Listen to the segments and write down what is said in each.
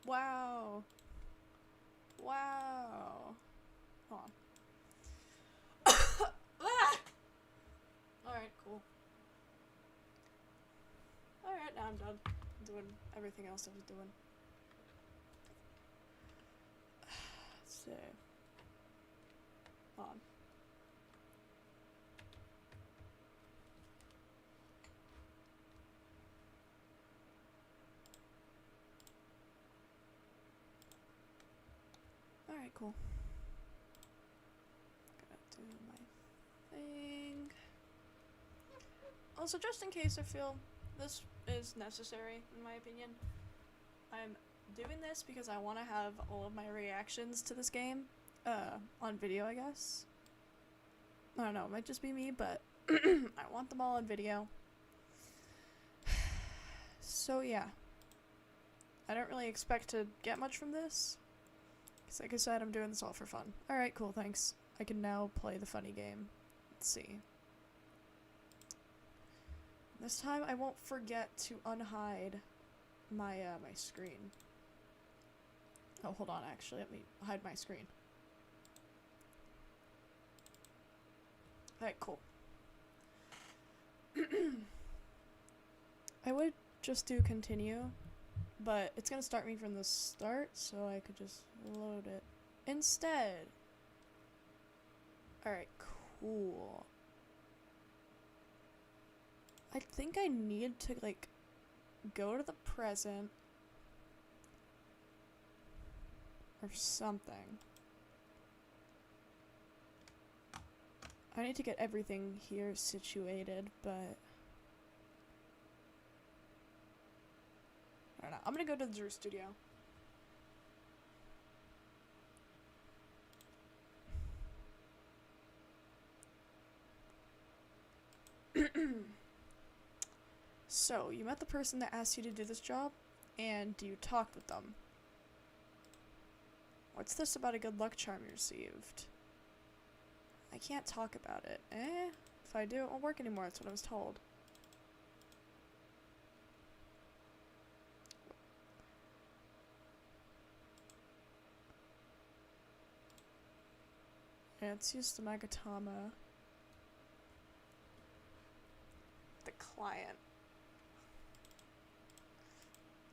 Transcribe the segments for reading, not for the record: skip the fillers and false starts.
Wow. Wow. Hold on. Ah! Alright, cool. Alright, now I'm done. Doing everything else I was doing. Let's see. Hold on. Alright, cool. Gotta do my thing. Also, just in case I feel this is necessary, in my opinion, I'm doing this because I want to have all of my reactions to this game on video, I guess. I don't know, it might just be me, but I want them all on video. So, yeah. I don't really expect to get much from this. Because, like I said, I'm doing this all for fun. Alright, cool, thanks. I can now play the funny game. Let's see. This time I won't forget to unhide my my screen. Oh, hold on, actually, let me hide my screen. Alright, cool. I would just do continue, but it's gonna start me from the start, so I could just load it instead. Alright, cool. I think I need to, like, go to the present or something. I need to get everything here situated, but I don't know. I'm gonna go to the Drew Studio. So, you met the person that asked you to do this job, and you talked with them. What's this about a good luck charm you received? I can't talk about it. Eh? If I do, it won't work anymore, that's what I was told. Yeah, let's use the Magatama. The client.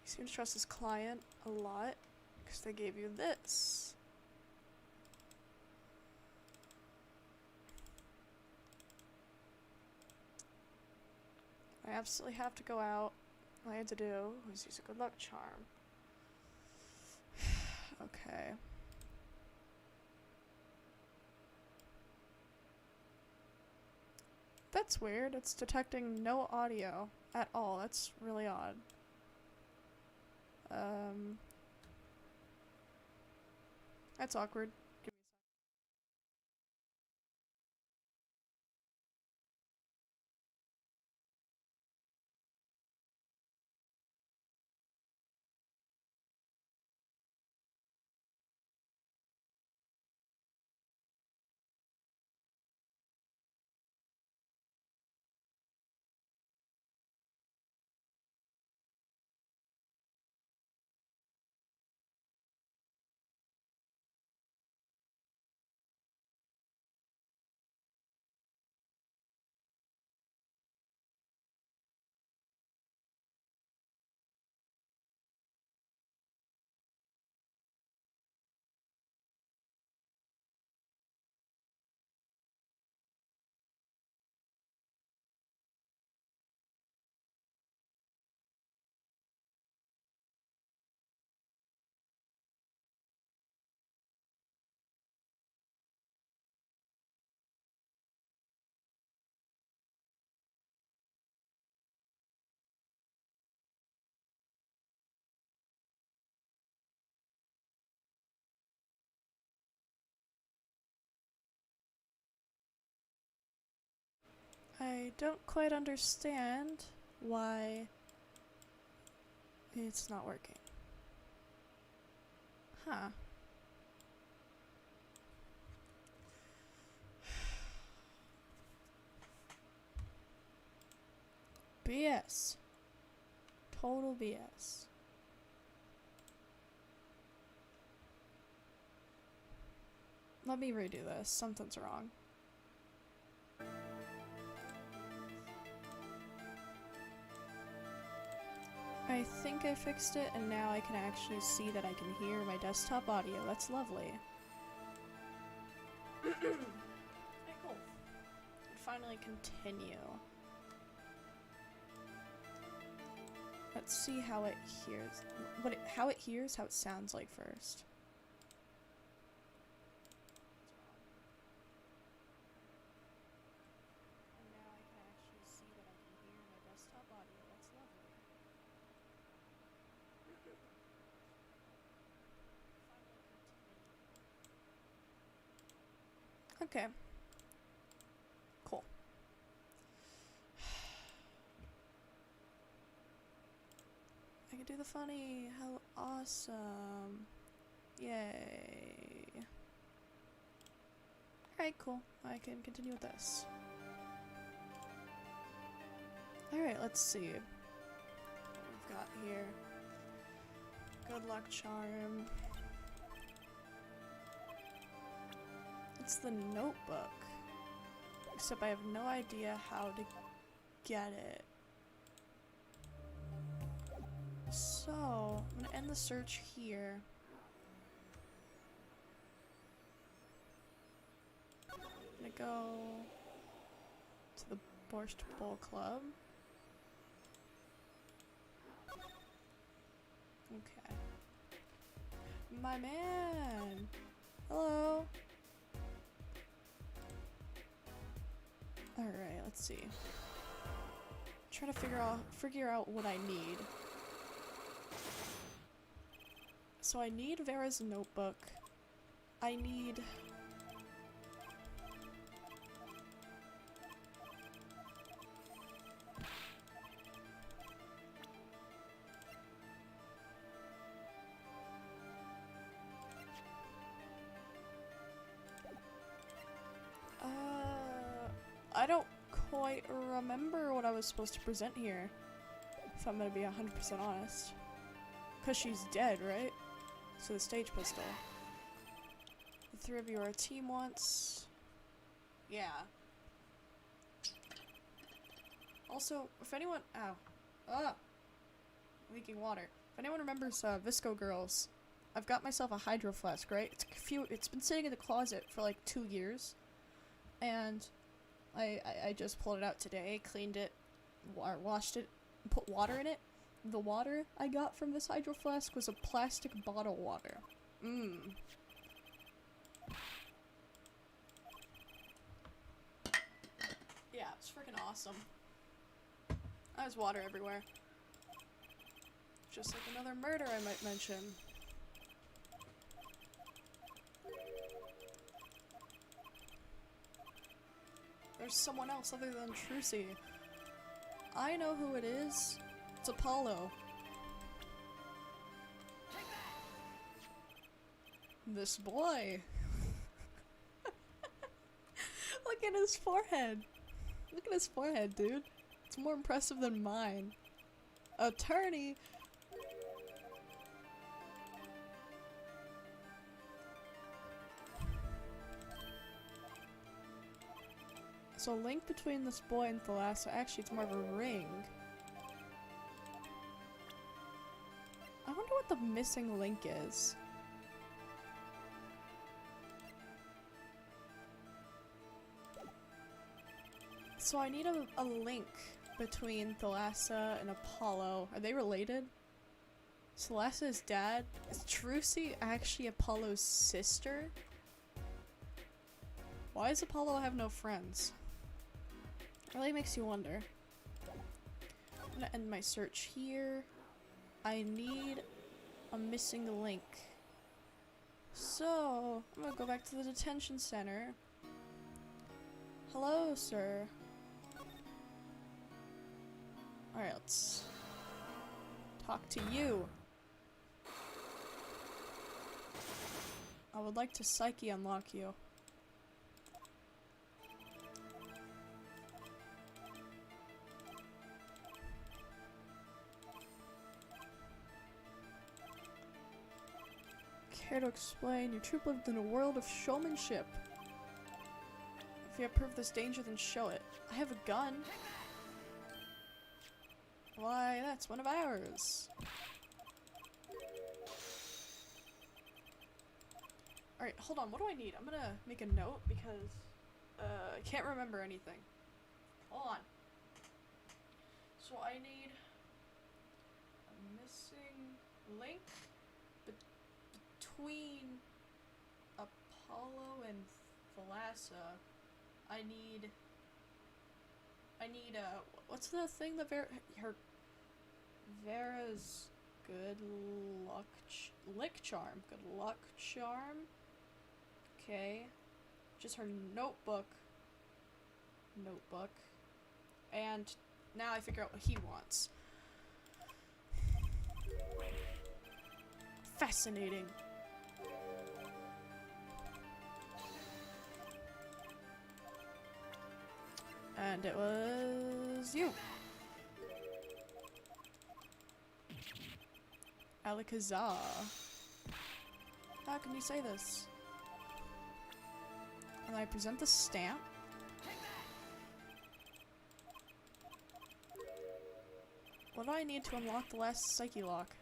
You seem to trust this client a lot, because they gave you this. I absolutely have to go out. All I had to do was use a good luck charm. Okay. That's weird. It's detecting no audio at all. That's really odd. That's awkward. Give me I don't quite understand why it's not working. Huh. BS. Total BS. Let me redo this. Something's wrong. I think I fixed it, and now I can actually see that I can hear my desktop audio. That's lovely. Okay, cool. And finally continue. Let's see how it hears. How it sounds like first. And now I can actually see that I can hear my desktop audio. That's lovely. Okay. Cool. I can do the funny. How awesome. Yay. Alright, cool. I can continue with this. Alright, let's see what we've got here. Good luck charm. It's the notebook. Except I have no idea how to get it. So, I'm gonna end the search here. I'm gonna go to the Borscht Bowl Club. Okay. My man! Hello! Alright, let's see. Try to figure out what I need. So I need Vera's notebook. I need... I don't quite remember what I was supposed to present here, if I'm gonna be 100% honest. Because she's dead, right? So the stage pistol. The three of you are a team once. Yeah. Also, if anyone... Ow. Ah! Leaking water. If anyone remembers Visco Girls, I've got myself a hydro flask, right? It's been sitting in the closet for like 2 years. And I just pulled it out today, cleaned it, washed it, and put water in it. The water I got from this hydro flask was a plastic bottle water. Yeah, it's freaking awesome. There's water everywhere. Just like another murder I might mention. There's someone else other than Trucy. I know who it is. It's Apollo. This boy. Look at his forehead. Look at his forehead, dude. It's more impressive than mine. Attorney. So link between this boy and Thalassa, actually it's more of a ring. I wonder what the missing link is. So I need a link between Thalassa and Apollo. Are they related? Thalassa's dad? Is Trucy actually Apollo's sister? Why does Apollo have no friends? Really makes you wonder. I'm gonna end my search here. I need a missing link. So, I'm gonna go back to the detention center. Hello, sir. Alright, let's talk to you. I would like to psyche unlock you. care to explain? Your troop lived in a world of showmanship. If you have proof of this danger, then show it. I have a gun. Why, that's one of ours. Alright, hold on. What do I need? I'm gonna make a note because I can't remember anything. Hold on. So I need a missing link between Apollo and Thalassa. I need what's the thing that Vera's good luck lick charm. Good luck charm. Okay. Just her notebook. And now I figure out what he wants. Fascinating. And it was you. Alakazar. How can you say this? And I present the stamp. What do I need to unlock the last Psyche lock?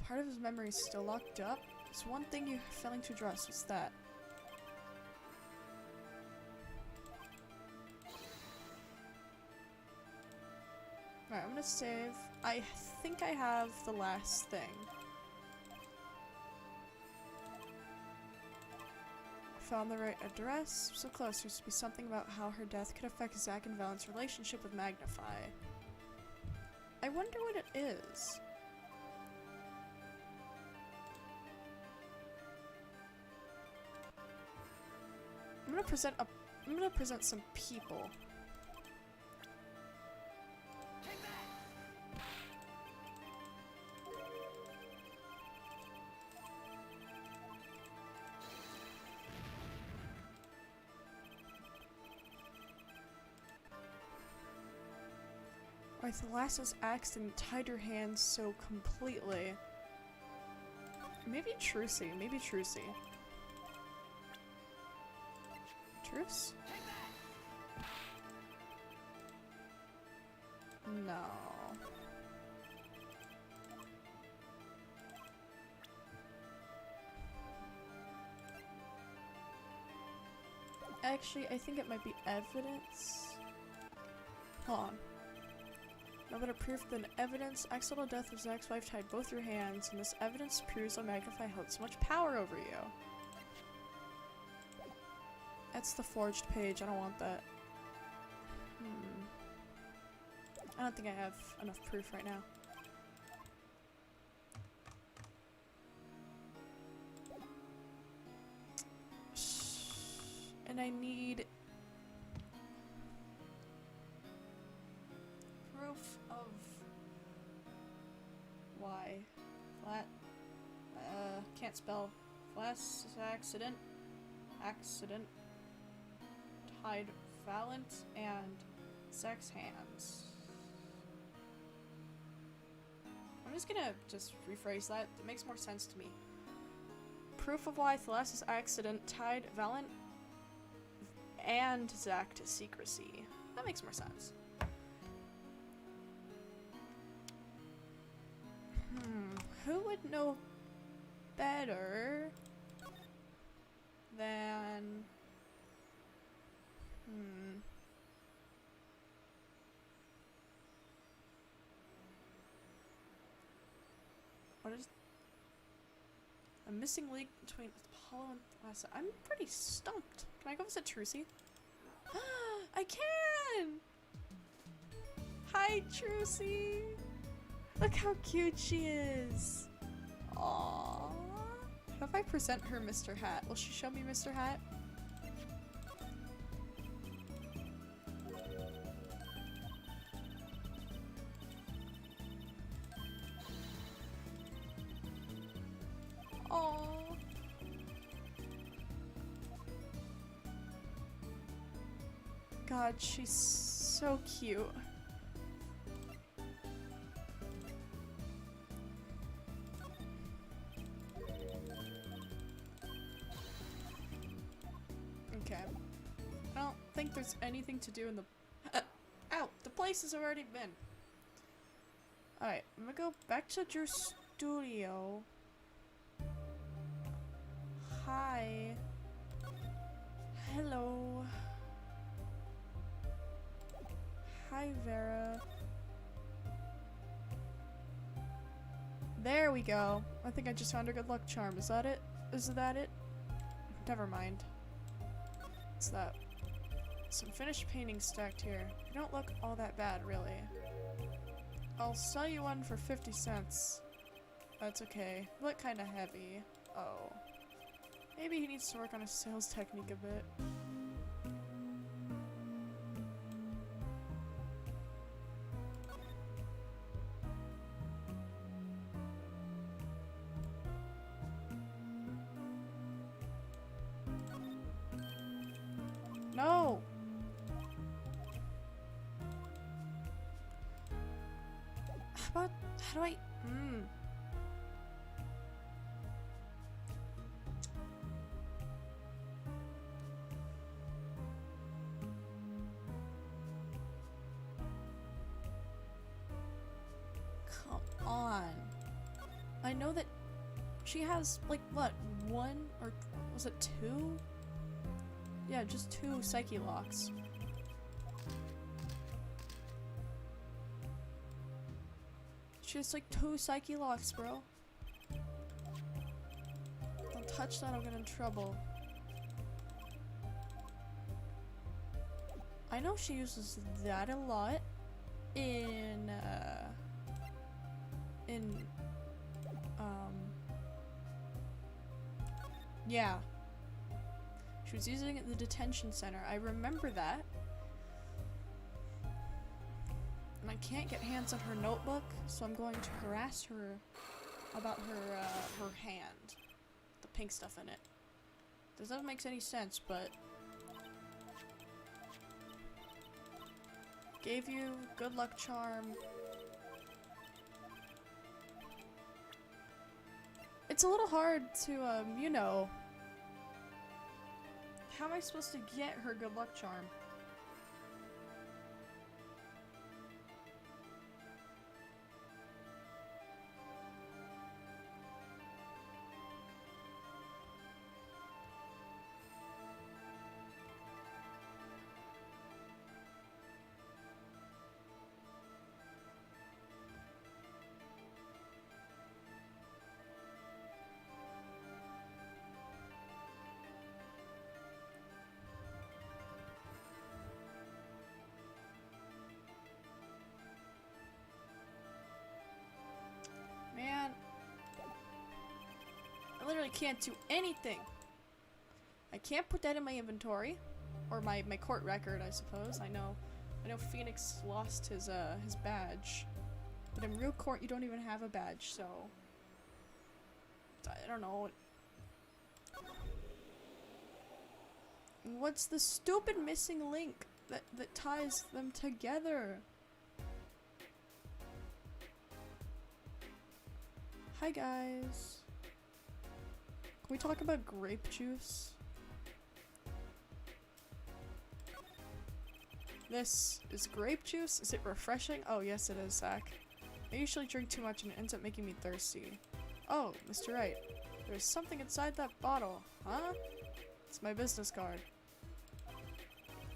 Part of his memory is still locked up. There's one thing you're failing to address. What's that? Alright, I'm gonna save. I think I have the last thing. Found the right address. So close. There used to be something about how her death could affect Zack and Valen's relationship with Magnify. I wonder what it is. I'm gonna present some people. Why Thalassa's accident tied her hands so completely. Maybe Trucy. Truce? No. Actually, I think it might be evidence. Hold on. No better proof than evidence. Accidental death of Zack's wife tied both your hands, and this evidence proves that Magnify held so much power over you. That's the forged page. I don't want that. I don't think I have enough proof right now. And I need proof of why. Flat. Can't spell. Flash accident. Tied Valent and Zack's hands. I'm just gonna rephrase that. It makes more sense to me. Proof of why Thalassa's accident tied Valent and Zack to secrecy. That makes more sense. Who would know better than... What is... A missing link between Apollo and Thalassa. I'm pretty stumped. Can I go visit Trucy? I can! Hi, Trucy! Look how cute she is! Aww. How if I present her Mr. Hat? Will she show me Mr. Hat? Aww. God, she's so cute. Okay. I don't think there's anything to do in the... ow! The place has already been. Alright, I'm gonna go back to your studio. Hi. Hello. Hi, Vera. There we go. I think I just found a good luck charm. Is that it? Is that it? Never mind. What's that? Some finished paintings stacked here. They don't look all that bad, really. I'll sell you one for 50 cents. That's okay. They look kinda heavy. Oh. Maybe he needs to work on his sales technique a bit. No! How do I... Come on. I know that she has, like, what, one? Or was it two? Yeah, just 2 Psyche locks. She has like 2 Psyche locks, bro. Don't touch that, I'll get in trouble. I know she uses that a lot in yeah. She was using it in the detention center. I remember that. And I can't get hands on her notebook, so I'm going to harass her about her hand. The pink stuff in it. This doesn't make any sense, but... Gave you good luck charm. It's a little hard to, you know... How am I supposed to get her good luck charm? Man, I literally can't do anything. I can't put that in my inventory, or my court record, I suppose. I know Phoenix lost his badge, but in real court you don't even have a badge, so I don't know. What's the stupid missing link that ties them together? Hi guys. Can we talk about grape juice? This is grape juice? Is it refreshing? Oh yes it is, Zach. I usually drink too much and it ends up making me thirsty. Oh, Mr. Wright. There's something inside that bottle. Huh? It's my business card.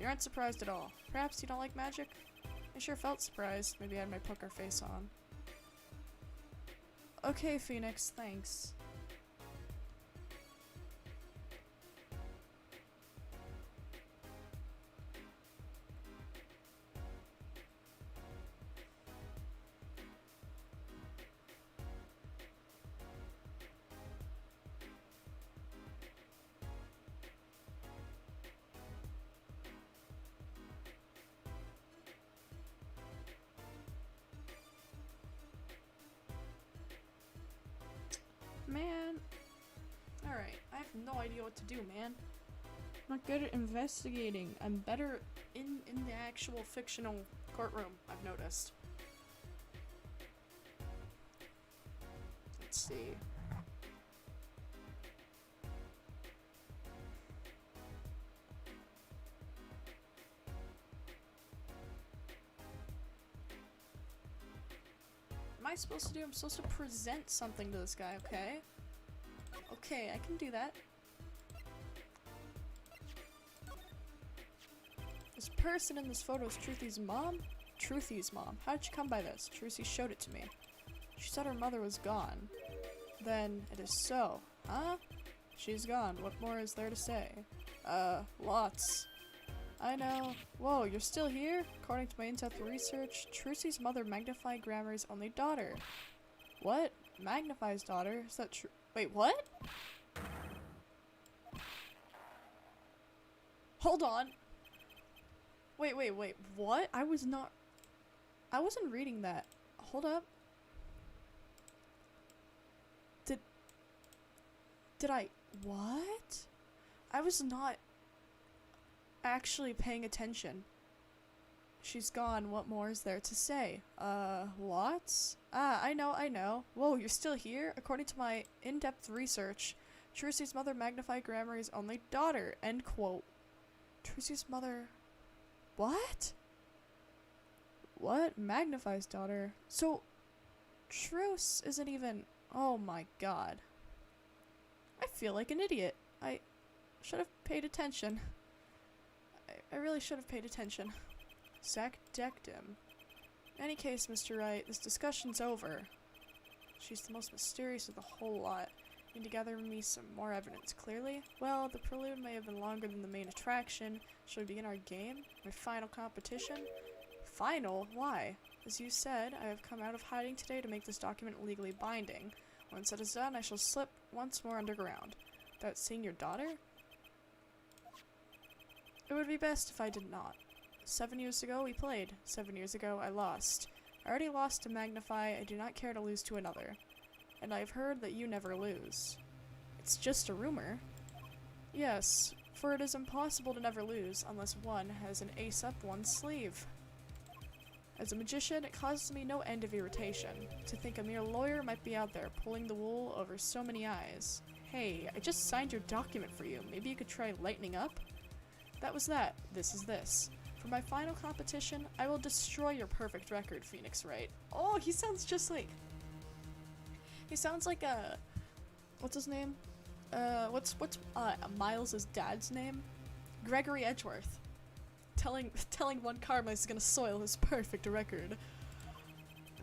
You aren't surprised at all. Perhaps you don't like magic? I sure felt surprised. Maybe I had my poker face on. Okay, Phoenix, thanks. Man. Alright, I have no idea what to do, man. I'm not good at investigating. I'm better in the actual fictional courtroom, I've noticed. Let's see. I supposed to do? I'm supposed to present something to this guy, okay? Okay, I can do that. This person in this photo is Truthy's mom? Truthy's mom. How did you come by this? Truthy showed it to me. She said her mother was gone. Then it is so. Huh? She's gone. What more is there to say? Lots. I know. Whoa, you're still here? According to my in-depth research, Truthy's mother, Magnify Grammary's only daughter. What? Magnify's daughter? Is that true? Wait, what? Hold on. Wait, what? I wasn't reading that. Hold up. Did I, what? I was not actually paying attention. She's gone, what more is there to say? Lots? Ah, I know. Whoa, you're still here? According to my in-depth research, Truthy's mother, Magnify Grammary's only daughter, end quote. Truthy's mother... What? What? Magnify's daughter? So, Truce isn't even... Oh my god. I feel like an idiot. I should have paid attention. I really should have paid attention. Zack decked him. In any case, Mr. Wright, this discussion's over. She's the most mysterious of the whole lot. Need to gather me some more evidence. Clearly? Well, the prelude may have been longer than the main attraction. Shall we begin our game? My final competition? Final? Why? As you said, I have come out of hiding today to make this document legally binding. Once it is done, I shall slip once more underground. Without seeing your daughter? It would be best if I did not. 7 years ago, we played. 7 years ago, I lost. I already lost to Magnify. I do not care to lose to another. And I've heard that you never lose. It's just a rumor. Yes, for it is impossible to never lose unless one has an ace up one's sleeve. As a magician, it causes me no end of irritation to think a mere lawyer might be out there pulling the wool over so many eyes. Hey, I just signed your document for you. Maybe you could try lightening up? That was that. This is this. For my final competition, I will destroy your perfect record, Phoenix Wright. Oh, he sounds just like... He sounds like what's his name? What's Miles' dad's name? Gregory Edgeworth. Telling Von Karma is gonna soil his perfect record.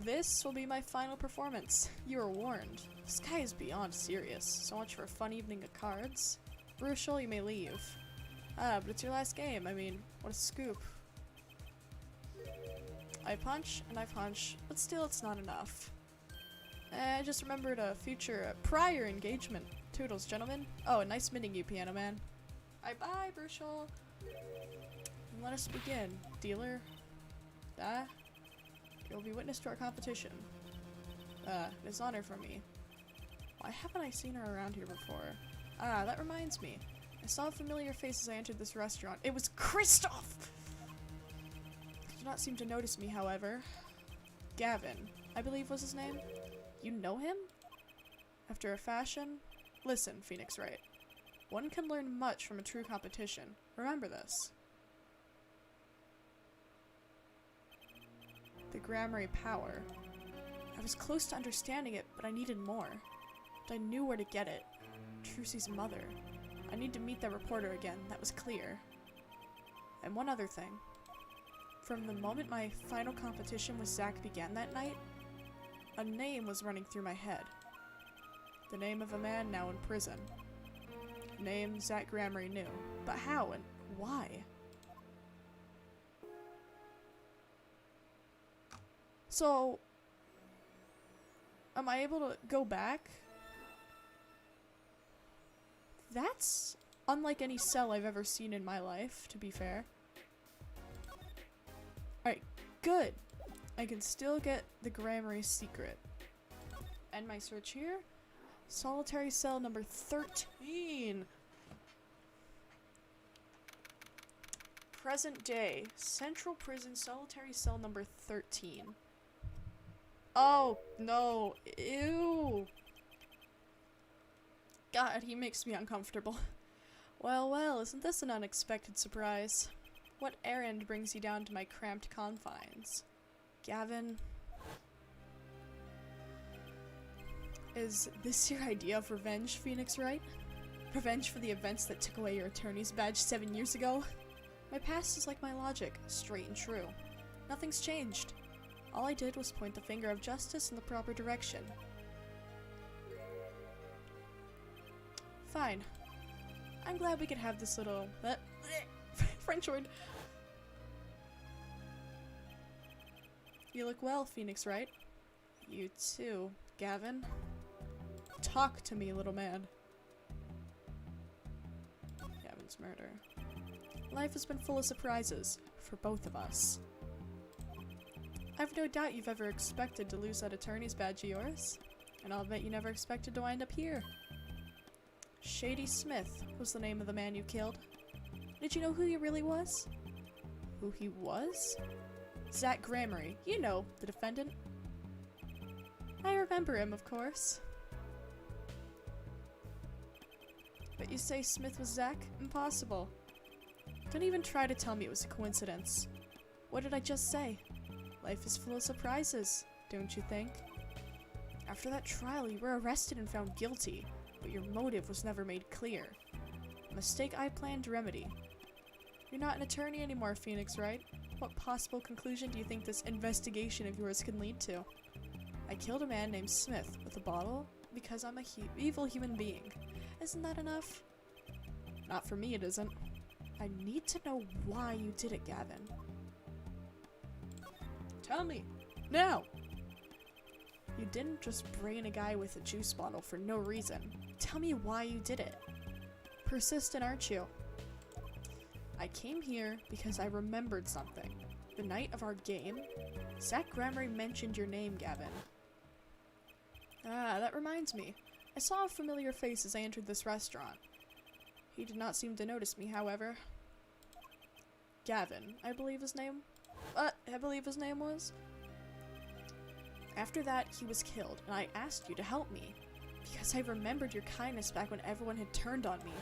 This will be my final performance. You are warned. This guy is beyond serious. So much for a fun evening of cards. Bruchel, you may leave. Ah, but it's your last game. I mean, what a scoop. I punch, and I punch, but still it's not enough. I just remembered a prior engagement. Toodles, gentlemen. Oh, nice meeting you, Piano Man. Bye, Bruchel. And let us begin. Dealer. You'll be witness to our competition. It is honor for me. Why haven't I seen her around here before? Ah, that reminds me. I saw a familiar face as I entered this restaurant. It was Kristoff! He did not seem to notice me, however. Gavin, I believe was his name. You know him? After a fashion? Listen, Phoenix Wright. One can learn much from a true competition. Remember this. The Grammary power. I was close to understanding it, but I needed more. But I knew where to get it. Truthy's mother. I need to meet that reporter again, that was clear. And one other thing. From the moment my final competition with Zack began that night, a name was running through my head. The name of a man now in prison. A name Zack Gramary knew. But how and why? So, am I able to go back? That's unlike any cell I've ever seen in my life, to be fair. Alright, good. I can still get the Gramary secret. End my search here. Solitary cell number 13. Present day. Central prison solitary cell number 13. Oh, no. Ew. God, he makes me uncomfortable. Well, isn't this an unexpected surprise? What errand brings you down to my cramped confines? Gavin? Is this your idea of revenge, Phoenix Wright? Revenge for the events that took away your attorney's badge 7 years ago? My past is like my logic, straight and true. Nothing's changed. All I did was point the finger of justice in the proper direction. Fine. I'm glad we could have this little... French word. You look well, Phoenix Wright. You too, Gavin. Talk to me, little man. Gavin's murder. Life has been full of surprises, for both of us. I've no doubt you've ever expected to lose that attorney's badge of yours, and I'll bet you never expected to wind up here. Shady Smith was the name of the man you killed. Did you know who he really was? Who he was? Zach Gramarye, you know, the defendant. I remember him, of course. But you say Smith was Zach? Impossible. Don't even try to tell me it was a coincidence. What did I just say? Life is full of surprises, don't you think? After that trial, you were arrested and found guilty, but your motive was never made clear. A mistake I planned to remedy. You're not an attorney anymore, Phoenix Wright. What possible conclusion do you think this investigation of yours can lead to? I killed a man named Smith with a bottle because I'm a evil human being. Isn't that enough? Not for me, it isn't. I need to know why you did it, Gavin. Tell me. Now! You didn't just brain a guy with a juice bottle for no reason. Tell me why you did it. Persistent, aren't you? I came here because I remembered something. The night of our game, Zach Gramarye mentioned your name, Gavin. Ah, that reminds me. I saw a familiar face as I entered this restaurant. He did not seem to notice me, however. Gavin, I believe his name was. After that, he was killed, and I asked you to help me, because I remembered your kindness back when everyone had turned on me.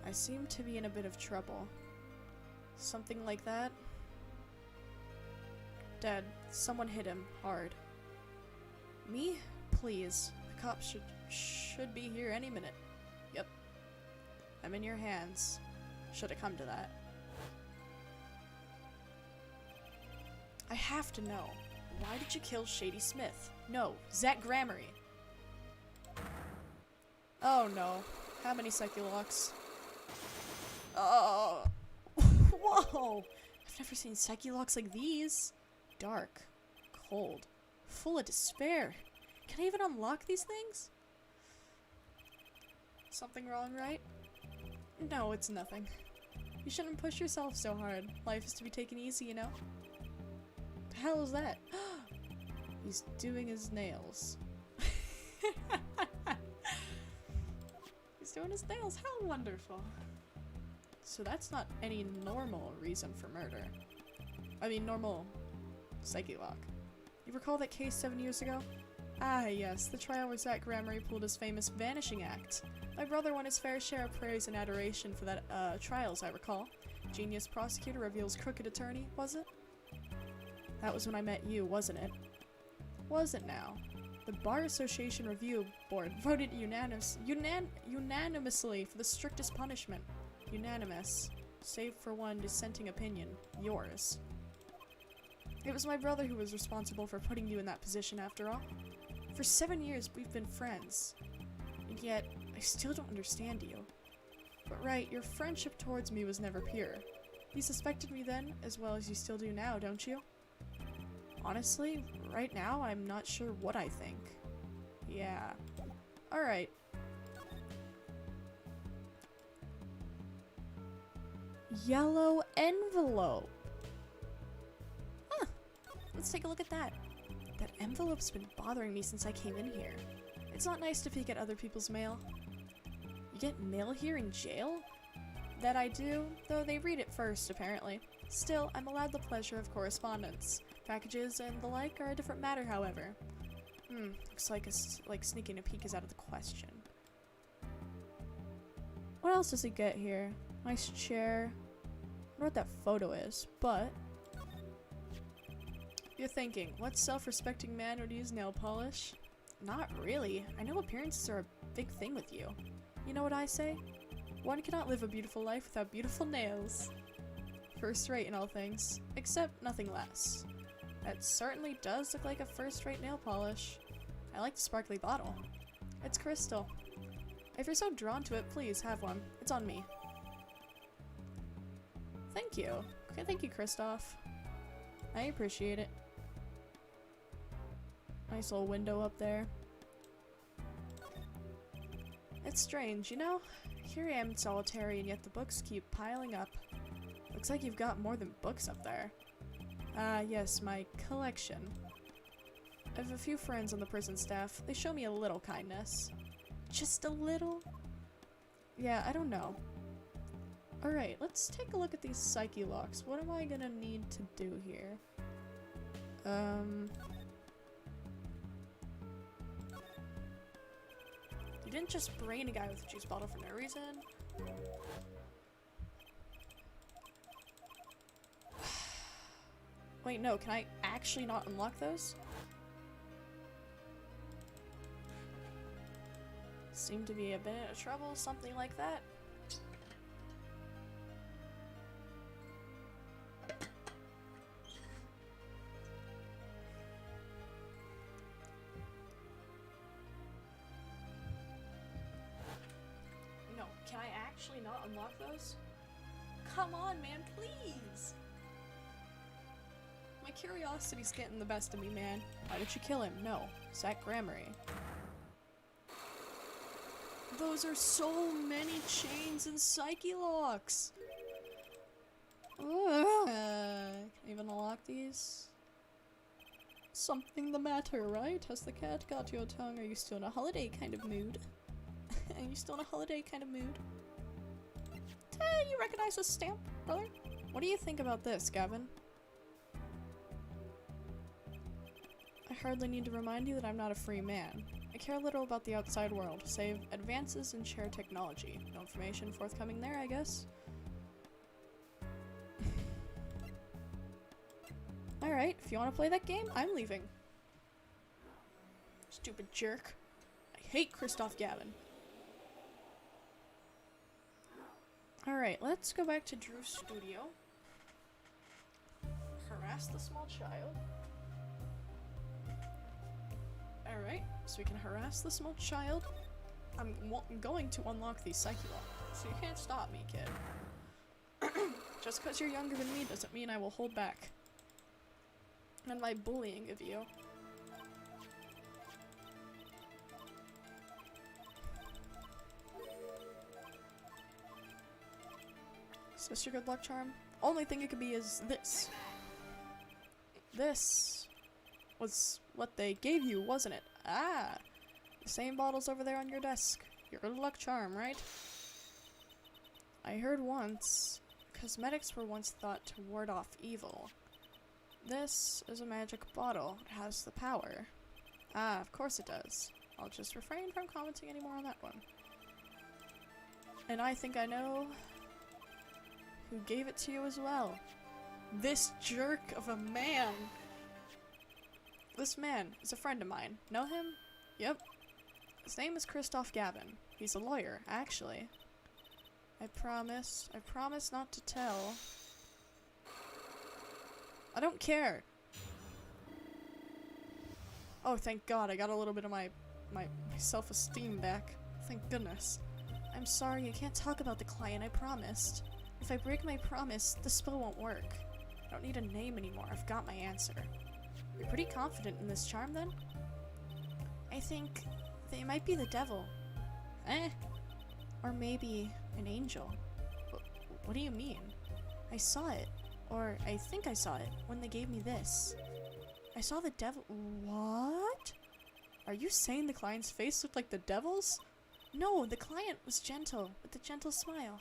I seem to be in a bit of trouble. Something like that? Dad, someone hit him hard. Me? Please. The cops should be here any minute. Yep. I'm in your hands. Should it come to that. I have to know. Why did you kill Shady Smith? No, Zach Gramarye. Oh no. How many Psyche-Locks? Oh. Whoa! I've never seen Psyche-Locks like these. Dark. Cold. Full of despair. Can I even unlock these things? Something wrong, right? No, it's nothing. You shouldn't push yourself so hard. Life is to be taken easy, you know? The hell is that? He's doing his nails. He's doing his nails. How wonderful. So that's not any normal reason for murder. I mean, normal Psyche-Lock. You recall that case 7 years ago? Ah, yes, the trial where Zach Gramarye pulled his famous vanishing act. My brother won his fair share of praise and adoration for that, trial, as I recall. Genius prosecutor reveals crooked attorney, was it? That was when I met you, wasn't it? Was it now? The Bar Association Review Board voted unanimously for the strictest punishment. Unanimous. Save for one dissenting opinion. Yours. It was my brother who was responsible for putting you in that position, after all. For 7 years, we've been friends. And yet, I still don't understand you. But right, your friendship towards me was never pure. You suspected me then, as well as you still do now, don't you? Honestly, right now, I'm not sure what I think. Yeah. Alright. Yellow envelope. Huh. Let's take a look at that. That envelope's been bothering me since I came in here. It's not nice to peek at other people's mail. You get mail here in jail? That I do, though they read it first, apparently. Still, I'm allowed the pleasure of correspondence. Packages and the like are a different matter, however. Looks like sneaking a peek is out of the question. What else does he get here? Nice chair. I don't know what that photo is, but You're thinking, what self-respecting man would use nail polish? Not really. I know appearances are a big thing with you. You know what I say? One cannot live a beautiful life without beautiful nails. First-rate in all things, except nothing less. That certainly does look like a first-rate nail polish. I like the sparkly bottle. It's crystal. If you're so drawn to it, please have one. It's on me. Thank you. Okay, thank you, Kristoff. I appreciate it. Nice little window up there. It's strange, you know? Here I am in solitary, and yet the books keep piling up. Looks like you've got more than books up there. Ah, yes, my collection. I have a few friends on the prison staff. They show me a little kindness. Just a little? Yeah, I don't know. Alright, let's take a look at these psyche locks. What am I gonna need to do here? You didn't just brain a guy with a juice bottle for no reason. Wait, no, can I actually not unlock those? Seem to be a bit of trouble, something like that. No, can I actually not unlock those? Come on, man, please! My curiosity's getting the best of me, man. Why did you kill him? No. Zach Gramarye. Those are so many chains and psyche locks! Can't even unlock these. Something the matter, right? Has the cat got your tongue? Are you still in a holiday kind of mood? Are you still in a holiday kind of mood? You recognize this stamp, brother? What do you think about this, Gavin? I hardly need to remind you that I'm not a free man. I care little about the outside world, save advances in shared technology. No information forthcoming there, I guess. Alright, if you want to play that game, I'm leaving. Stupid jerk. I hate Kristoff Gavin. Alright, let's go back to Drew's studio. Harass the small child. Alright, so we can harass the small child. I'm going to unlock these psyche locks, so you can't stop me, kid. Just because you're younger than me doesn't mean I will hold back. And my bullying of you. Is this your good luck charm? Only thing it could be is this. This was what they gave you, wasn't it? Ah! The same bottles over there on your desk. Your good luck charm, right? I heard once, cosmetics were once thought to ward off evil. This is a magic bottle. It has the power. Ah, of course it does. I'll just refrain from commenting anymore on that one. And I think I know who gave it to you as well. This jerk of a man! This man is a friend of mine. Know him? Yep. His name is Kristoff Gavin. He's a lawyer, actually. I promise not to tell. I don't care! Oh, thank God, I got a little bit of my self-esteem back. Thank goodness. I'm sorry, I can't talk about the client, I promised. If I break my promise, the spell won't work. I don't need a name anymore, I've got my answer. You're pretty confident in this charm, then? I think they might be the devil. Eh? Or maybe an angel. What do you mean? I saw it. Or I think I saw it when they gave me this. I saw the devil. What? Are you saying the client's face looked like the devil's? No, the client was gentle, with a gentle smile.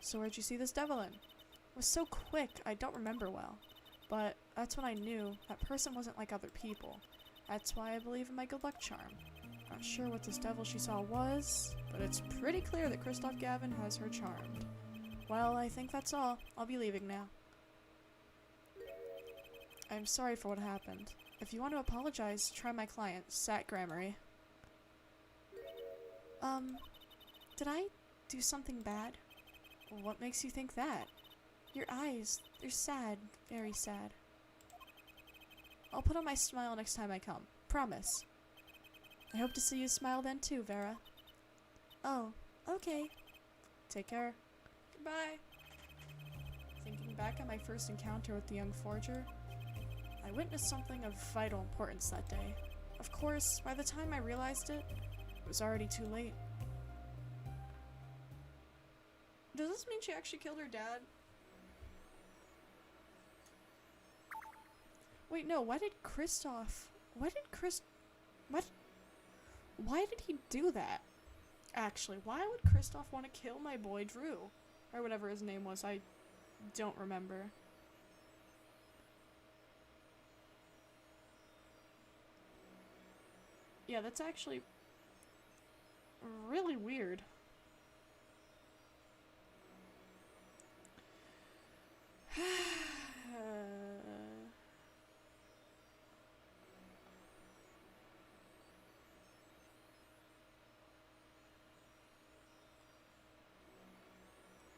So where'd you see this devil in? It was so quick, I don't remember well. But that's when I knew that person wasn't like other people. That's why I believe in my good luck charm. Not sure what this devil she saw was, but it's pretty clear that Kristoff Gavin has her charmed. Well, I think that's all. I'll be leaving now. I'm sorry for what happened. If you want to apologize, try my client, Sat Grammary. Did I do something bad? What makes you think that? Your eyes, they're sad, very sad. I'll put on my smile next time I come. Promise. I hope to see you smile then too, Vera. Oh, okay. Take care. Goodbye. Thinking back on my first encounter with the young forger, I witnessed something of vital importance that day. Of course, by the time I realized it, it was already too late. Does this mean she actually killed her dad? Wait, no, why did he do that? Actually, why would Kristoff want to kill my boy Drew? Or whatever his name was, I don't remember. Yeah, that's actually really weird.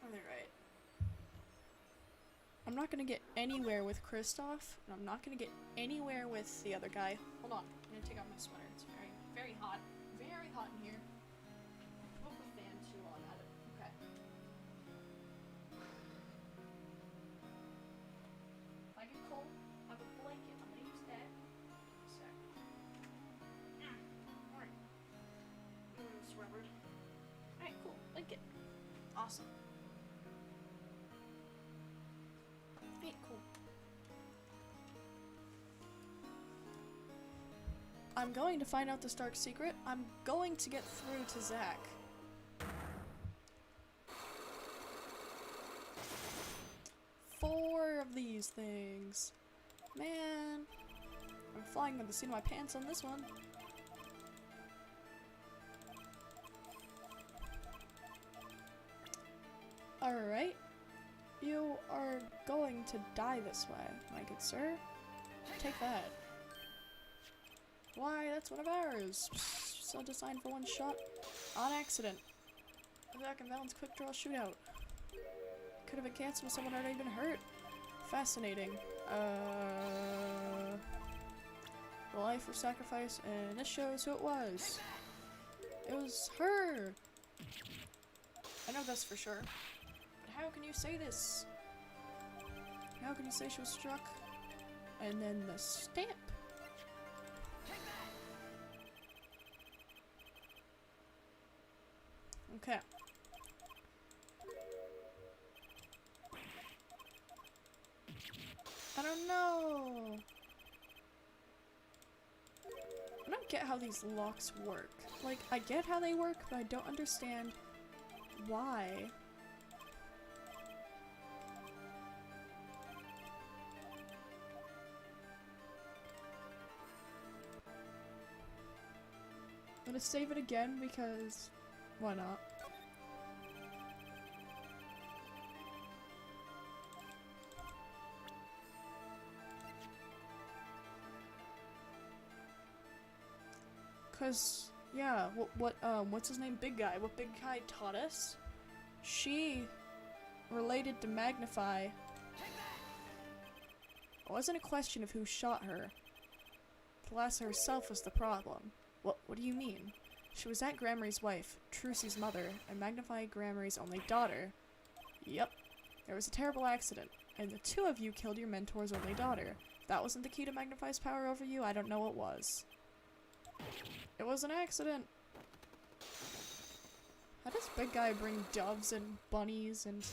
Alright. I'm not gonna get anywhere with Kristoff, and I'm not gonna get anywhere with the other guy. Hold on, I'm gonna take off my sweater. It's very, very hot. Very hot in here. Put the fan too on at it. Okay. If I get cold, I have a blanket. I'm gonna use that. A sec. Alright. Sweatered. Alright, cool. Blanket. Awesome. Alright, cool. I'm going to find out this dark secret. I'm going to get through to Zack. 4 of these things. Man. I'm flying by the seat of my pants on this one. Alright. You are going to die this way, my good sir. Take that. Why, that's one of ours. So designed for one shot on accident. Zack and Valen's quick draw shootout. Could have been canceled with someone already been hurt. Fascinating. The life of sacrifice, and this shows who it was. It was her. I know this for sure. But how can you say this? How can you say she was struck? And then the stamp. Okay. I don't know. I don't get how these locks work. Like, I get how they work, but I don't understand why. I'm gonna save it again because why not? Cause yeah, what's his name? Big Guy. What Big Guy taught us? She related to Magnify. It wasn't a question of who shot her. Thalassa herself was the problem. What do you mean? She was Zach Grammy's wife, Trucy's mother, and Magnify Grammy's only daughter. Yep. There was a terrible accident, and the two of you killed your mentor's only daughter. If that wasn't the key to Magnify's power over you, I don't know what was. It was an accident. How does Big Guy bring doves and bunnies and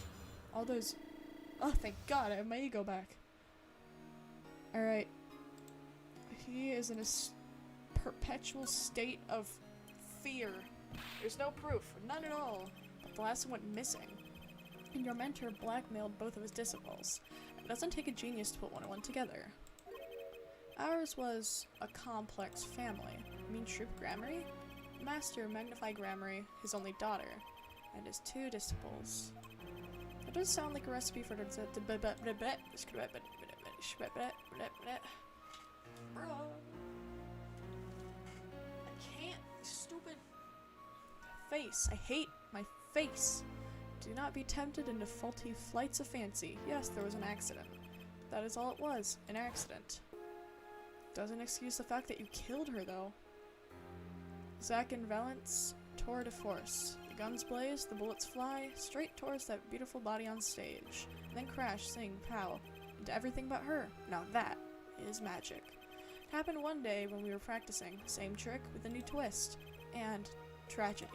all those... Oh, thank God, I have my ego back. Alright. He is in a perpetual state of fear. There's no proof, none at all. But Thalassa went missing, and your mentor blackmailed both of his disciples. It doesn't take a genius to put one and one together. Ours was a complex family. You mean Troop Grammary? Master Magnify Grammary, his only daughter, and his 2 disciples. That does sound like a recipe for Bro. I can't. Stupid face. I hate my face. Do not be tempted into faulty flights of fancy. Yes, there was an accident. That is all it was. An accident. Doesn't excuse the fact that you killed her, though. Zack and Valence tour de force. The guns blaze, the bullets fly, straight towards that beautiful body on stage. And then crash, sing, pow, into everything but her. Now that is magic. It happened one day when we were practicing. Same trick with a new twist. And tragedy.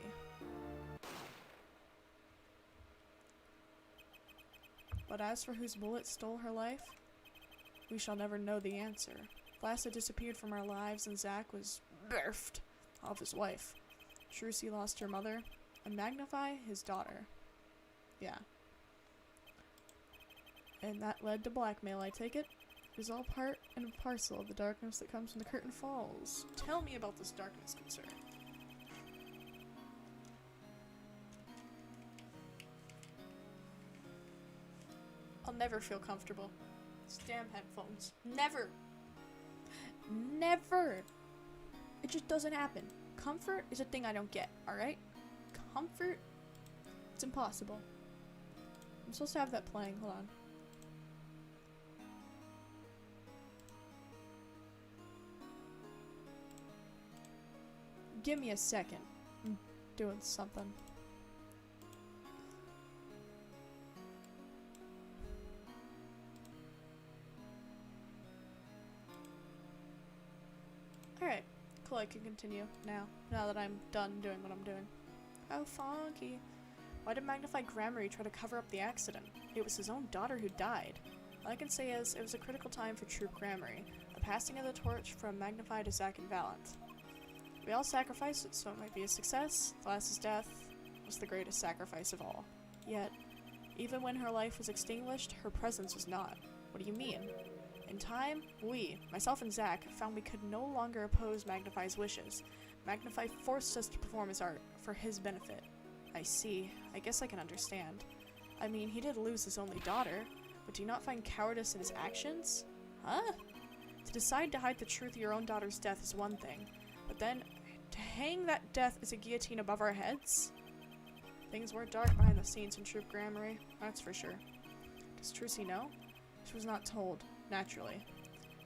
But as for whose bullet stole her life, we shall never know the answer. Glass had disappeared from our lives and Zack was berfed off his wife. Trucy lost her mother, and Magnify his daughter. Yeah. And that led to blackmail, I take it? It is all part and parcel of the darkness that comes when the curtain falls. Tell me about this darkness, good sir. I'll never feel comfortable. These damn headphones. Never! Never! It just doesn't happen. Comfort is a thing I don't get, alright? Comfort? It's impossible. I'm supposed to have that playing. Hold on. Give me a second. I'm doing something. Alright, cool, I can continue now that I'm done doing what I'm doing. How funky. Why did Magnify Gramarye try to cover up the accident? It was his own daughter who died. All I can say is, it was a critical time for Troop Gramarye, the passing of the torch from Magnify to Zack and Valent. We all sacrificed it, so it might be a success. Glass's death was the greatest sacrifice of all. Yet, even when her life was extinguished, her presence was not. What do you mean? In time, we, myself and Zack, found we could no longer oppose Magnify's wishes. Magnify forced us to perform his art, for his benefit. I see. I guess I can understand. I mean, he did lose his only daughter, but do you not find cowardice in his actions? Huh? To decide to hide the truth of your own daughter's death is one thing, but then, to hang that death as a guillotine above our heads? Things were dark behind the scenes in Troop Gramarye, that's for sure. Does Trucy know? She was not told. Naturally.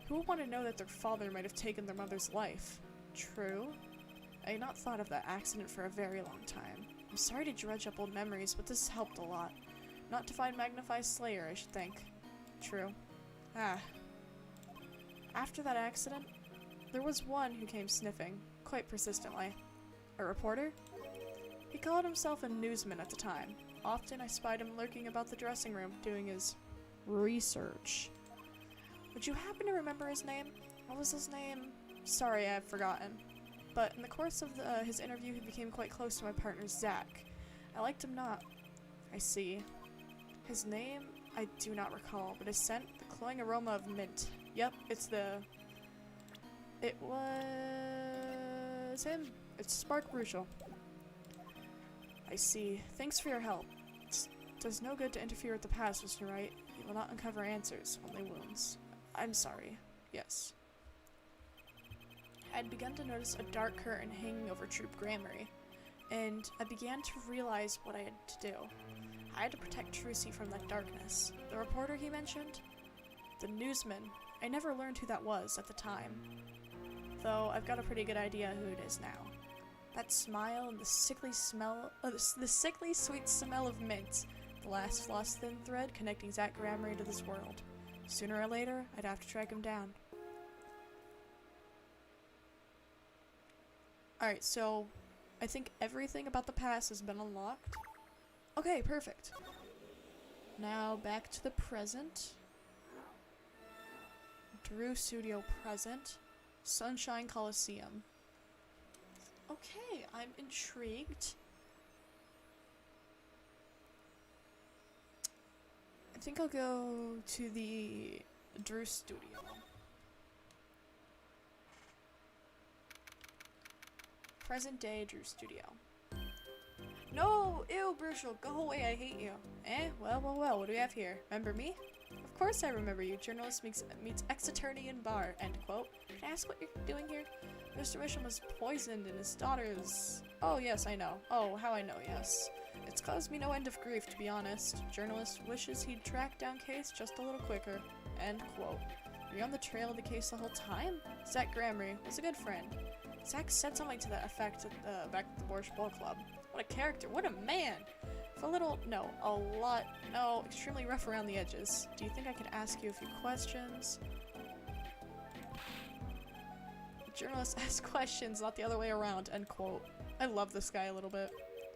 Who would want to know that their father might have taken their mother's life? True. I had not thought of that accident for a very long time. I'm sorry to dredge up old memories, but this helped a lot. Not to find Magnify's slayer, I should think. True. Ah. After that accident, there was one who came sniffing, quite persistently. A reporter? He called himself a newsman at the time. Often I spied him lurking about the dressing room, doing his research. Would you happen to remember his name? What was his name? Sorry, I've forgotten. But in the course of his interview, he became quite close to my partner, Zack. I liked him not. I see. His name, I do not recall, but his scent, the cloying aroma of mint. Yep, it was him. It's Spark Bruchel. I see. Thanks for your help. It does no good to interfere with the past, Mr. Wright. You will not uncover answers, only wounds. I'm sorry. Yes. I had begun to notice a dark curtain hanging over Troop Gramarye, and I began to realize what I had to do. I had to protect Trucy from that darkness. The reporter he mentioned? The newsman. I never learned who that was at the time, though I've got a pretty good idea who it is now. That smile and the sickly sweet smell of mint. The last floss thin thread connecting Zack Gramarye to this world. Sooner or later, I'd have to track him down. Alright, so I think everything about the past has been unlocked. Okay, perfect. Now back to the present. Drew Studio present. Sunshine Coliseum. Okay, I'm intrigued. I think I'll go to the Drew Studio. Present day Drew Studio. No! Ew, Bruchel, go away, I hate you. Well, what do we have here? Remember me? Of course I remember you. Journalist meets ex-attorney in bar, end quote. Can I ask what you're doing here? Mr. Misham was poisoned and his daughter's... Oh, yes, I know. Oh, how I know, yes. It's caused me no end of grief, to be honest. Journalist wishes he'd tracked down case just a little quicker, end quote. Were you on the trail of the case the whole time? Zach Gramery was a good friend. Zach said something to that effect back at the Borscht Bowl Club. What a character, what a man! A little, no, a lot, no, extremely rough around the edges. Do you think I could ask you a few questions? Journalists ask questions, not the other way around, end quote. I love this guy a little bit.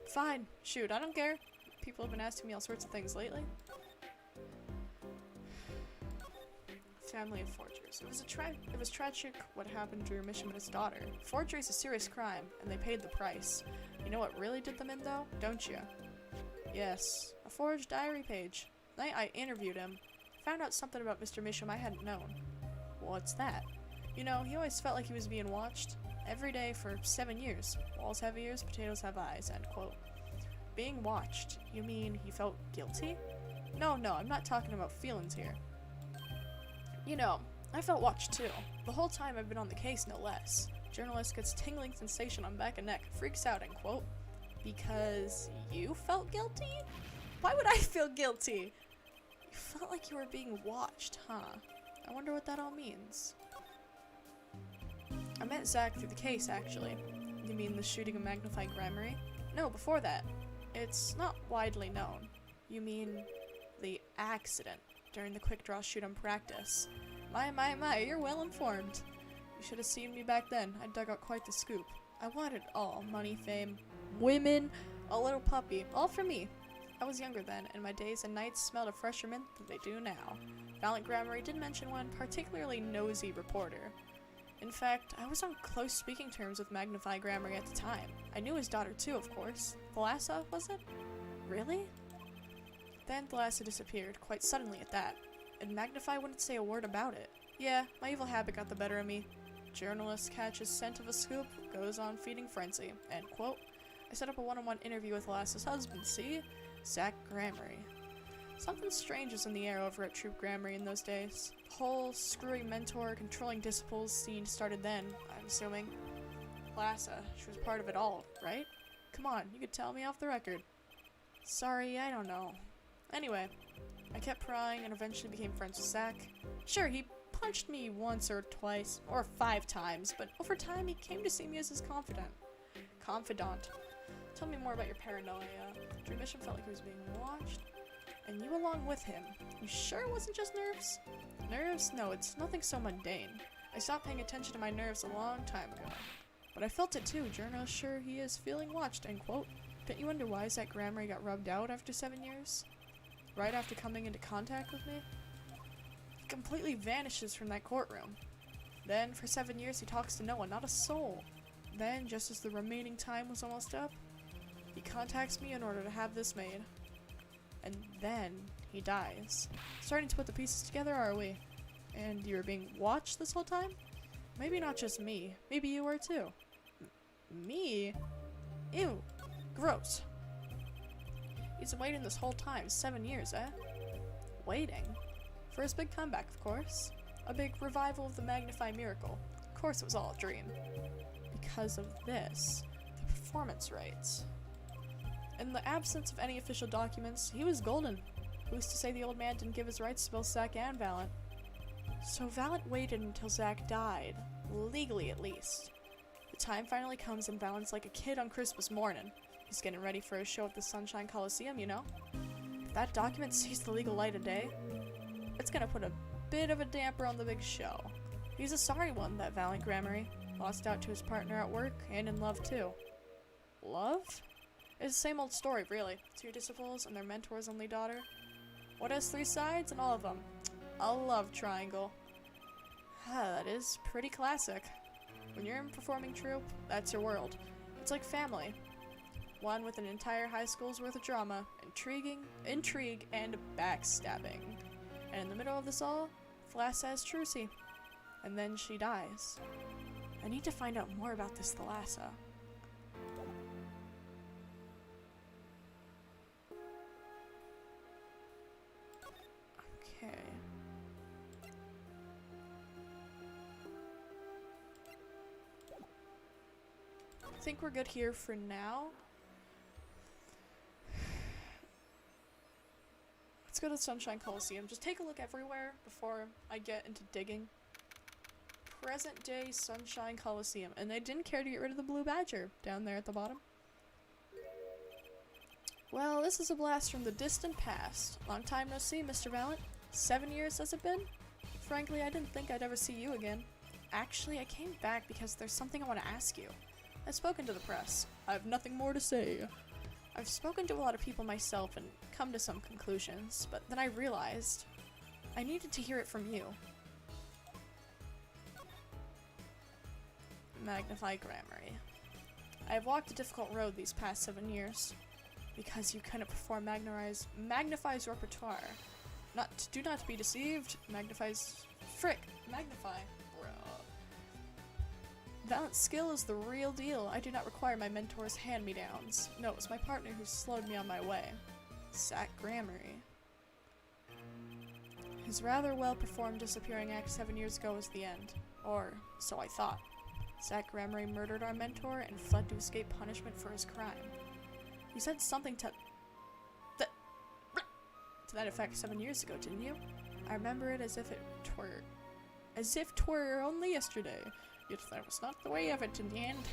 Fine, shoot, I don't care. People have been asking me all sorts of things lately. Family of forgers. It was tragic what happened to Misham and his daughter. Forgery is a serious crime, and they paid the price. You know what really did them in, though? Don't you? Yes, a forged diary page. The night I interviewed him, found out something about Mr. Misham I hadn't known. What's that? You know, he always felt like he was being watched. Every day for 7 years. Walls have ears, potatoes have eyes, end quote. Being watched. You mean he felt guilty? No, I'm not talking about feelings here. You know, I felt watched too. The whole time I've been on the case, no less. Journalist gets tingling sensation on back and neck, freaks out, end quote. Because you felt guilty? Why would I feel guilty? You felt like you were being watched, huh? I wonder what that all means. I met Zach through the case, actually. You mean the shooting of Magnify Gramery? No, before that. It's not widely known. You mean the accident during the quick draw shoot on practice. My, you're well informed. You should have seen me back then. I dug out quite the scoop. I wanted all. Money, fame, women, a little puppy. All for me. I was younger then, and my days and nights smelled of fresher mint than they do now. Valiant Gramery did mention one particularly nosy reporter. In fact, I was on close speaking terms with Magnify Gramery at the time. I knew his daughter too, of course. Thalassa, was it? Really? Then Thalassa disappeared, quite suddenly at that. And Magnify wouldn't say a word about it. Yeah, my evil habit got the better of me. Journalist catches scent of a scoop, goes on feeding frenzy, end quote. I set up a one-on-one interview with Thalassa's husband, see? Zach Gramery. Something strange was in the air over at Troop Gramery in those days. The whole screwy mentor, controlling disciples scene started then, I'm assuming. Thalassa, she was part of it all, right? Come on, you could tell me off the record. Sorry, I don't know. Anyway, I kept prying and eventually became friends with Zach. Sure, he punched me once or twice, or 5 times, but over time he came to see me as his confidant. Tell me more about your paranoia. Drew Misham felt like he was being watched, and you along with him. You sure it wasn't just nerves? Nerves? No, it's nothing so mundane. I stopped paying attention to my nerves a long time ago. But I felt it too. Journalist sure he is feeling watched, end quote. Don't you wonder why Zach Gramery got rubbed out after 7 years? Right after coming into contact with me? He completely vanishes from that courtroom. Then, for 7 years, he talks to no one, not a soul. Then, just as the remaining time was almost up, he contacts me in order to have this made. And then, he dies. Starting to put the pieces together, are we? And you were being watched this whole time? Maybe not just me. Maybe you were too. Me? Ew. Gross. He's been waiting this whole time. 7 years, eh? Waiting? For his big comeback, of course. A big revival of the Magnify miracle. Of course it was all a dream. Because of this. The performance rights. In the absence of any official documents, he was golden. Who's to say the old man didn't give his rights to both Zach and Valiant? So Valiant waited until Zach died. Legally, at least. The time finally comes and Valiant's like a kid on Christmas morning. He's getting ready for a show at the Sunshine Coliseum, you know? If that document sees the legal light of day, it's gonna put a bit of a damper on the big show. He's a sorry one, that Valiant Gramery. Lost out to his partner at work, and in love too. Love? It's the same old story, really. 2 disciples and their mentor's only daughter. What has 3 sides and all of them? A love triangle. That is pretty classic. When you're in performing troupe, that's your world. It's like family. One with an entire high school's worth of drama, intrigue, and backstabbing. And in the middle of this all, Thalassa has Trucy. And then she dies. I need to find out more about this Thalassa. Okay. think we're good here for now. Let's go to Sunshine Coliseum. Just take a look everywhere before I get into digging. Present day Sunshine Coliseum. And they didn't care to get rid of the blue badger down there at the bottom. Well, this is a blast from the distant past. Long time no see, Mr. Valent. 7 years has it been? Frankly, I didn't think I'd ever see you again. Actually, I came back because there's something I want to ask you. I've spoken to the press. I have nothing more to say. I've spoken to a lot of people myself and come to some conclusions, but then I realized I needed to hear it from you. Magnify Gramarye. I have walked a difficult road these past 7 years. Because you couldn't perform Magnify's repertoire. Do not be deceived. Magnify. Bro. Valent's skill is the real deal. I do not require my mentor's hand-me-downs. No, it was my partner who slowed me on my way. Zach Gramarye. His rather well-performed disappearing act 7 years ago was the end. Or, so I thought. Zach Gramarye murdered our mentor and fled to escape punishment for his crime. You said something to that effect 7 years ago, didn't you? I remember it as if twere only yesterday. Yet that was not the way of it in the end.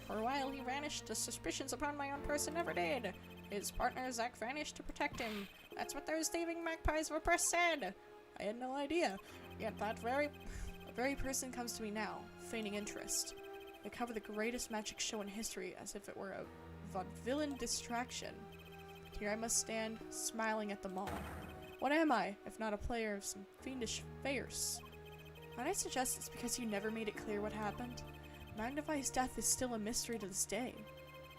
For a while he vanished, the suspicions upon my own person never did. His partner Zach vanished to protect him. That's what those thieving magpies of a press said. I had no idea. Yet the very person comes to me now, feigning interest. They cover the greatest magic show in history as if it were a vaudevillian distraction. Here I must stand, smiling at them all. What am I, if not a player of some fiendish farce? Might I suggest it's because you never made it clear what happened? Magnify's death is still a mystery to this day,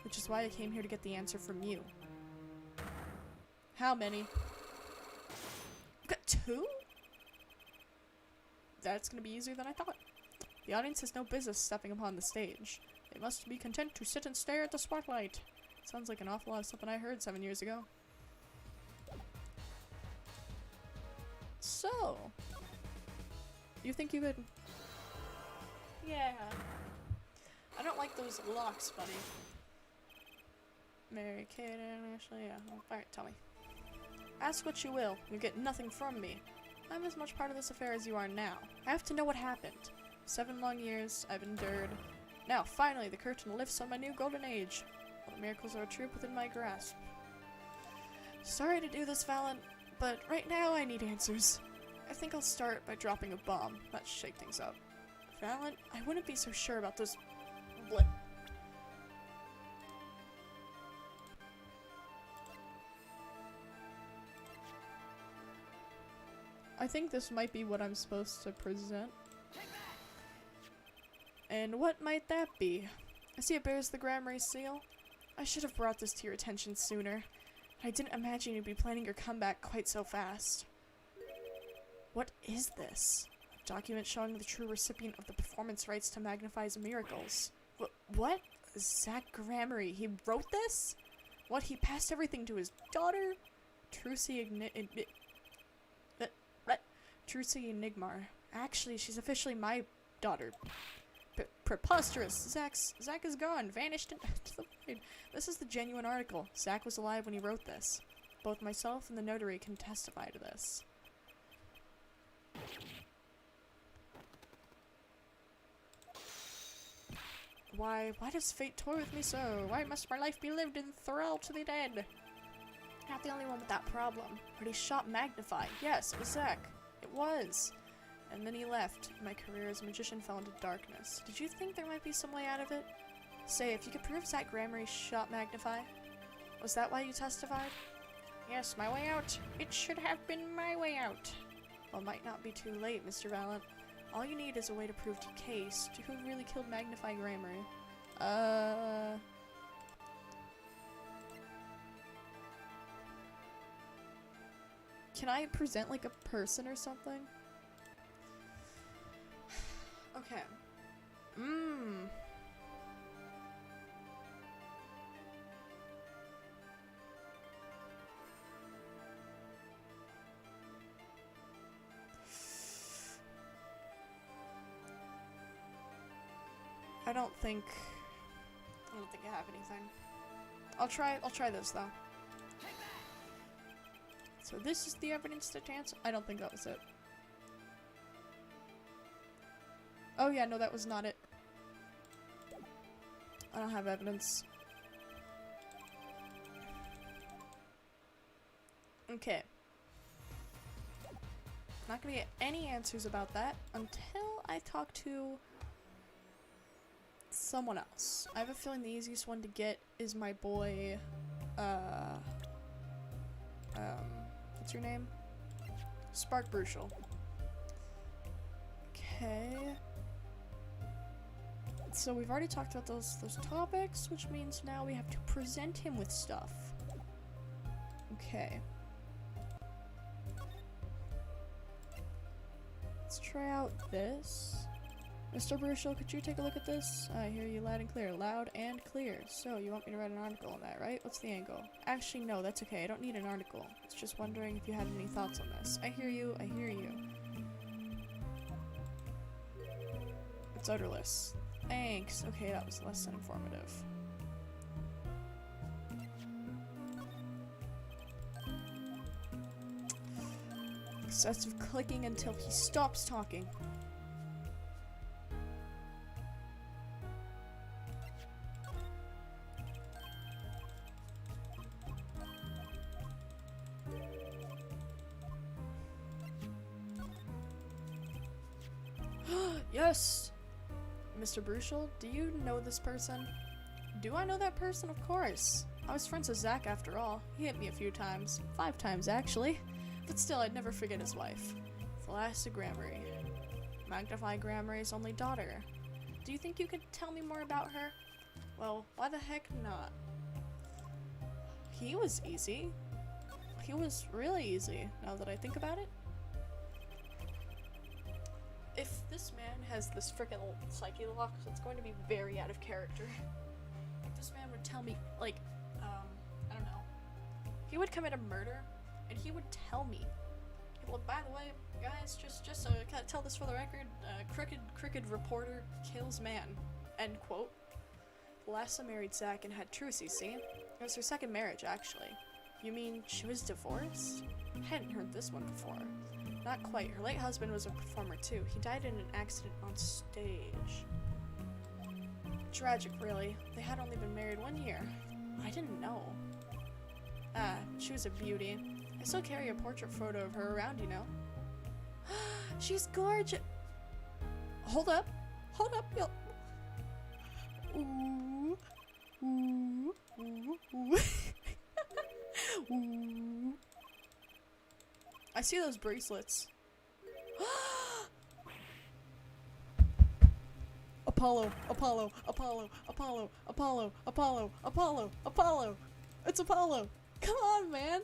which is why I came here to get the answer from you. How many? I've got 2? That's gonna be easier than I thought. The audience has no business stepping upon the stage. They must be content to sit and stare at the spotlight. Sounds like an awful lot of something I heard 7 years ago. So, you think you could... Yeah. I don't like those locks, buddy. Mary Kate and Ashley, yeah. Alright, tell me. Ask what you will, you get nothing from me. I'm as much part of this affair as you are now. I have to know what happened. 7 long years, I've endured. Now, finally, the curtain lifts on my new golden age. All the miracles are a troop within my grasp. Sorry to do this, Valent, but right now I need answers. I think I'll start by dropping a bomb. Let's shake things up. Valent, I wouldn't be so sure about those... Blip. I think this might be what I'm supposed to present. And what might that be? I see it bears the Gramarye seal. I should have brought this to your attention sooner. I didn't imagine you'd be planning your comeback quite so fast. What is this? A document showing the true recipient of the performance rights to Magnify's miracles. What? Zach Gramarye, he wrote this? What, he passed everything to his daughter? Trucy Enigmar. Actually, she's officially my daughter. Preposterous. Zach is gone, vanished into the void. This is the genuine article. Zach was alive when he wrote this. Both myself and the notary can testify to this. Why does fate toy with me so? Why must my life be lived in thrall to the dead? Not the only one with that problem. But he shot Magnify. Yes, it was Zach. It was. And then he left. My career as a magician fell into darkness. Did you think there might be some way out of it? Say, if you could prove Zach Gramarye shot Magnify, was that why you testified? Yes, my way out. It should have been my way out. Well, it might not be too late, Mr. Valent. All you need is a way to prove to case to who really killed Magnify Gramarye. Can I present like a person or something? Okay. I don't think I don't think I have anything. I'll try this though. So this is the evidence to dance? I don't think that was it. Oh yeah, no, that was not it. I don't have evidence. Okay. Not gonna get any answers about that until I talk to someone else. I have a feeling the easiest one to get is my boy, what's your name? Spark Brucial. Okay. So we've already talked about those topics, which means now we have to present him with stuff. Okay. Let's try out this. Mr. Brucial, could you take a look at this? I hear you loud and clear. Loud and clear. So, you want me to write an article on that, right? What's the angle? Actually, no, that's okay. I don't need an article. I was just wondering if you had any thoughts on this. I hear you. I hear you. It's odorless. Thanks. Okay, that was less than informative. Excessive clicking until he stops talking. Yes! Mr. Brucial, do you know this person? Do I know that person? Of course. I was friends with Zach after all. He hit me a few times. 5 times, actually. But still, I'd never forget his wife. Thalassa Gramarye. Magnify Gramarye's only daughter. Do you think you could tell me more about her? Well, why the heck not? He was easy. He was really easy, now that I think about it. If this man has this frickin' psyche lock, it's going to be very out of character. If this man would tell me, like, I don't know. He would commit a murder, and he would tell me. Well, by the way, guys, just kind of tell this for the record, crooked reporter kills man. End quote. Thalassa married Zach and had Trucy, see? It was her second marriage, actually. You mean she was divorced? Hadn't heard this one before. Not quite. Her late husband was a performer too. He died in an accident on stage. Tragic, really. They had only been married 1 year. I didn't know. Ah, she was a beauty. I still carry a portrait photo of her around, you know. She's gorgeous. Hold up. Hold up, yo. Ooh. Ooh. Ooh. Ooh. Ooh. I see those bracelets. Apollo, Apollo, Apollo, Apollo, Apollo, Apollo, Apollo, Apollo. It's Apollo. Come on, man.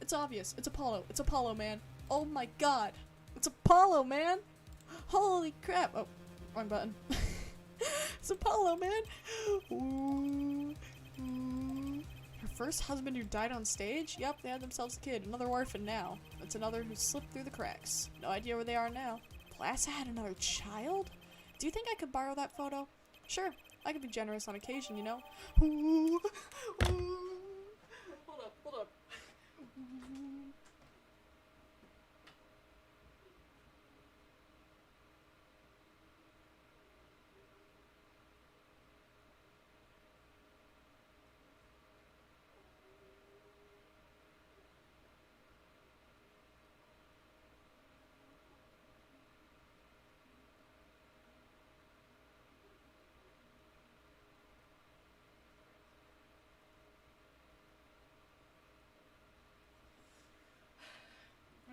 It's obvious. It's Apollo. It's Apollo, man. Oh my god. It's Apollo, man. Holy crap. Oh, wrong button. It's Apollo, man. Ooh. Ooh. Her first husband who died on stage? Yep, they had themselves a kid. Another orphan now. That's another who slipped through the cracks. No idea where they are now. Thalassa had another child? Do you think I could borrow that photo? Sure. I could be generous on occasion, you know? Ooh. Ooh. Hold up, hold up. Ooh.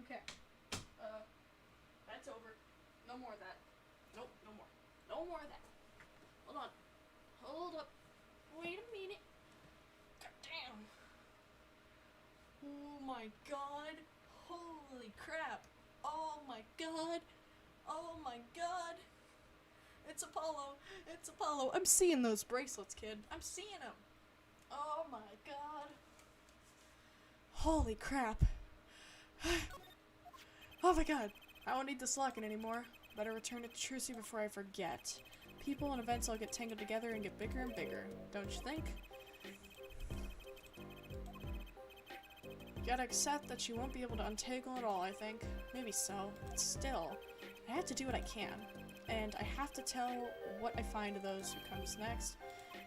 Okay. That's over. No more of that. Nope, no more. No more of that. Hold on. Hold up. Wait a minute. God damn. Oh my god. Holy crap. Oh my god. Oh my god. It's Apollo. It's Apollo. I'm seeing those bracelets, kid. I'm seeing them. Oh my god. Holy crap. Oh my god. I don't need this locking anymore. Better return it to Trucy before I forget. People and events all get tangled together and get bigger and bigger, don't you think? You gotta accept that you won't be able to untangle it all, I think. Maybe so, but still, I have to do what I can. And I have to tell what I find to those who comes next.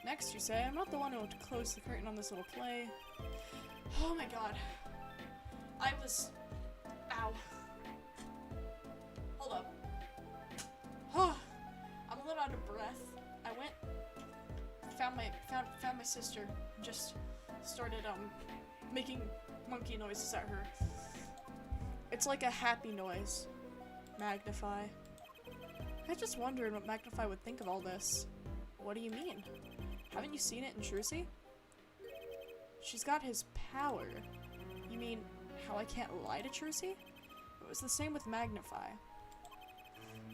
Next, you say, I'm not the one who would close the curtain on this little play. Oh my god. I was... Ow. Hold up. Oh, I'm a little out of breath. I went, found my sister, and just started, making monkey noises at her. It's like a happy noise. Magnify. I just wondered what Magnify would think of all this. What do you mean? Haven't you seen it in Trucy? She's got his power. You mean how I can't lie to Trucy? It was the same with Magnify.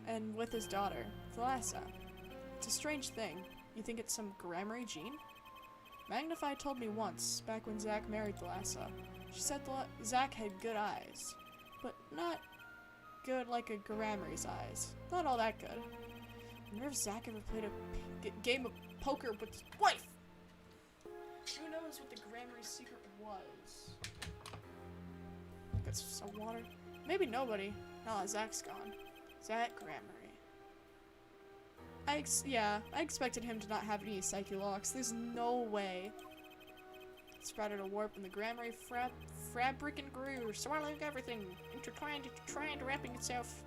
And with his daughter, Thalassa. It's a strange thing. You think it's some Gramarye gene? Magnify told me once, back when Zack married Thalassa. She said Zack had good eyes. But not good like a Gramarye's eyes. Not all that good. I wonder if Zack ever played a game of poker with his wife! Who knows what the Gramarye secret was? Got some water. Maybe nobody. Now that Zack's gone. Zack Gramarye. I expected him to not have any psyche locks. There's no way. Sprouted a warp in the Gramarye fabric and grew, swallowing everything, intertwined, wrapping itself.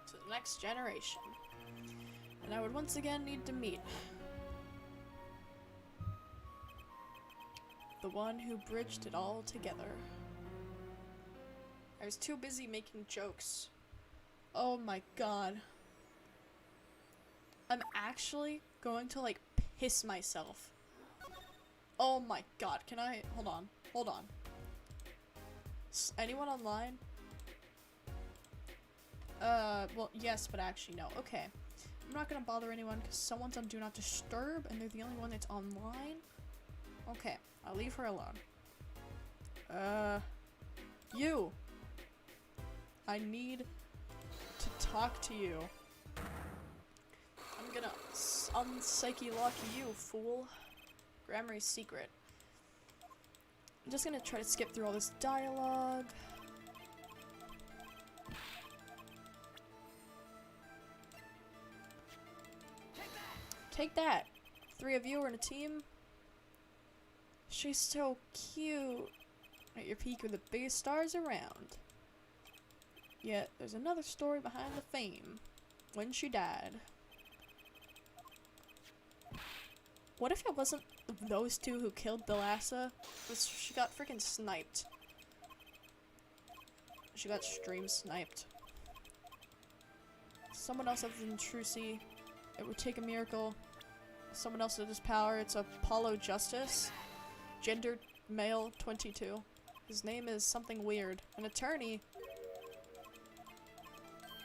To the next generation. And I would once again need to meet the one who bridged it all together. I was too busy making jokes. Oh my god. I'm actually going to, like, piss myself. Oh my god. Can I... Hold on. Hold on. Anyone online? Well, yes, but actually, no. Okay. I'm not gonna bother anyone because someone's on Do Not Disturb and they're the only one that's online. Okay. I'll leave her alone. You! I need to talk to you. I'm gonna unpsyche lock you, fool. Gramarye's secret. I'm just gonna try to skip through all this dialogue. Take that! 3 of you are in a team. She's so cute. At your peak with the biggest stars around. Yet, there's another story behind the fame. When she died. What if it wasn't those two who killed Thalassa? She got freaking sniped. She got stream sniped. Someone else other than Trucy. It would take a miracle. Someone else with his power. It's Apollo Justice. Gender male 22. His name is something weird. An attorney.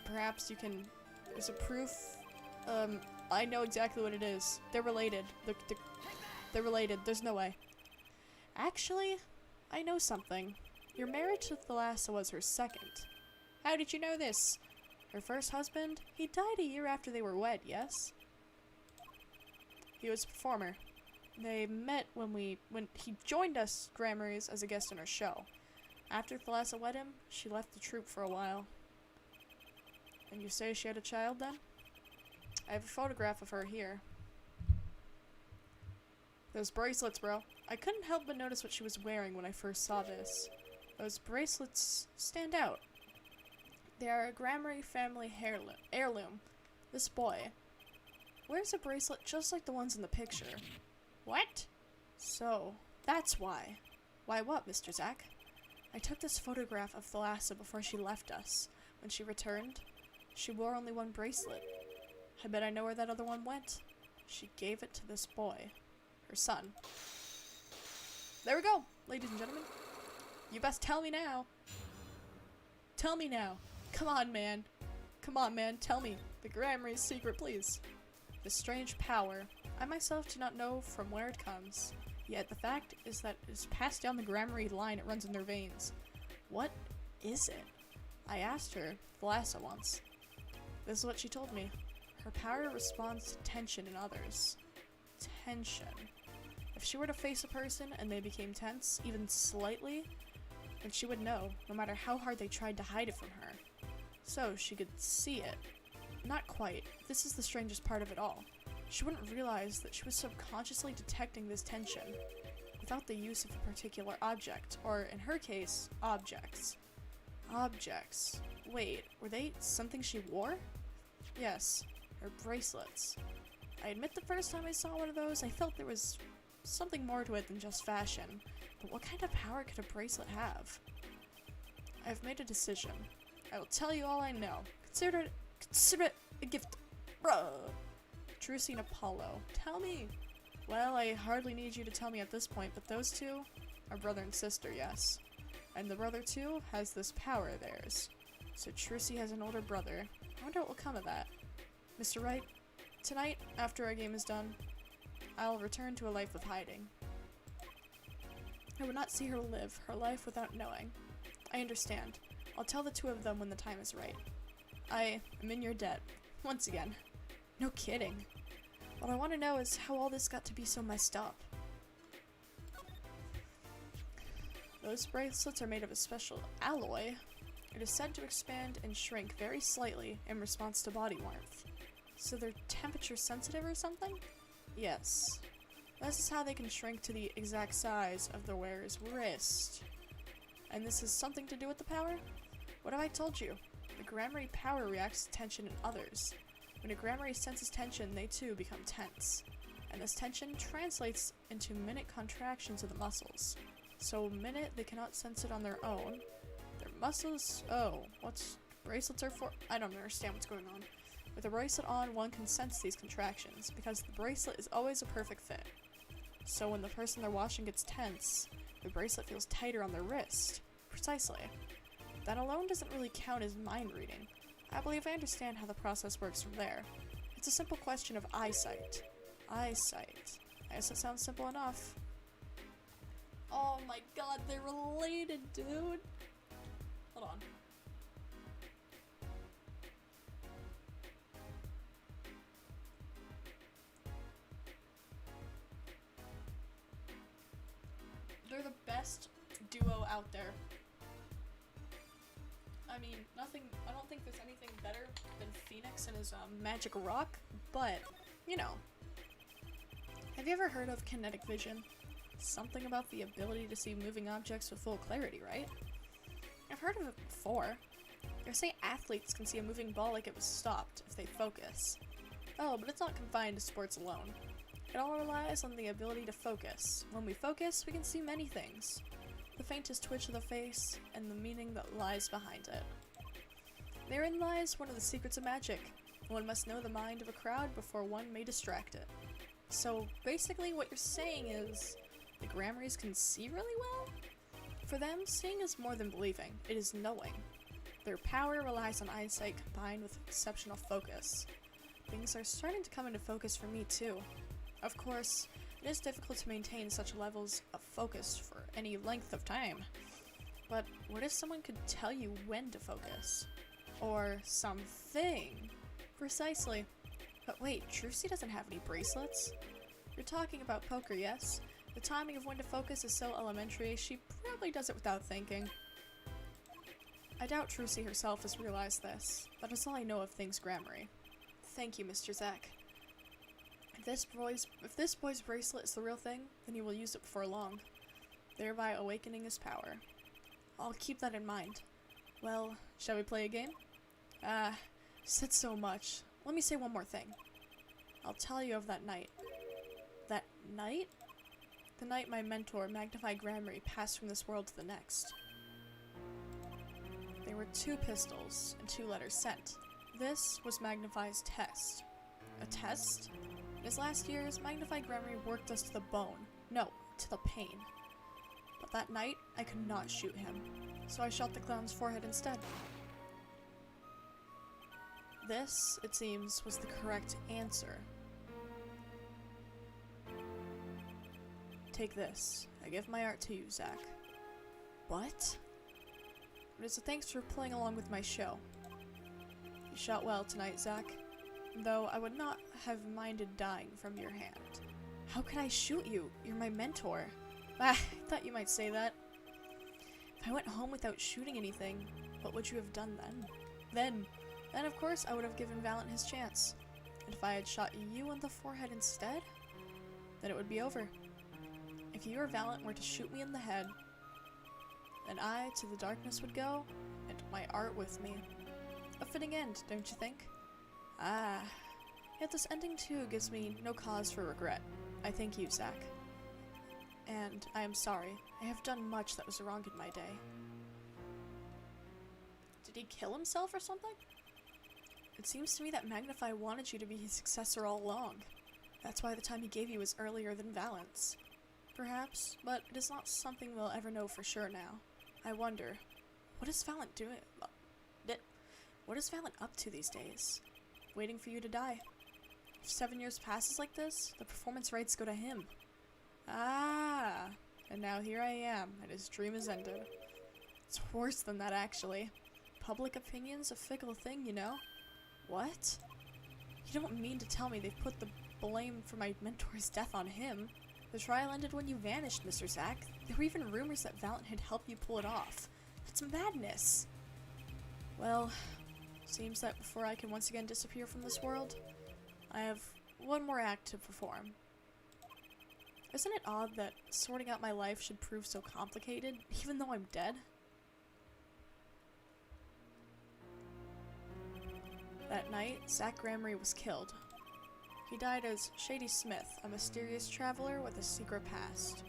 Perhaps you can... There's a proof. I know exactly what it is. They're related. They're related. There's no way. Actually, I know something. Your marriage to Thalassa was her second. How did you know this? Her first husband? He died a year after they were wed, yes? He was a performer. They met when he joined us, Gramarye's, as a guest on our show. After Thalassa wed him, she left the troupe for a while. And you say she had a child then? I have a photograph of her here. Those bracelets, bro. I couldn't help but notice what she was wearing when I first saw this. Those bracelets stand out. They are a Gramarye family heirloom. This boy wears a bracelet just like the ones in the picture. What? So, that's why. Why what, Mr. Zack? I took this photograph of Thalassa before she left us. When she returned, she wore only one bracelet. I bet I know where that other one went. She gave it to this boy. Her son. There we go, ladies and gentlemen. You best tell me now. Tell me now. Come on, man. Come on, man. Tell me. The Gramarye's secret, please. This strange power. I myself do not know from where it comes. Yet the fact is that it is passed down the Gramarye line. It runs in their veins. What is it? I asked her, Thalassa, once. This is what she told me. Her power responds to tension in others. Tension. If she were to face a person and they became tense, even slightly, then she would know, no matter how hard they tried to hide it from her. So she could see it. Not quite. This is the strangest part of it all. She wouldn't realize that she was subconsciously detecting this tension without the use of a particular object, or in her case, objects. Objects. Wait, were they something she wore? Yes, her bracelets. I admit the first time I saw one of those, I felt there was something more to it than just fashion. But what kind of power could a bracelet have? I've made a decision. I will tell you all I know. Consider it a gift. Bruh. Trucy and Apollo. Tell me. Well, I hardly need you to tell me at this point, but those two are brother and sister, yes. And the brother, too, has this power of theirs. So Trucy has an older brother. I wonder what will come of that. Mr. Wright, tonight, after our game is done, I'll return to a life of hiding. I would not see her live her life without knowing. I understand. I'll tell the two of them when the time is right. I am in your debt. Once again. No kidding. What I want to know is how all this got to be so messed up. Those bracelets are made of a special alloy. It is said to expand and shrink very slightly in response to body warmth. So they're temperature sensitive or something? Yes. This is how they can shrink to the exact size of the wearer's wrist. And this has something to do with the power? What have I told you? The Gramarye power reacts to tension in others. When a Gramarye senses tension, they too become tense. And this tension translates into minute contractions of the muscles. So minute, they cannot sense it on their own. Their muscles? Oh, what's bracelets are for? I don't understand what's going on. With a bracelet on, one can sense these contractions, because the bracelet is always a perfect fit. So when the person they're watching gets tense, the bracelet feels tighter on their wrist. Precisely. That alone doesn't really count as mind reading. I believe I understand how the process works from there. It's a simple question of eyesight. Eyesight. I guess it sounds simple enough. Oh my god, they're related, dude! Hold on. They're the best duo out there. I mean, I don't think there's anything better than Phoenix and his magic rock, but, you know. Have you ever heard of kinetic vision? Something about the ability to see moving objects with full clarity, right? I've heard of it before. They say athletes can see a moving ball like it was stopped if they focus. Oh, but it's not confined to sports alone. It all relies on the ability to focus. When we focus, we can see many things. The faintest twitch of the face, and the meaning that lies behind it. Therein lies one of the secrets of magic. One must know the mind of a crowd before one may distract it. So, basically what you're saying is, the Gramaryes can see really well? For them, seeing is more than believing, it is knowing. Their power relies on eyesight combined with exceptional focus. Things are starting to come into focus for me too. Of course, it is difficult to maintain such levels of focus for any length of time. But what if someone could tell you when to focus? Or something? Precisely. But wait, Trucy doesn't have any bracelets. You're talking about poker, yes? The timing of when to focus is so elementary, she probably does it without thinking. I doubt Trucy herself has realized this. That is all I know of things Gramarye. Thank you, Mr. Zack. If this boy's bracelet is the real thing, then he will use it before long, thereby awakening his power. I'll keep that in mind. Well, shall we play a game? Said so much. Let me say one more thing. I'll tell you of that night. That night? The night my mentor, Magnify Gramarye, passed from this world to the next. There were 2 pistols and 2 letters sent. This was Magnify's test. A test? In his last years, Magnify Gramarye worked us to the bone. No, to the pain. But that night, I could not shoot him, so I shot the clown's forehead instead. This, it seems, was the correct answer. Take this. I give my art to you, Zack. What? but it's a thanks for playing along with my show. You shot well tonight, Zack, though I would not have minded dying from your hand. How can I shoot you? You're my mentor. Ah, I thought you might say that. If I went home without shooting anything, what would you have done then? Then of course I would have given Valant his chance. And if I had shot you in the forehead instead, then it would be over. If you or Valant were to shoot me in the head, then I to the darkness would go, and my art with me. A fitting end, don't you think? Ah, yet this ending too gives me no cause for regret. I thank you, Zack. And I am sorry. I have done much that was wrong in my day. Did he kill himself or something? It seems to me that Magnify wanted you to be his successor all along. That's why the time he gave you was earlier than Valant's. Perhaps, but it is not something we'll ever know for sure now. I wonder, what is Valant doing? What is Valant up to these days? Waiting for you to die. If 7 years passes like this, the performance rights go to him. Ah, and now here I am, and his dream is ended. It's worse than that, actually. Public opinion's a fickle thing, you know? What? You don't mean to tell me they've put the blame for my mentor's death on him? The trial ended when you vanished, Mr. Zack. There were even rumors that Valant had helped you pull it off. That's madness! Well, seems that before I can once again disappear from this world, I have one more act to perform. Isn't it odd that sorting out my life should prove so complicated, even though I'm dead? That night, Zack Gramarye was killed. He died as Shady Smith, a mysterious traveler with a secret past.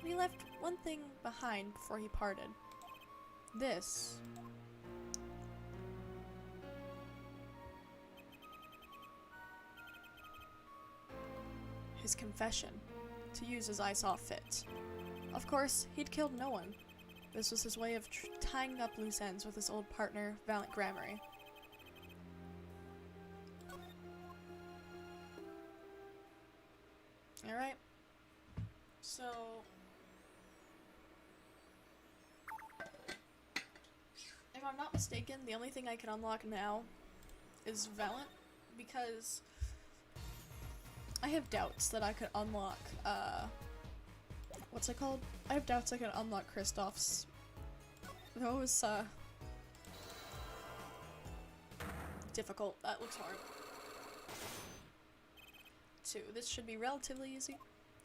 And he left one thing behind before he parted. This. His confession, to use as I saw fit. Of course, he'd killed no one. This was his way of tying up loose ends with his old partner, Valant Gramarye. Alright. So... if I'm not mistaken, the only thing I can unlock now is Valant, because I have doubts that I could unlock, what's it called? I have doubts I can unlock Kristoff's. Those, difficult. That looks hard. 2. This should be relatively easy,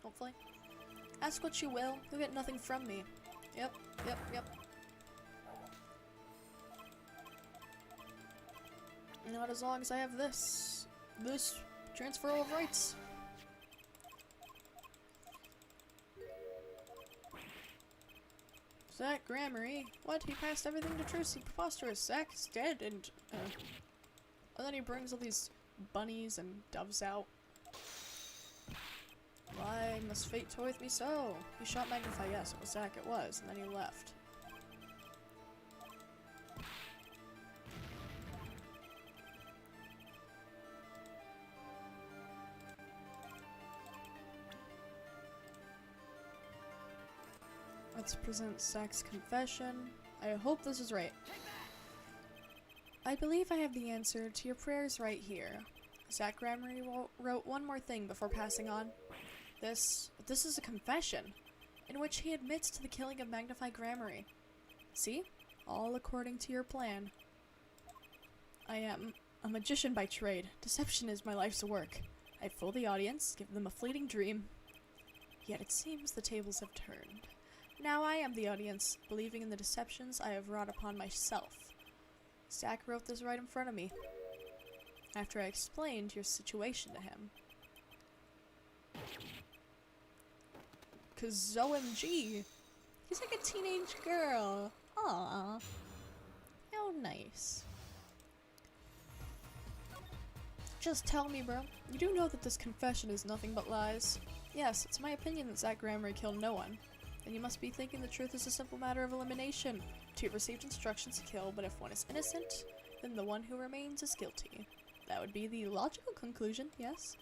hopefully. Ask what you will, you'll get nothing from me. Yep. Not as long as I have this transfer of rights. Zack Gramarye? What? He passed everything to Trucy. Preposterous. Zack is dead, and then he brings all these bunnies and doves out. Why must fate toy with me so? He shot Magnify, yes, it was Zack, it was, and then he left. Let's present Zack's confession. I hope this is right. I believe I have the answer to your prayers right here. Zack Gramarye wrote one more thing before passing on. This is a confession, in which he admits to the killing of Magnify Gramarye. See? All according to your plan. I am a magician by trade. Deception is my life's work. I fool the audience, give them a fleeting dream. Yet it seems the tables have turned. Now I am the audience, believing in the deceptions I have wrought upon myself. Zack wrote this right in front of me, after I explained your situation to him. 'Cause OMG, he's like a teenage girl. Aww. How nice. Just tell me, bro. You do know that this confession is nothing but lies. Yes, it's my opinion that Zack Gramarye killed no one. And you must be thinking the truth is a simple matter of elimination. Two received instructions to kill, but if one is innocent, then the one who remains is guilty. That would be the logical conclusion, yes?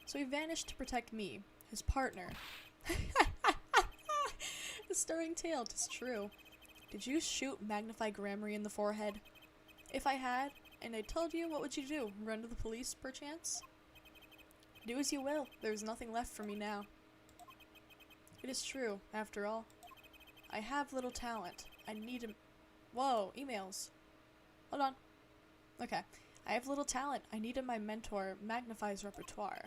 So he vanished to protect me, his partner. The stirring tale, 'tis true. did you shoot Magnify Grammary in the forehead? If I had, and I told you, what would you do? Run to the police, perchance? Do as you will. There's nothing left for me now. It is true, after all. I have little talent. I need a... Whoa, emails. Hold on. Okay. I have little talent. I needed my mentor Magnify's repertoire.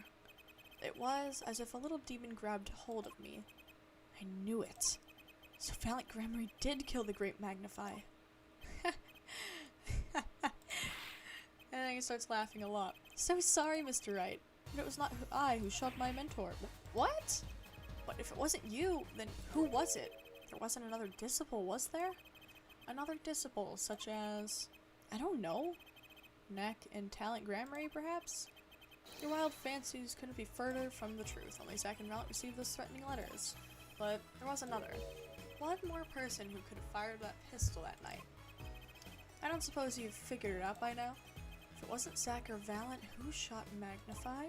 It was as if a little demon grabbed hold of me. I knew it. So Valiant Grammary did kill the great Magnify. And then he starts laughing a lot. So sorry, Mr. Wright, but it was not I who shot my mentor. What? But if it wasn't you, then who was it? There wasn't another disciple, was there? Another disciple, such as... I don't know. Knack and Talent Grammary, perhaps? Your wild fancies couldn't be further from the truth. Only Zack and Valiant received those threatening letters. But there was another. One more person who could have fired that pistol that night. I don't suppose you've figured it out by now? If it wasn't Zack or Valiant who shot Magnify,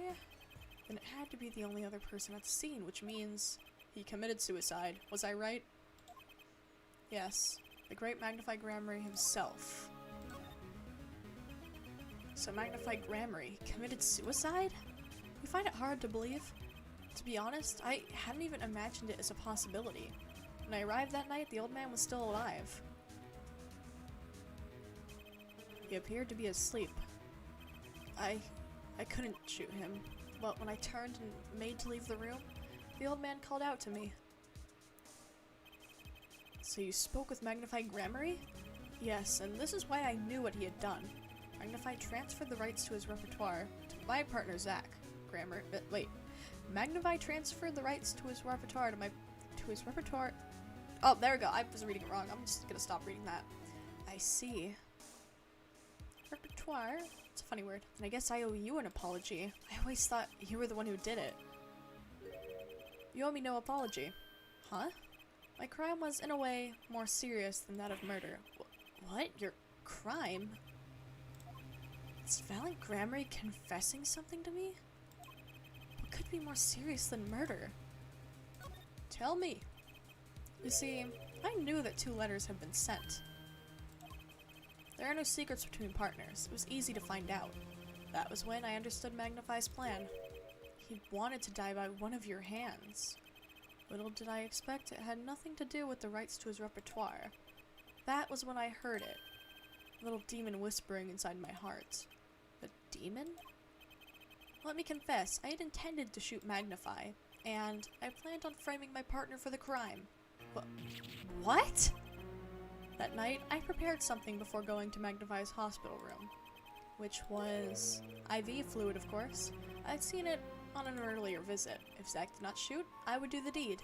then it had to be the only other person at the scene, which means he committed suicide. Was I right? Yes, the great Magnify Grammary himself. So Magnify Grammary committed suicide? You find it hard to believe? To be honest, I hadn't even imagined it as a possibility. When I arrived that night, the old man was still alive. He appeared to be asleep. I couldn't shoot him, but when I turned and made to leave the room, the old man called out to me. So you spoke with Magnify Grammary? Yes, and this is why I knew what he had done. Magnify transferred the rights to his repertoire to my partner Zack. Magnify transferred the rights to his repertoire to his repertoire. Oh, there we go. I was reading it wrong. I'm just gonna stop reading that. I see. Repertoire? It's a funny word. And I guess I owe you an apology. I always thought you were the one who did it. You owe me no apology. Huh? My crime was, in a way, more serious than that of murder. What? Your crime? Is Valiant Grammary confessing something to me? What could be more serious than murder? Tell me. You see, I knew that 2 letters had been sent. There are no secrets between partners. It was easy to find out. That was when I understood Magnify's plan. He wanted to die by one of your hands. Little did I expect it had nothing to do with the rights to his repertoire. That was when I heard it. A little demon whispering inside my heart. A demon? Let me confess, I had intended to shoot Magnify, and I planned on framing my partner for the crime. But what? That night, I prepared something before going to Magnify's hospital room, which was IV fluid, of course. I'd seen it on an earlier visit. If Zack did not shoot, I would do the deed.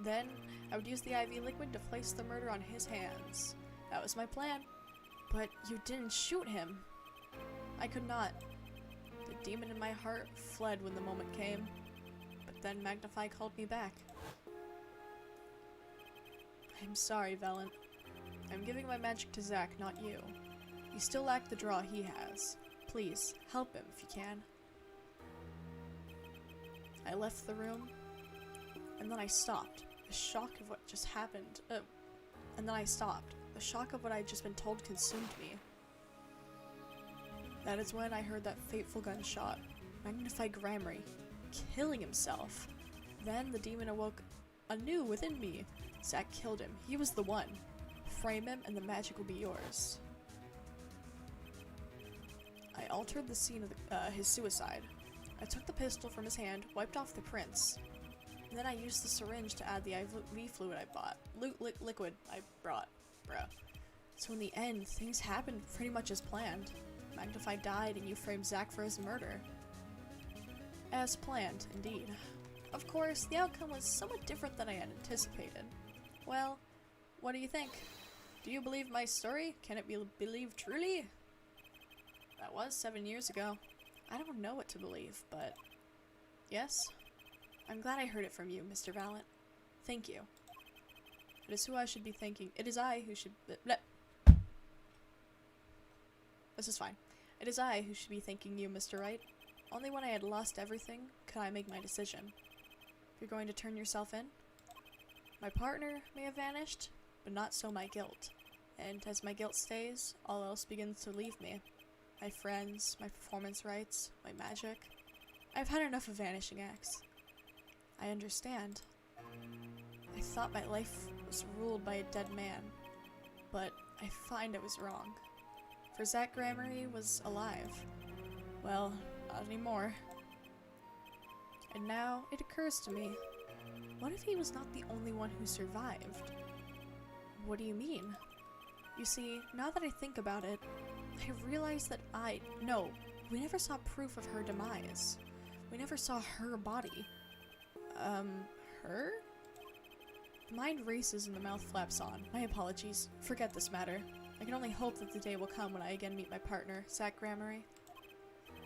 Then, I would use the IV liquid to place the murder on his hands. That was my plan. But you didn't shoot him. I could not. The demon in my heart fled when the moment came. But then Magnify called me back. I'm sorry, Valiant. I'm giving my magic to Zack, not you. You still lack the draw he has. Please, help him if you can. I left the room, and then I stopped. The shock of what just happened, and then I stopped. The shock of what I'd just been told consumed me. That is when I heard that fateful gunshot. Magnify Grammary, killing himself. Then the demon awoke anew within me. Zack killed him. He was the one. Frame him and the magic will be yours. I altered the scene of his suicide. I took the pistol from his hand, wiped off the prints, and then I used the syringe to add the IV fluid I bought. Liquid I brought, bruh. So in the end, things happened pretty much as planned. Magnify died and you framed Zack for his murder. As planned, indeed. Of course, the outcome was somewhat different than I had anticipated. Well, what do you think? Do you believe my story? Can it be believed truly? That was 7 years ago. I don't know what to believe, but... Yes? I'm glad I heard it from you, Mr. Valiant. Thank you. It is who I should be thanking. It is I who should... This is fine. It is I who should be thanking you, Mr. Wright. Only when I had lost everything could I make my decision. You're going to turn yourself in? My partner may have vanished, but not so my guilt. And as my guilt stays, all else begins to leave me. My friends, my performance rights, my magic. I've had enough of vanishing acts. I understand. I thought my life was ruled by a dead man, but I find I was wrong. For Zach Gramarye was alive. Well, not anymore. And now it occurs to me, what if he was not the only one who survived? What do you mean? You see, now that I think about it, I realize that no, we never saw proof of her demise. We never saw her body. Her? The mind races and the mouth flaps on. My apologies. Forget this matter. I can only hope that the day will come when I again meet my partner, Zach Gramarye.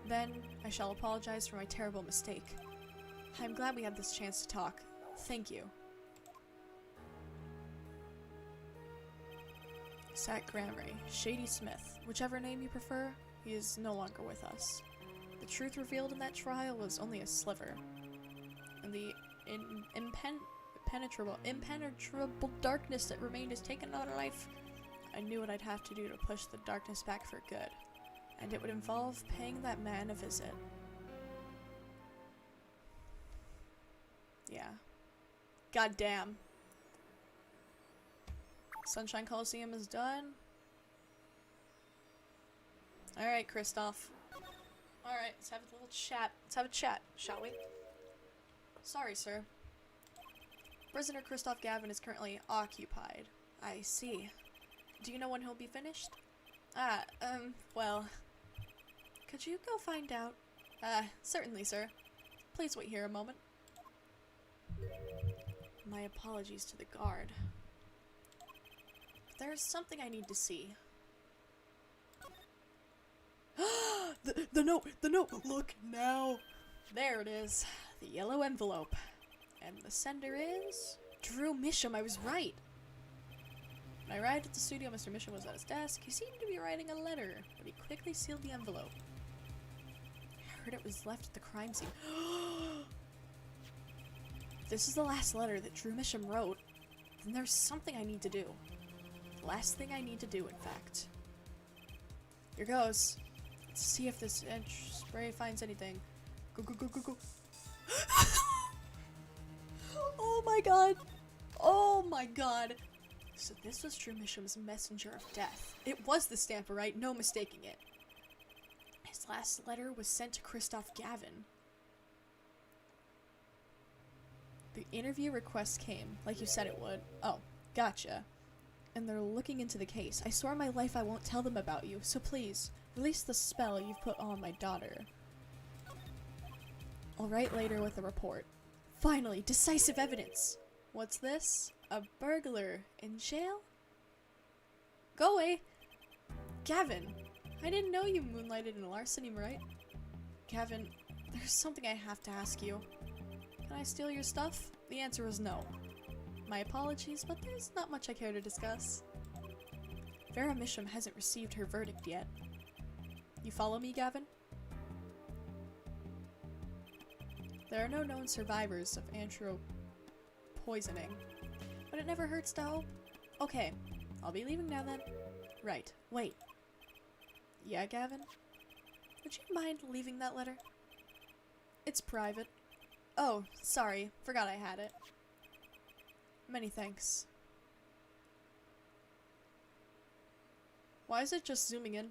Then, I shall apologize for my terrible mistake. I'm glad we had this chance to talk. Thank you. Zach Gramarye, Shady Smith, whichever name you prefer, he is no longer with us. The truth revealed in that trial was only a sliver. And the impenetrable darkness that remained has taken another life. I knew what I'd have to do to push the darkness back for good. And it would involve paying that man a visit. Yeah. Goddamn. Sunshine Coliseum is done. Alright, Kristoff. Alright, let's have a little chat. Let's have a chat, shall we? Sorry, sir. Prisoner Kristoff Gavin is currently occupied. I see. Do you know when he'll be finished? Well... Could you go find out? Certainly, sir. Please wait here a moment. My apologies to the guard. There's something I need to see. The note! The note! Look now! There it is. The yellow envelope. And the sender is... Drew Misham, I was right! When I arrived at the studio, Mr. Misham was at his desk. He seemed to be writing a letter, but he quickly sealed the envelope. I heard it was left at the crime scene. This is the last letter that Drew Misham wrote. Then there's something I need to do. The last thing I need to do, in fact. Here goes. Let's see if this spray finds anything. Go, go, go, go, go. Oh my god. Oh my god. So this was Drew Misham's messenger of death. It was the stamper, right? No mistaking it. His last letter was sent to Kristoff Gavin. The interview request came, like you said it would. Oh, gotcha. And they're looking into the case. I swear on my life I won't tell them about you, so please, release the spell you've put on my daughter. I'll write later with a report. Finally, decisive evidence! What's this? A burglar in jail? Go away! Gavin! I didn't know you moonlighted in larceny, right? Gavin, there's something I have to ask you. Can I steal your stuff? The answer is no. My apologies, but there's not much I care to discuss. Vera Misham hasn't received her verdict yet. You follow me, Gavin? There are no known survivors of antro poisoning, but it never hurts to hope. Okay, I'll be leaving now then. Right, wait. Yeah, Gavin? Would you mind leaving that letter? It's private. Oh, sorry, forgot I had it. Many thanks. Why is it just zooming in?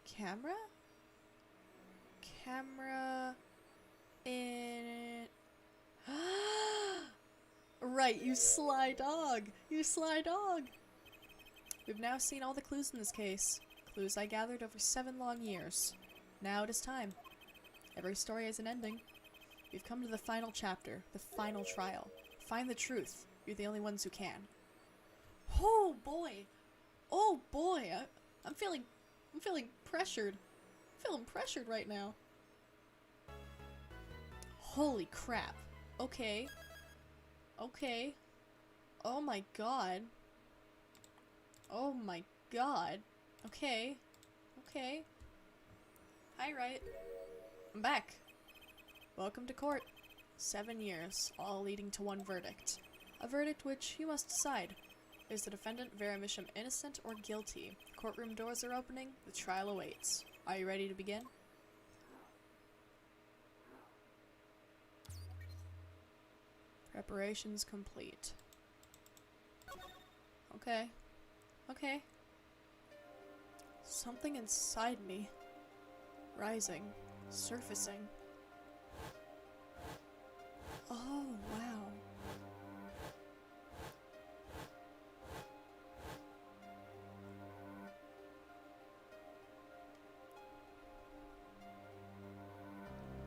Camera? Camera... in... Right, you sly dog! You sly dog! We've now seen all the clues in this case. Clues I gathered over 7 long years. Now it is time. Every story has an ending. We've come to the final chapter, the final trial. Find the truth. You're the only ones who can. Oh boy! Oh boy! I'm feeling pressured. I'm feeling pressured right now. Holy crap. Okay. Okay. Oh my god. Oh my god. Okay. Okay. Hi, Wright. I'm back. Welcome to court. 7 years, all leading to one verdict. a verdict which you must decide. Is the defendant Vera Misham innocent or guilty? Courtroom doors are opening. The trial awaits. Are you ready to begin? Preparations complete. Okay. Okay. Something inside me. Rising. Surfacing. Oh, wow.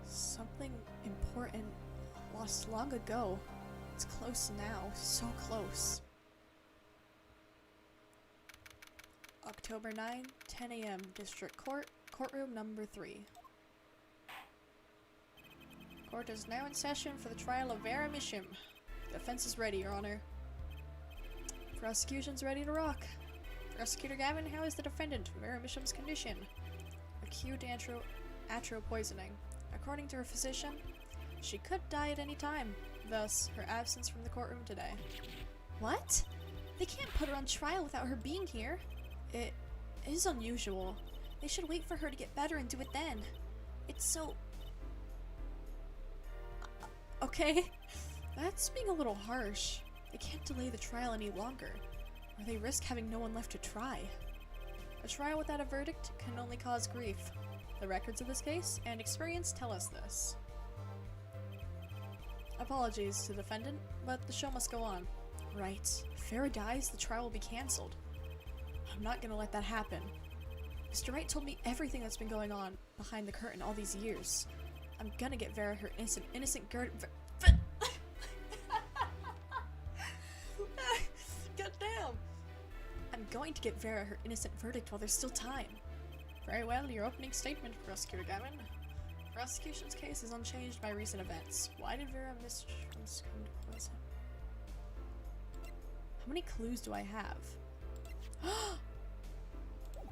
Something important lost long ago. It's close now. So close. October 9, 10 a.m. District Court, courtroom number 3. Court is now in session for the trial of Vera Misham. Defense is ready, Your Honor. Prosecution's ready to rock. Prosecutor Gavin, how is the defendant, Vera Misham's condition? Acute atro poisoning. According to her physician, she could die at any time, thus her absence from the courtroom today. What? They can't put her on trial without her being here. It is unusual. They should wait for her to get better and do it then. It's so... Okay, that's being a little harsh. They can't delay the trial any longer, or they risk having no one left to try. A trial without a verdict can only cause grief. The records of this case and experience tell us this. Apologies to the defendant, but the show must go on. Right. If Vera dies, the trial will be cancelled. I'm not gonna let that happen. Mr. Wright told me everything that's been going on behind the curtain all these years. I'm gonna get Vera her innocent Goddamn! I'm going to get Vera her innocent verdict while there's still time. Very well, your opening statement, Prosecutor Gavin. Prosecution's case is unchanged by recent events. Why did Vera Misham come to poison? How many clues do I have?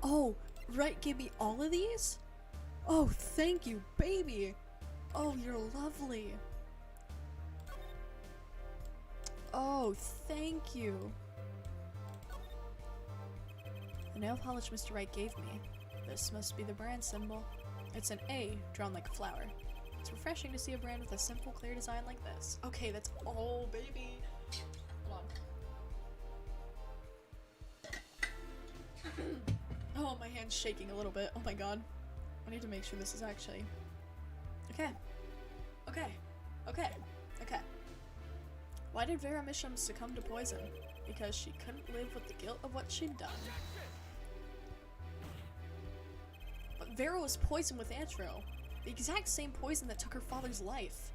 Oh, Wright gave me all of these? Oh, thank you, baby! Oh, you're lovely. Oh, thank you. The nail polish Mr. Wright gave me. This must be the brand symbol. It's an A drawn like a flower. It's refreshing to see a brand with a simple, clear design like this. Okay, that's all, baby. Hold on. Oh, my hand's shaking a little bit. Oh my god. I need to make sure this is actually... Okay. Okay. Okay. Okay. Why did Vera Misham succumb to poison? Because she couldn't live with the guilt of what she'd done. But Vera was poisoned with Antro, the exact same poison that took her father's life.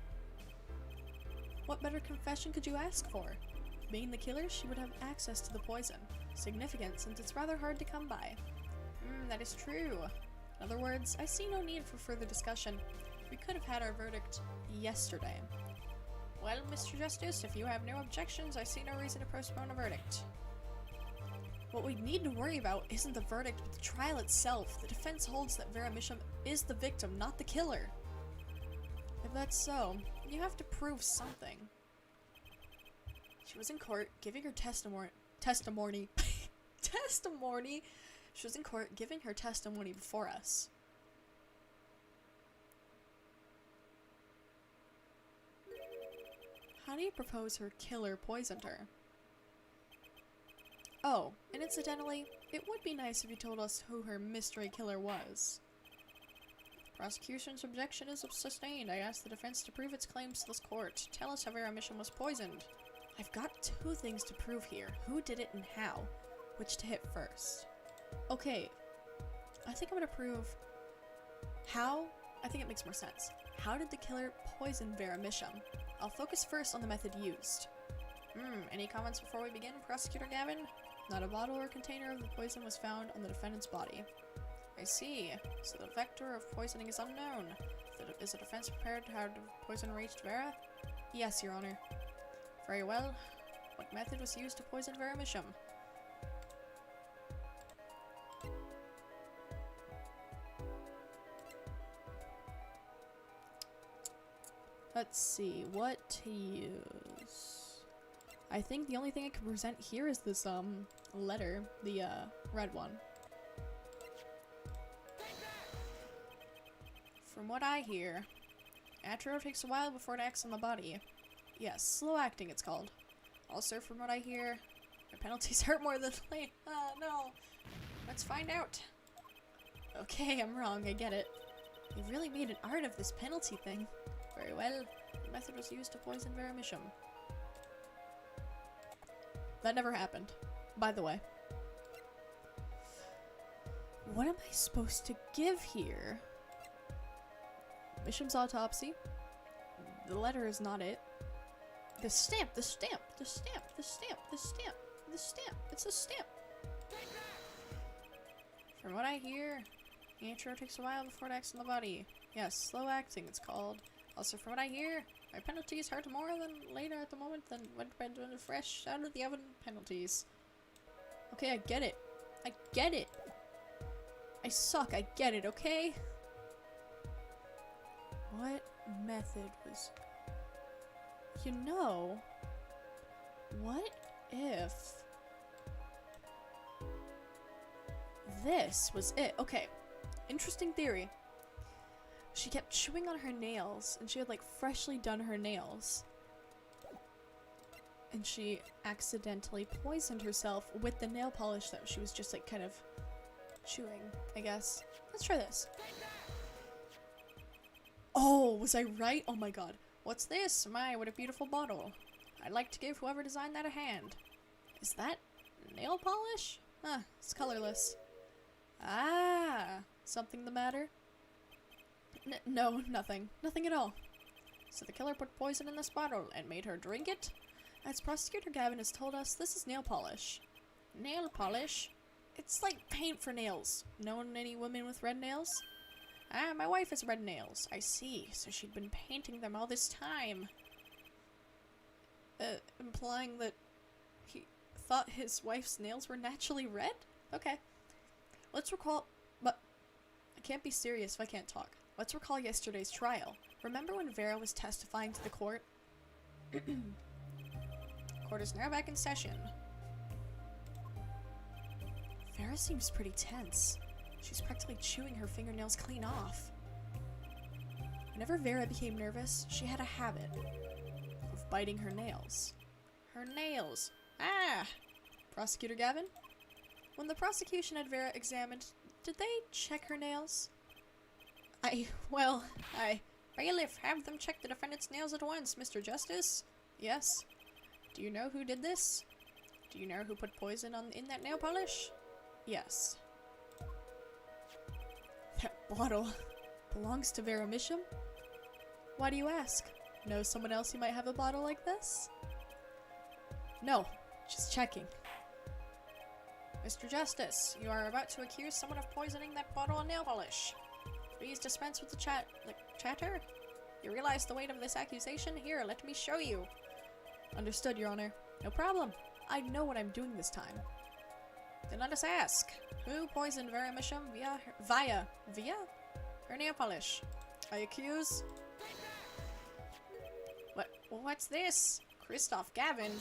What better confession could you ask for? Being the killer, she would have access to the poison. Significant, since it's rather hard to come by. That is true. In other words, I see no need for further discussion. We could have had our verdict yesterday. Well, Mr. Justice, if you have no objections, I see no reason to postpone a verdict. What we need to worry about isn't the verdict, but the trial itself. The defense holds that Vera Misham is the victim, not the killer. If that's so, you have to prove something. She was in court giving her testimony. Testimony? She was in court giving her testimony before us. How do you propose her killer poisoned her? Oh, and incidentally, it would be nice if you told us who her mystery killer was. Prosecution's objection is sustained. I ask the defense to prove its claims to this court. Tell us how Vera Misham was poisoned. I've got 2 things to prove here. Who did it and how? Which to hit first? Okay, I think I'm gonna prove how. I think it makes more sense. How did the killer poison Vera Misham? I'll focus first on the method used. Any comments before we begin, Prosecutor Gavin? Not a bottle or container of the poison was found on the defendant's body. I see. So the vector of poisoning is unknown. Is the defense prepared to have the poison reached Vera? Yes, Your Honor. Very well. What method was used to poison Vera Misham? Let's see, what to use. I think the only thing I can present here is this, letter. The, red one. From what I hear, Atro takes a while before it acts on the body. Yes, slow acting it's called. Also, from what I hear, the penalties hurt more than late. Oh, no. Let's find out. Okay, I'm wrong, I get it. You've really made an art of this penalty thing. Very well. The method was used to poison Veromisham. That never happened, by the way. What am I supposed to give here? Misham's autopsy. The letter is not it. The stamp, the stamp, the stamp, the stamp, the stamp, the stamp. It's a stamp. From what I hear, Atro takes a while before it acts on the body. Yes, slow acting it's called. Also, from what I hear, my penalties hurt more than later at the moment than when fresh out of the oven penalties. Okay, I get it. I get it. I suck, I get it, okay? What method was... You know... What if... This was it? Okay. Interesting theory. She kept chewing on her nails, and she had, like, freshly done her nails. And she accidentally poisoned herself with the nail polish that she was just, like, kind of chewing, I guess. Let's try this. Oh, was I right? Oh my god. What's this? My, what a beautiful bottle. I'd like to give whoever designed that a hand. Is that nail polish? Huh, it's colorless. Ah, something the matter? No, nothing. Nothing at all. So the killer put poison in this bottle and made her drink it? As Prosecutor Gavin has told us, this is nail polish. Nail polish? It's like paint for nails. Known any women with red nails? Ah, my wife has red nails. I see. So she'd been painting them all this time. Implying that he thought his wife's nails were naturally red? Okay. Let's recall... But I can't be serious if I can't talk. Let's recall yesterday's trial. Remember when Vera was testifying to the court? Court is now back in session. Vera seems pretty tense. She's practically chewing her fingernails clean off. Whenever Vera became nervous, she had a habit of biting her nails. Her nails! Ah! Prosecutor Gavin? When the prosecution had Vera examined, did they check her nails? Bailiff, have them check the defendant's nails at once, Mr. Justice. Yes. Do you know who did this? Do you know who put poison in that nail polish? Yes. That bottle belongs to Veromisham? Why do you ask? Know someone else who might have a bottle like this? No, just checking. Mr. Justice, you are about to accuse someone of poisoning that bottle of nail polish. Please dispense with the chatter. You realize the weight of this accusation? Here, let me show you. Understood, Your Honor. No problem. I know what I'm doing this time. Then let us ask. Who poisoned Veromisham via her nail polish? I accuse... What's this? Christoph Gavin.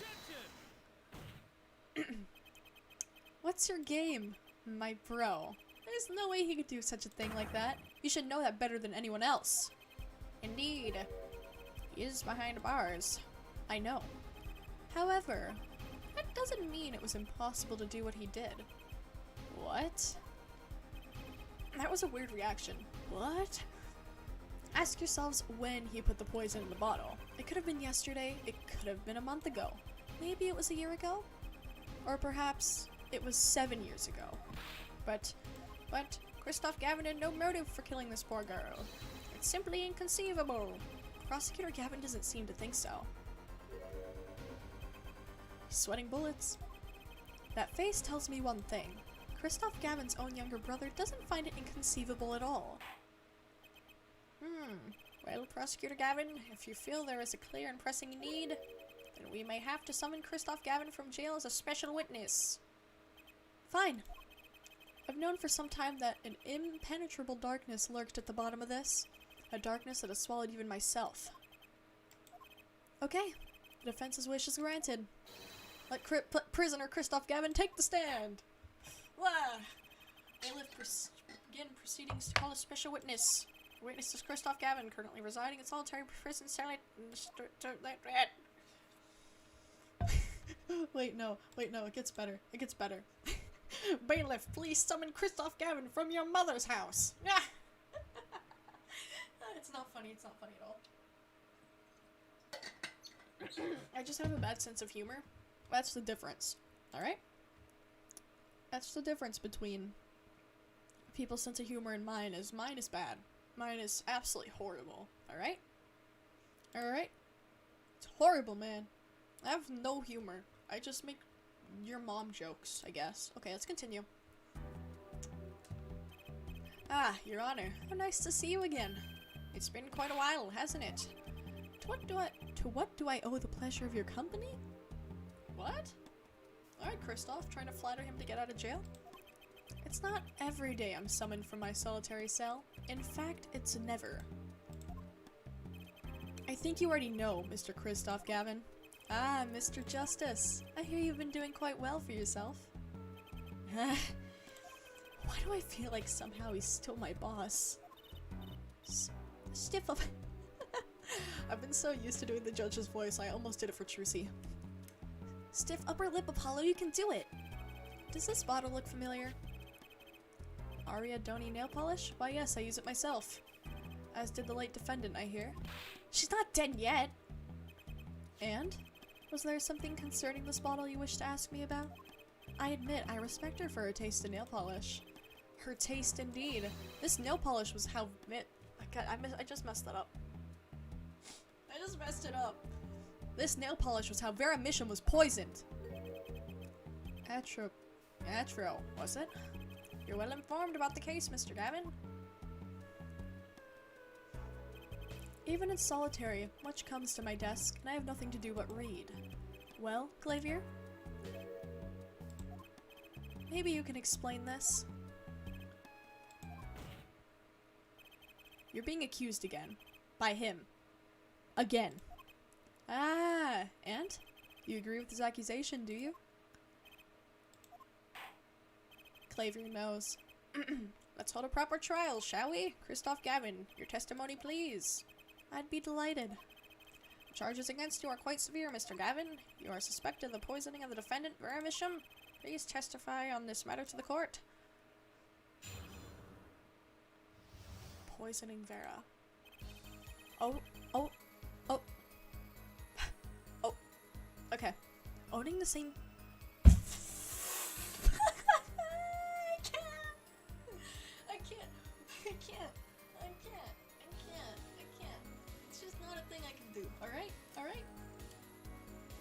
What's your game, my bro? There's no way he could do such a thing like that. You should know that better than anyone else. Indeed. He is behind bars. I know. However, that doesn't mean it was impossible to do what he did. What? That was a weird reaction. What? Ask yourselves when he put the poison in the bottle. It could have been yesterday, it could have been a month ago. Maybe it was a year ago? Or perhaps it was 7 years ago. But Christoph Gavin had no motive for killing this poor girl. It's simply inconceivable. Prosecutor Gavin doesn't seem to think so. He's sweating bullets. That face tells me one thing. Christoph Gavin's own younger brother doesn't find it inconceivable at all. Well, Prosecutor Gavin, if you feel there is a clear and pressing need, then we may have to summon Christoph Gavin from jail as a special witness. Fine. I've known for some time that an impenetrable darkness lurked at the bottom of this. A darkness that has swallowed even myself. Okay, The defense's wish is granted. Let prisoner Christoph Gavin take the stand. Wah! Bailiff begin proceedings to call a special witness. The witness is Christoph Gavin, currently residing in solitary prison cell. Wait, no, it gets better. It gets better. Bailiff, please summon Christoph Gavin from your mother's house. It's not funny at all. I just have a bad sense of humor. That's the difference. Alright? That's the difference between people's sense of humor and mine is bad. Mine is absolutely horrible. Alright? Alright? It's horrible, man. I have no humor. I just make your mom jokes, I guess. Okay, let's continue. Ah, Your Honor. How nice to see you again. It's been quite a while, hasn't it? To what do I owe the pleasure of your company? What? Alright, Christoph, trying to flatter him to get out of jail? It's not every day I'm summoned from my solitary cell. In fact, it's never. I think you already know, Mr. Christoph Gavin. Ah, Mr. Justice. I hear you've been doing quite well for yourself. Why do I feel like somehow he's still my boss? Stiff up. I've been so used to doing the judge's voice, I almost did it for Trucy. Stiff upper lip, Apollo, you can do it! Does this bottle look familiar? Aria Doni nail polish? Why yes, I use it myself. As did the late defendant, I hear. She's not dead yet! And? Was there something concerning this bottle you wish to ask me about? I admit, I respect her for her taste in nail polish. Her taste indeed. This nail polish was how I just messed that up. I just messed it up. This nail polish was how Vera Mission was poisoned. Atro, was it? You're well informed about the case, Mr. Gavin. Even in solitary, much comes to my desk, and I have nothing to do but read. Well, Clavier? Maybe you can explain this. You're being accused again. By him. Again. Ah, and? You agree with his accusation, do you? Clavier knows. Let's hold a proper trial, shall we? Christoph Gavin, your testimony, please. I'd be delighted. The charges against you are quite severe, Mr. Gavin. You are suspected of the poisoning of the defendant, Vera Misham. Please testify on this matter to the court. Poisoning Vera. Oh. Okay. Owning the same... I can't. It's just not a thing I can do, alright?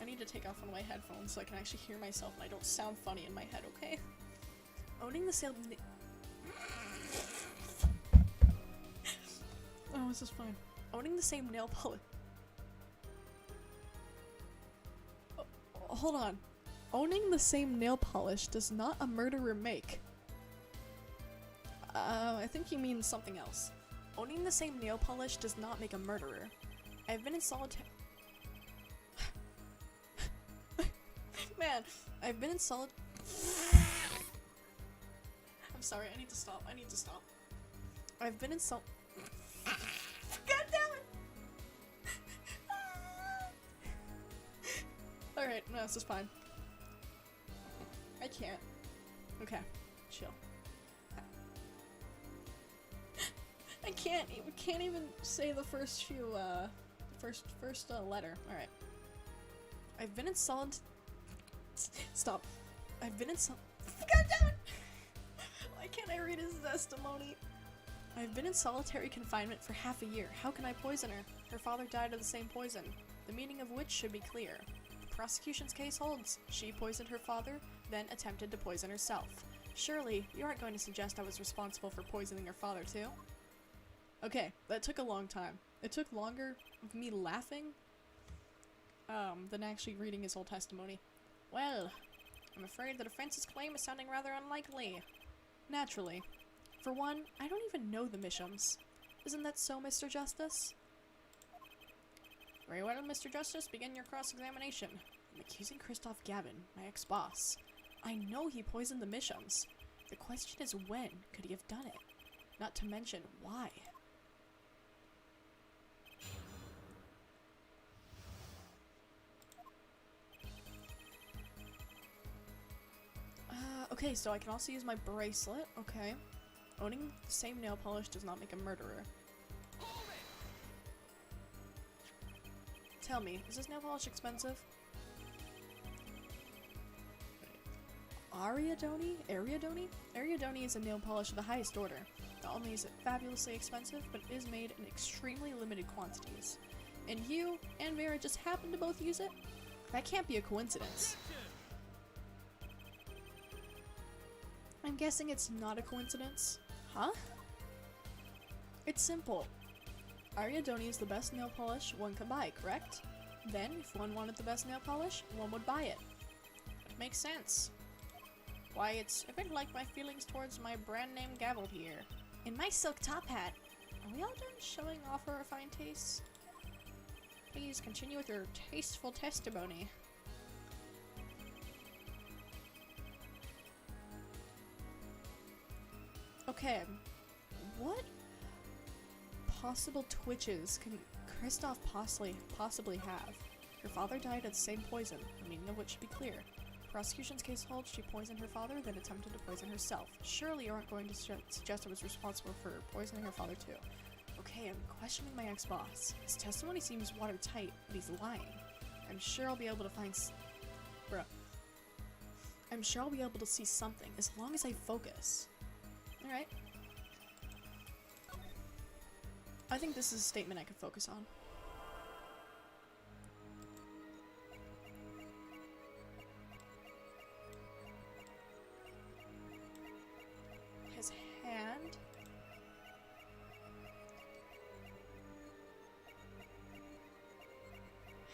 I need to take off one of my headphones so I can actually hear myself and I don't sound funny in my head, okay? Owning the same... Oh, this is fine. Owning the same nail polish... Hold on. Owning the same nail polish does not a murderer make. I think you mean something else. Owning the same nail polish does not make a murderer. I've been in solitary... Man, I've been in I'm sorry, I need to stop. I've been in God damn it! Alright, no, this is fine. I can't. Okay, chill. I can't even say the first few, first letter. Alright. I've been in Stop. I've been in God damn it! Why can't I read his testimony? I've been in solitary confinement for half a year. How can I poison her? Her father died of the same poison, the meaning of which should be clear. The prosecution's case holds. She poisoned her father, then attempted to poison herself. Surely, you aren't going to suggest I was responsible for poisoning her father too? Okay, that took a long time. It took longer of me laughing than actually reading his whole testimony. Well, I'm afraid the defense's claim is sounding rather unlikely. Naturally. For one, I don't even know the Mishams. Isn't that so, Mr. Justice? Very well, Mr. Justice, begin your cross-examination. I'm accusing Christoph Gavin, my ex-boss. I know he poisoned the Mishams. The question is when could he have done it? Not to mention why. Okay, so I can also use my bracelet. Okay. Owning the same nail polish does not make a murderer. Tell me, is this nail polish expensive? Ariadone? Ariadone? Ariadone is a nail polish of the highest order. Not only is it fabulously expensive, but it is made in extremely limited quantities. And you and Vera just happen to both use it? That can't be a coincidence. I'm guessing it's not a coincidence. Huh? It's simple. Ariadone is the best nail polish one can buy, correct? Then, if one wanted the best nail polish, one would buy it. It makes sense. Why, it's a bit like my feelings towards my brand name gavel here. In my silk top hat. Are we all done showing off our refined tastes? Please continue with your tasteful testimony. Okay, what possible twitches can Christoph possibly have? Her father died of the same poison, the meaning of which should be clear. Prosecution's case holds she poisoned her father, then attempted to poison herself. Surely you aren't going to suggest I was responsible for poisoning her father too. Okay, I'm questioning my ex-boss. His testimony seems watertight, but he's lying. I'm sure I'll be able to find I'm sure I'll be able to see something, as long as I focus. Alright. I think this is a statement I could focus on. His hand.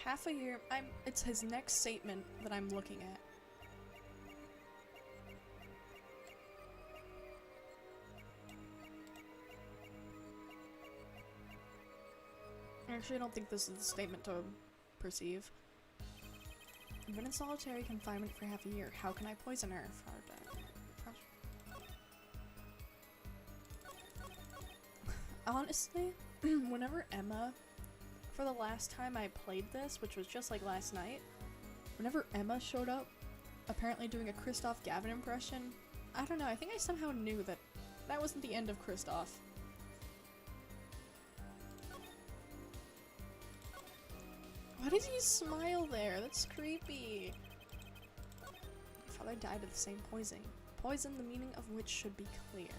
Half a year. It's his next statement that I'm looking at. Actually, I don't think this is the statement to perceive. I've been in solitary confinement for half a year. How can I poison her? Honestly, whenever Emma, for the last time I played this, which was just like last night, whenever Emma showed up, apparently doing a Christoph Gavin impression, I don't know, I think I somehow knew that that wasn't the end of Christoph. Why did he smile there? That's creepy. My father died of the same poison. Poison, the meaning of which should be clear.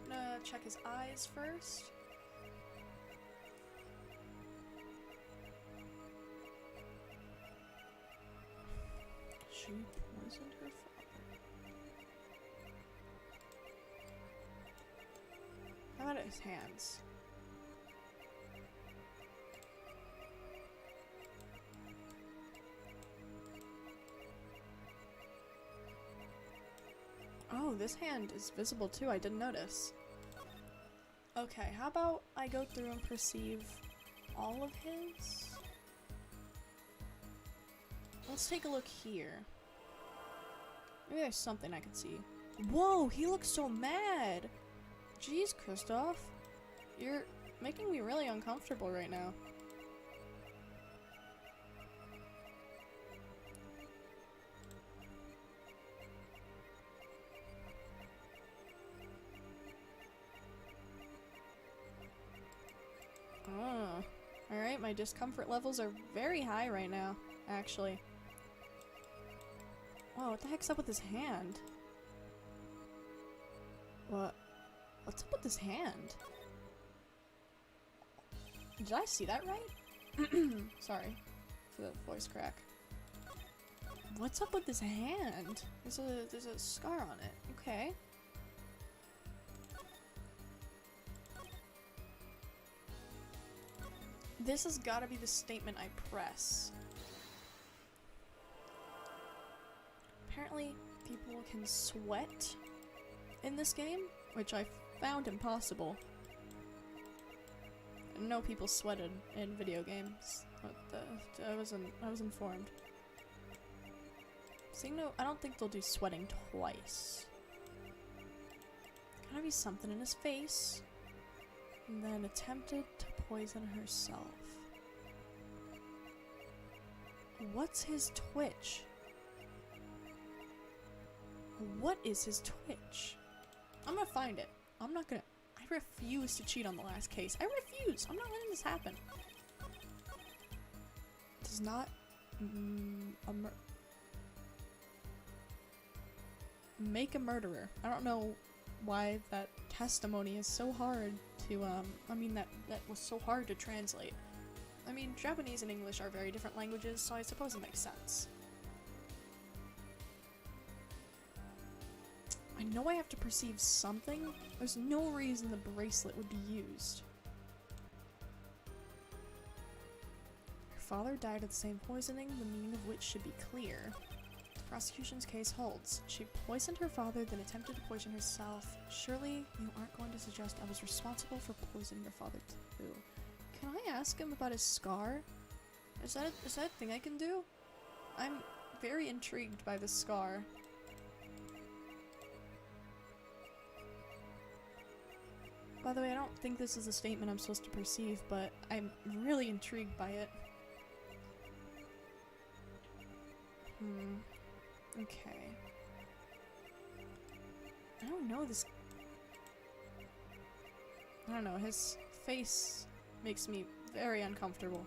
I'm gonna check his eyes first. She poisoned her father. How about his hands? Oh, this hand is visible too, I didn't notice. Okay, how about I go through and perceive all of his? Let's take a look here. Maybe there's something I can see. Whoa, he looks so mad! Jeez, Christoph. You're making me really uncomfortable right now. Oh. Alright, my discomfort levels are very high right now, actually. Whoa, what the heck's up with his hand? What? What's up with his hand? Did I see that right? Sorry for the voice crack. What's up with his hand? There's a scar on it. Okay. This has got to be the statement I press. Apparently, people can sweat in this game, which I found impossible. I know people sweated in video games, but I was informed. So no, I don't think they'll do sweating twice. Gotta be something in his face, and then attempted to poison herself. What's his twitch? What is his twitch? I'm gonna find it. I'm not gonna. I refuse to cheat on the last case. I refuse. I'm not letting this happen. Does not make a murderer. I don't know why that testimony is so hard to I mean that was so hard to translate. I mean, Japanese and English are very different languages, so I suppose it makes sense. I know I have to perceive something. There's no reason the bracelet would be used. Her father died of the same poisoning, the meaning of which should be clear. The prosecution's case holds. She poisoned her father, then attempted to poison herself. Surely you aren't going to suggest I was responsible for poisoning your father too. Can I ask him about his scar? Is that a thing I can do? I'm very intrigued by this scar. By the way, I don't think this is a statement I'm supposed to perceive, but I'm really intrigued by it. Okay. I don't know this. I don't know, his face makes me very uncomfortable.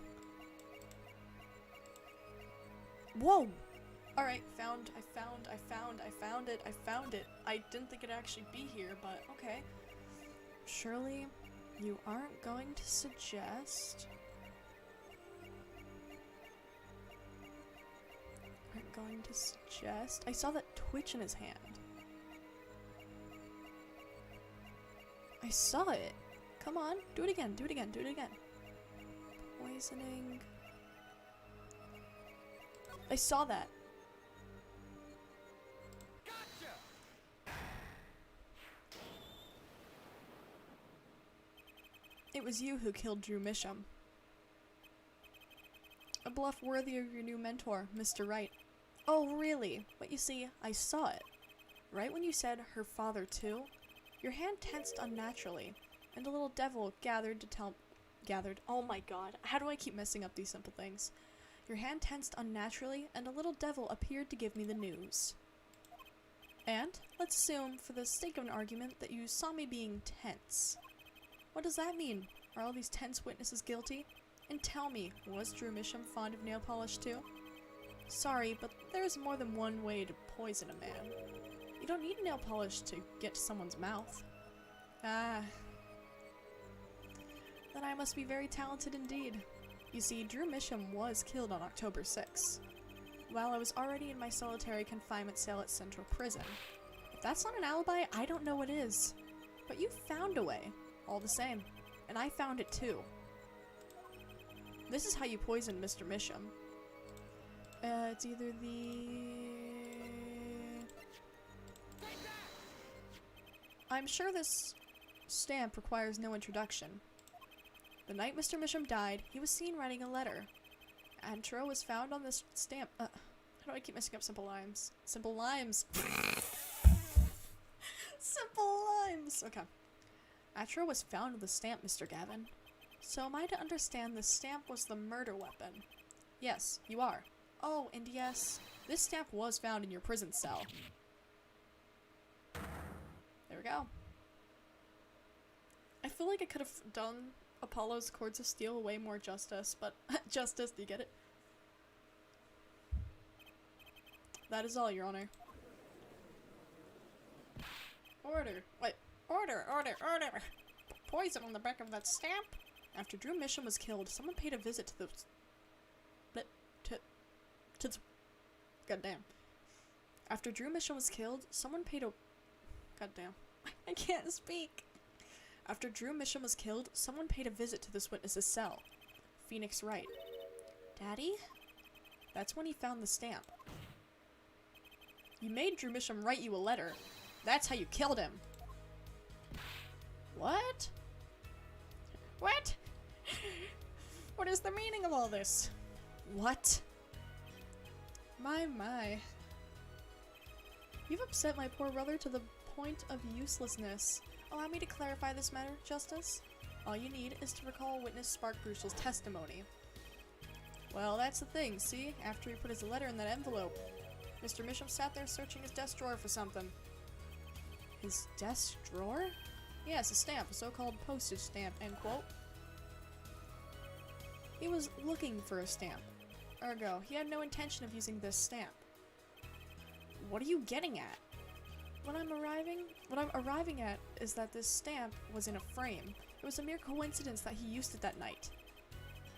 Whoa! Alright, I found it. I didn't think it'd actually be here, but okay. Surely, you aren't going to suggest... I saw that twitch in his hand. I saw it. Come on, do it again, do it again, do it again. Poisoning... I saw that. It was you who killed Drew Misham. A bluff worthy of your new mentor, Mr. Wright. Oh, really? But you see, I saw it. Right when you said her father too, your hand tensed unnaturally, and a little devil gathered. Oh my god, how do I keep messing up these simple things? Your hand tensed unnaturally, and a little devil appeared to give me the news. And, let's assume, for the sake of an argument, that you saw me being tense. What does that mean? Are all these tense witnesses guilty? And tell me, was Drew Misham fond of nail polish too? Sorry, but there's more than one way to poison a man. You don't need nail polish to get to someone's mouth. Ah. Then I must be very talented indeed. You see, Drew Misham was killed on October 6th, while I was already in my solitary confinement cell at Central Prison. If that's not an alibi, I don't know what is. But you found a way, all the same. And I found it too. This is how you poisoned Mr. Misham. It's either the... I'm sure this stamp requires no introduction. The night Mr. Misham died, he was seen writing a letter. Antro was found on this stamp. How do I keep messing up simple limes? Simple limes! Simple limes! Okay. Antro was found with the stamp, Mr. Gavin. So am I to understand the stamp was the murder weapon? Yes, you are. Oh, and yes, this stamp was found in your prison cell. There we go. I feel like I could have done Apollo's Cords of Steel way more justice, but justice, do you get it? That is all, Your Honor. Order. Wait. Order. Poison on the back of that stamp? After Drew Misham was killed, someone paid a visit to the... Goddamn. After Drew Misham was killed, someone paid a... Goddamn. I can't speak. After Drew Misham was killed, someone paid a visit to this witness's cell. Phoenix Wright. Daddy? That's when he found the stamp. You made Drew Misham write you a letter. That's how you killed him. What? What? What is the meaning of all this? What? My. You've upset my poor brother to the point of uselessness. Allow me to clarify this matter, Justice. All you need is to recall witness Spark Brutal's testimony. Well, that's the thing, see? After he put his letter in that envelope, Mr. Misham sat there searching his desk drawer for something. His desk drawer? Yes, a stamp, a so-called postage stamp, end quote. He was looking for a stamp. Ergo, he had no intention of using this stamp. What are you getting at? What I'm arriving at is that this stamp was in a frame. It was a mere coincidence that he used it that night.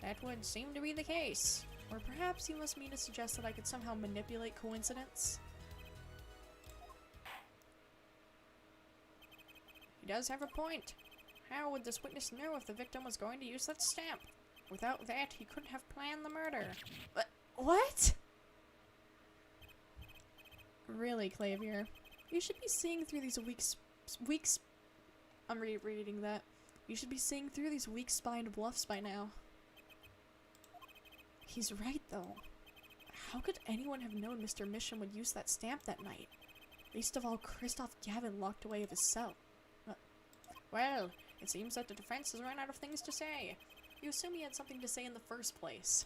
That would seem to be the case. Or perhaps you must mean to suggest that I could somehow manipulate coincidence? He does have a point. How would this witness know if the victim was going to use that stamp? Without that, he couldn't have planned the murder. What? Really, Clavier? You should be seeing through these weak I'm rereading that. You should be seeing through these weak-spined bluffs by now. He's right, though. How could anyone have known Mr. Misham would use that stamp that night? Least of all, Christoph Gavin locked away of his cell. Well, it seems that the defense has run out of things to say. You assume he had something to say in the first place.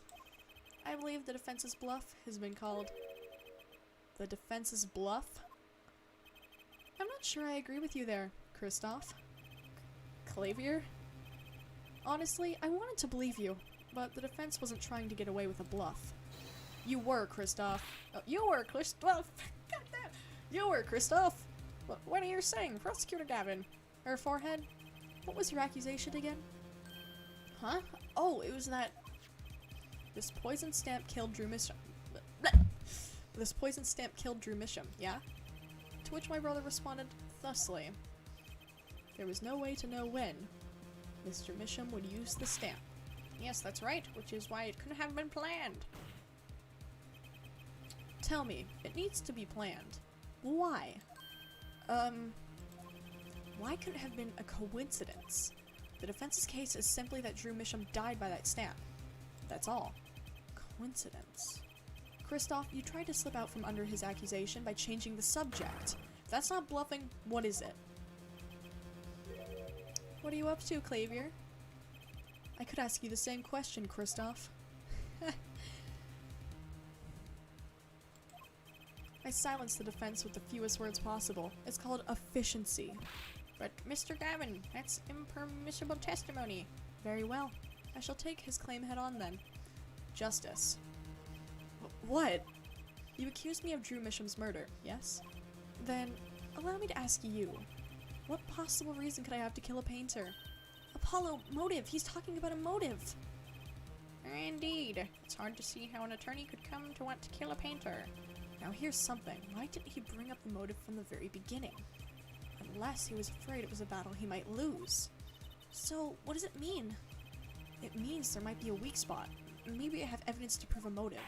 I believe the defense's bluff has been called... The defense's bluff? I'm not sure I agree with you there, Christoph. Clavier? Honestly, I wanted to believe you, but the defense wasn't trying to get away with a bluff. You were, Christoph. Oh, you were, Christoph! Goddamn! You were, Christoph! What are you saying, Prosecutor Gavin? Her forehead? What was your accusation again? Huh? Oh, it was that... This poison stamp killed Drew Misham. This poison stamp killed Drew Misham, yeah? To which my brother responded thusly. There was no way to know when Mr. Misham would use the stamp. Yes, that's right, which is why it couldn't have been planned. Tell me, it needs to be planned. Why? Why could it have been a coincidence? The defense's case is simply that Drew Misham died by that stamp. That's all. Coincidence. Christoph, you tried to slip out from under his accusation by changing the subject. If that's not bluffing, what is it? What are you up to, Clavier? I could ask you the same question, Christoph. I silenced the defense with the fewest words possible. It's called efficiency. But, Mr. Gavin, that's impermissible testimony. Very well. I shall take his claim head on then. Justice. What? You accused me of Drew Misham's murder, yes? Then, allow me to ask you, what possible reason could I have to kill a painter? Apollo, motive! He's talking about a motive! Indeed. It's hard to see how an attorney could come to want to kill a painter. Now here's something. Why didn't he bring up the motive from the very beginning? Unless he was afraid it was a battle he might lose. So, what does it mean? It means there might be a weak spot. Maybe I have evidence to prove a motive.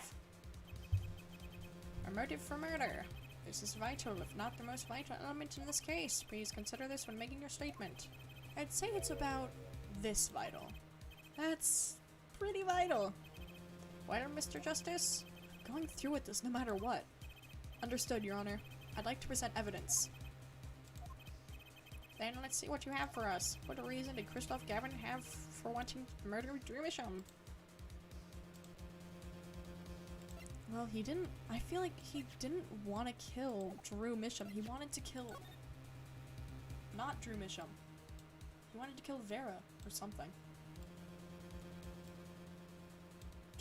A motive for murder. This is vital, if not the most vital element in this case. Please consider this when making your statement. I'd say it's about this vital. That's pretty vital. Well, Mr. Justice, going through with this no matter what. Understood, Your Honor. I'd like to present evidence. Then let's see what you have for us. What reason did Christoph Gavin have for wanting to murder Drew Misham? Well, he didn't... I feel like he didn't want to kill Drew Misham. He wanted to kill... Not Drew Misham. He wanted to kill Vera or something.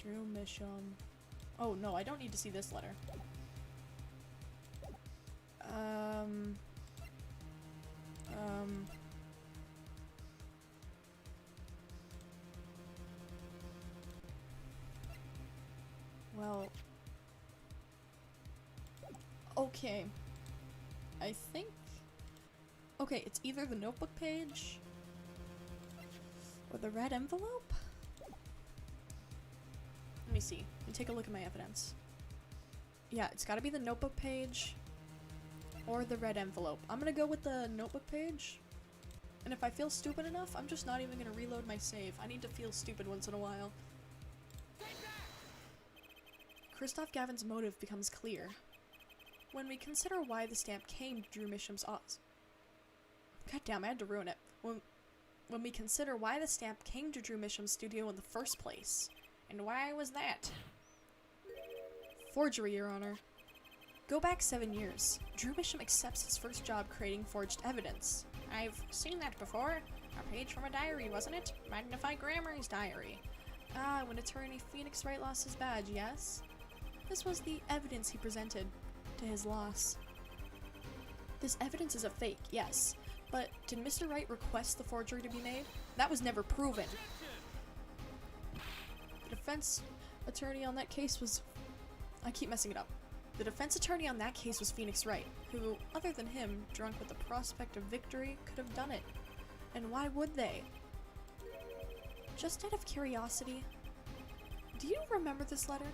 Drew Misham... Oh, no, I don't need to see this letter. Well... Okay. I think... Okay, it's either the notebook page... or the red envelope? Let me see. Let me take a look at my evidence. Yeah, it's gotta be the notebook page... or the red envelope. I'm gonna go with the notebook page. And if I feel stupid enough, I'm just not even gonna reload my save. I need to feel stupid once in a while. Christoph Gavin's motive becomes clear when we consider why the stamp came to Drew Misham's office. God damn, I had to ruin it. When we consider why the stamp came to Drew Misham's studio in the first place. And why was that? Forgery, Your Honor. Go back 7 years. Drew Misham accepts his first job creating forged evidence. I've seen that before. A page from a diary, wasn't it? Magnify Grammar's diary. Ah, when attorney Phoenix Wright lost his badge, yes? This was the evidence he presented to his loss. This evidence is a fake, yes. But did Mr. Wright request the forgery to be made? That was never proven. The defense attorney on that case was... I keep messing it up. The defense attorney on that case was Phoenix Wright, who, other than him, drunk with the prospect of victory, could have done it. And why would they? Just out of curiosity, do you remember this letter?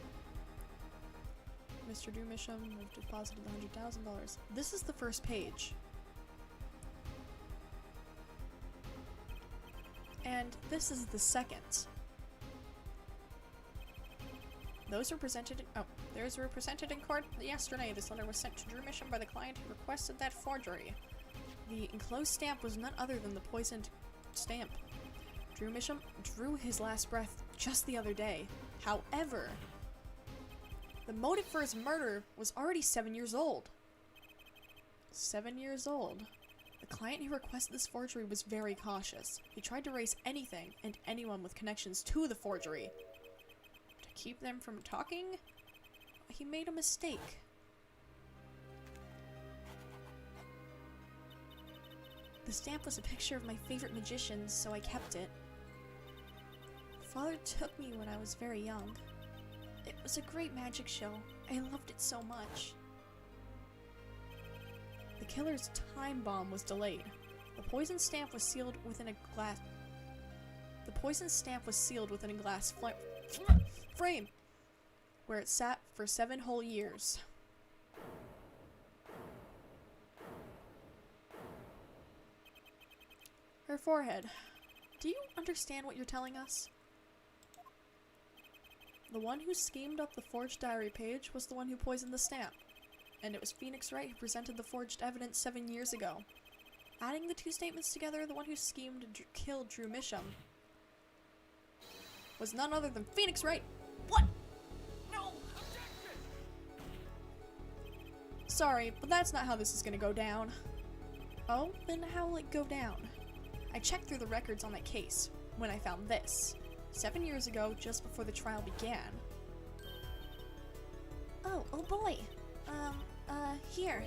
Mr. Drew Misham have deposited $100,000. This is the first page. And this is the second. Those were presented in court yesterday. This letter was sent to Drew Misham by the client who requested that forgery. The enclosed stamp was none other than the poisoned stamp. Drew Misham drew his last breath just the other day. However, the motive for his murder was already 7 years old. 7 years old. The client who requested this forgery was very cautious. He tried to erase anything and anyone with connections to the forgery. To keep them from talking, he made a mistake. The stamp was a picture of my favorite magicians, so I kept it. Father took me when I was very young. It was a great magic show. I loved it so much. The killer's time bomb was delayed. The poison stamp was sealed within a glass... The poison stamp was sealed within a glass frame, where it sat for 7 whole years. Her forehead. Do you understand what you're telling us? The one who schemed up the forged diary page was the one who poisoned the stamp. And it was Phoenix Wright who presented the forged evidence 7 years ago. Adding the two statements together, the one who schemed to kill Drew Misham was none other than Phoenix Wright. What? No! Sorry, but that's not how this is gonna go down. Oh, then how will it go down? I checked through the records on that case when I found this. 7 years ago, just before the trial began. Oh boy. Here.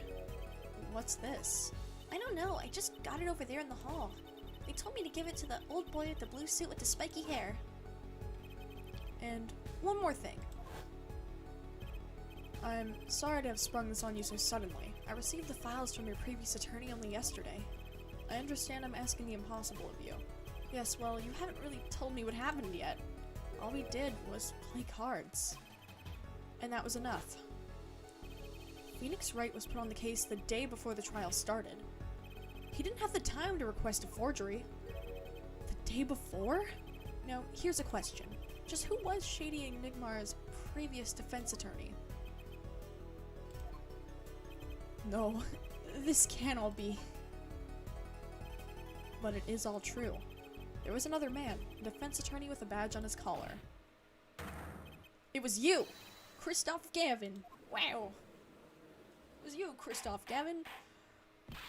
What's this? I don't know, I just got it over there in the hall. They told me to give it to the old boy with the blue suit with the spiky hair. And one more thing. I'm sorry to have sprung this on you so suddenly. I received the files from your previous attorney only yesterday. I understand I'm asking the impossible of you. Yes, well, you haven't really told me what happened yet. All we did was play cards. And that was enough. Phoenix Wright was put on the case the day before the trial started. He didn't have the time to request a forgery. The day before? Now, here's a question. Just who was Shady Enigmar's previous defense attorney? No, this can't all be. But it is all true. There was another man, a defense attorney with a badge on his collar. It was you! Christoph Gavin! Wow! It was you, Christoph Gavin!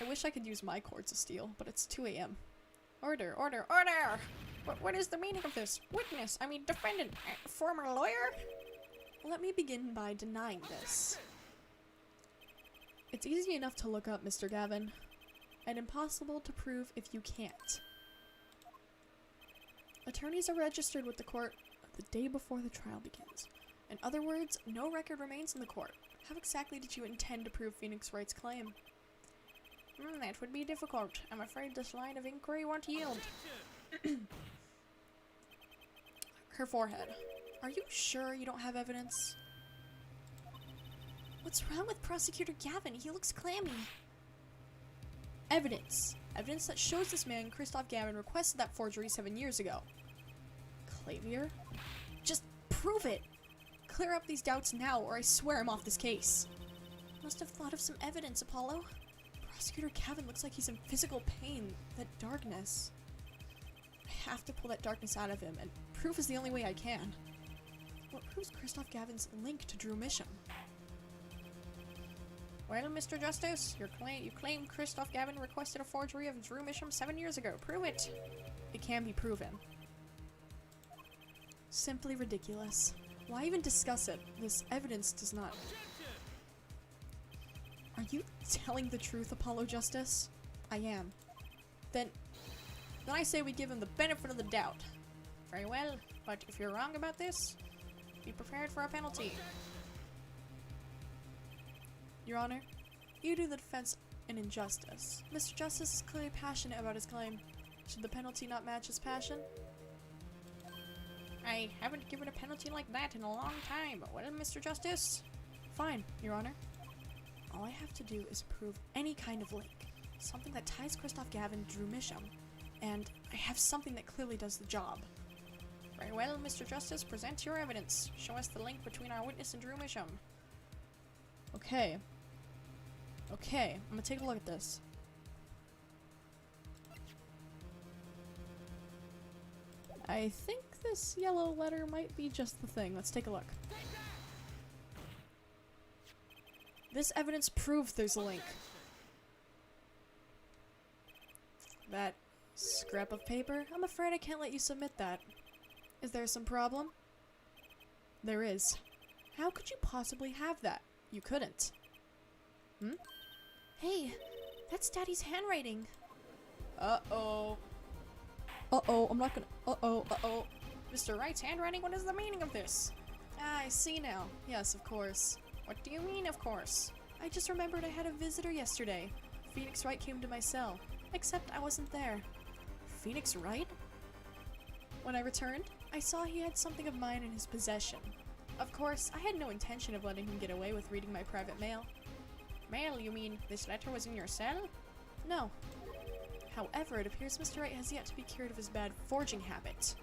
I wish I could use my cords of steel, but it's 2 a.m. Order, order, order! What is the meaning of this? Witness, I mean defendant, former lawyer? Let me begin by denying this. It's easy enough to look up, Mr. Gavin, and impossible to prove if you can't. Attorneys are registered with the court the day before the trial begins. In other words, no record remains in the court. How exactly did you intend to prove Phoenix Wright's claim? That would be difficult. I'm afraid this line of inquiry won't yield. Her forehead. Are you sure you don't have evidence? What's wrong with Prosecutor Gavin? He looks clammy. evidence. Evidence that shows this man, Christoph Gavin, requested that forgery 7 years ago. Clavier? Just prove it! Clear up these doubts now, or I swear I'm off this case. Must have thought of some evidence, Apollo. Prosecutor Gavin looks like he's in physical pain. That darkness. I have to pull that darkness out of him, and proof is the only way I can. What proves Christoph Gavin's link to Drew Misham? Well, Mr. Justice, you claim Christoph Gavin requested a forgery of Drew Misham 7 years ago. Prove it! It can be proven. Simply ridiculous. Why even discuss it? This evidence does not... Are you telling the truth, Apollo Justice? I am. Then I say we give him the benefit of the doubt. Very well, but if you're wrong about this, be prepared for a penalty. Your Honor, you do the defense an injustice. Mr. Justice is clearly passionate about his claim. Should the penalty not match his passion? I haven't given a penalty like that in a long time. Well, Mr. Justice? Fine, Your Honor. All I have to do is prove any kind of link. Something that ties Christoph Gavin to Drew Misham. And I have something that clearly does the job. Very well, Mr. Justice, present your evidence. Show us the link between our witness and Drew Misham. Okay. Okay, I'm gonna take a look at this. I think this yellow letter might be just the thing. Let's take a look. This evidence proves there's a link. That scrap of paper? I'm afraid I can't let you submit that. Is there some problem? There is. How could you possibly have that? You couldn't. Hmm? Hey, that's Daddy's handwriting. Uh-oh. Uh-oh, I'm not gonna... Uh-oh, uh-oh. Mr. Wright's handwriting? What is the meaning of this? Ah, I see now. Yes, of course. What do you mean, of course? I just remembered I had a visitor yesterday. Phoenix Wright came to my cell. Except I wasn't there. Phoenix Wright? When I returned, I saw he had something of mine in his possession. Of course, I had no intention of letting him get away with reading my private mail. Mail, you mean this letter was in your cell? No. However, it appears Mr. Wright has yet to be cured of his bad forging habit.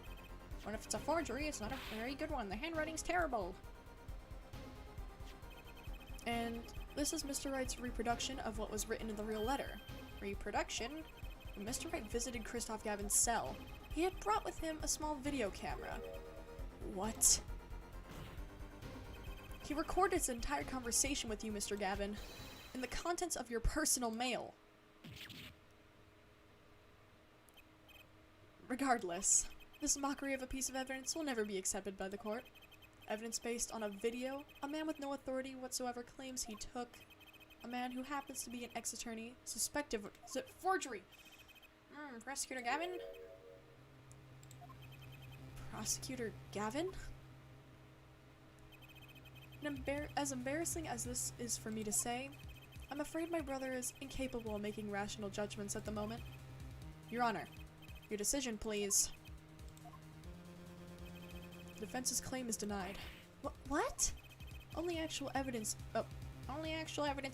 Well, if it's a forgery, it's not a very good one. The handwriting's terrible. And this is Mr. Wright's reproduction of what was written in the real letter. Reproduction? When Mr. Wright visited Christoph Gavin's cell, he had brought with him a small video camera. What? He recorded his entire conversation with you, Mr. Gavin, in the contents of your personal mail. Regardless, this mockery of a piece of evidence will never be accepted by the court. Evidence based on a video, a man with no authority whatsoever claims he took a man who happens to be an ex-attorney suspected of forgery. Prosecutor Gavin? Prosecutor Gavin? As embarrassing as this is for me to say, I'm afraid my brother is incapable of making rational judgments at the moment. Your Honor, your decision, please. The defense's claim is denied. What? Only actual evidence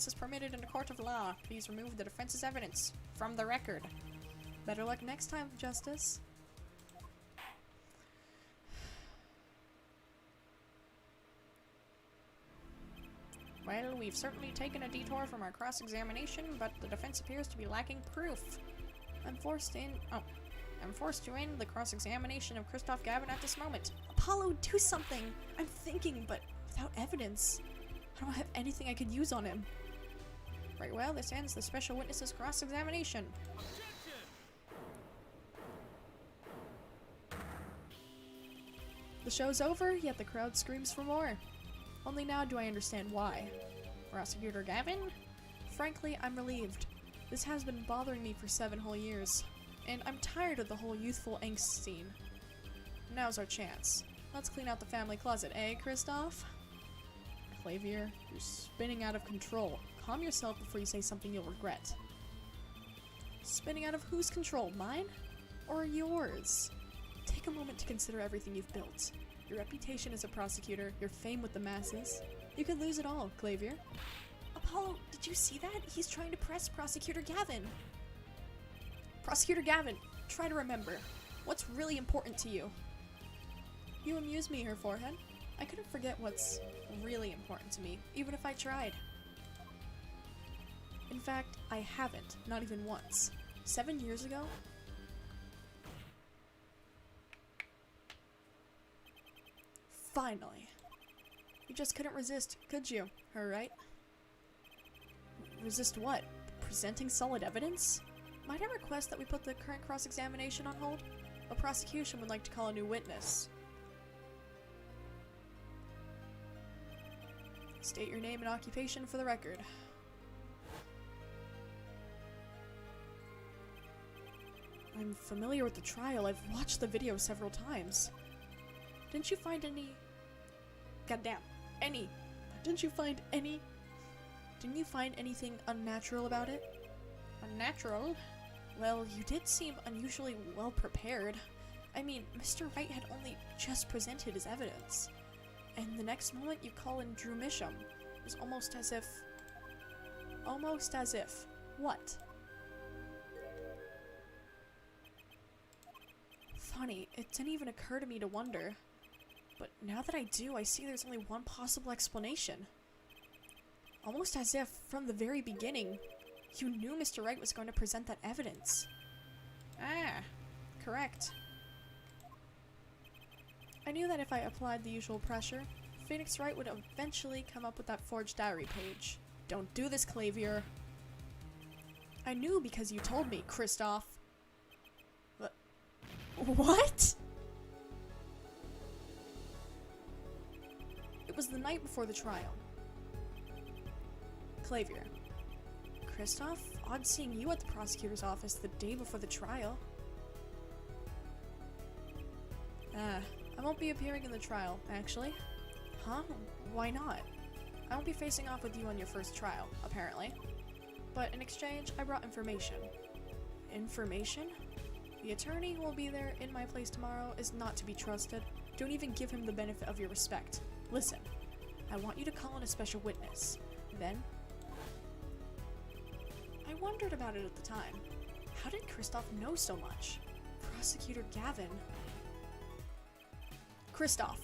is permitted in a court of law. Please remove the defense's evidence from the record. Better luck next time, Justice. Well, we've certainly taken a detour from our cross-examination, but the defense appears to be lacking proof. I'm forced to end the cross-examination of Christoph Gavin at this moment. Apollo, do something! I'm thinking, but without evidence. I don't have anything I could use on him. Very well, this ends the special witness's cross-examination. The show's over, yet the crowd screams for more. Only now do I understand why. Prosecutor Gavin? Frankly, I'm relieved. This has been bothering me for 7 whole years, and I'm tired of the whole youthful angst scene. Now's our chance. Let's clean out the family closet, eh, Christoph? Clavier, you're spinning out of control. Calm yourself before you say something you'll regret. Spinning out of whose control? Mine? Or yours? Take a moment to consider everything you've built. Your reputation as a prosecutor, your fame with the masses. You could lose it all, Clavier. Apollo, did you see that? He's trying to press Prosecutor Gavin. Prosecutor Gavin, try to remember. What's really important to you? You amuse me, her forehead. I couldn't forget what's really important to me, even if I tried. In fact, I haven't, not even once. 7 years ago? Finally. You just couldn't resist, could you? Her right? Resist what? Presenting solid evidence? Might I request that we put the current cross-examination on hold? The prosecution would like to call a new witness. State your name and occupation for the record. I'm familiar with the trial. I've watched the video several times. Didn't you find any... Goddamn. Any. Didn't you find any... Didn't you find anything unnatural about it? Unnatural? Well, you did seem unusually well prepared. I mean, Mr. Wright had only just presented his evidence. And the next moment you call in Drew Misham. It was almost as if... Almost as if... What? Funny, it didn't even occur to me to wonder. But now that I do, I see there's only one possible explanation. Almost as if, from the very beginning, you knew Mr. Wright was going to present that evidence. Ah, correct. I knew that if I applied the usual pressure, Phoenix Wright would eventually come up with that forged diary page. Don't do this, Clavier. I knew because you told me, Kristoff. What? It was the night before the trial. Clavier. Kristoff, odd seeing you at the prosecutor's office the day before the trial. I won't be appearing in the trial, actually. Huh? Why not? I won't be facing off with you on your first trial, apparently. But in exchange, I brought information. Information? The attorney who will be there in my place tomorrow is not to be trusted. Don't even give him the benefit of your respect. Listen, I want you to call in a special witness. Then... I wondered about it at the time. How did Kristoff know so much? Prosecutor Gavin... Kristoff,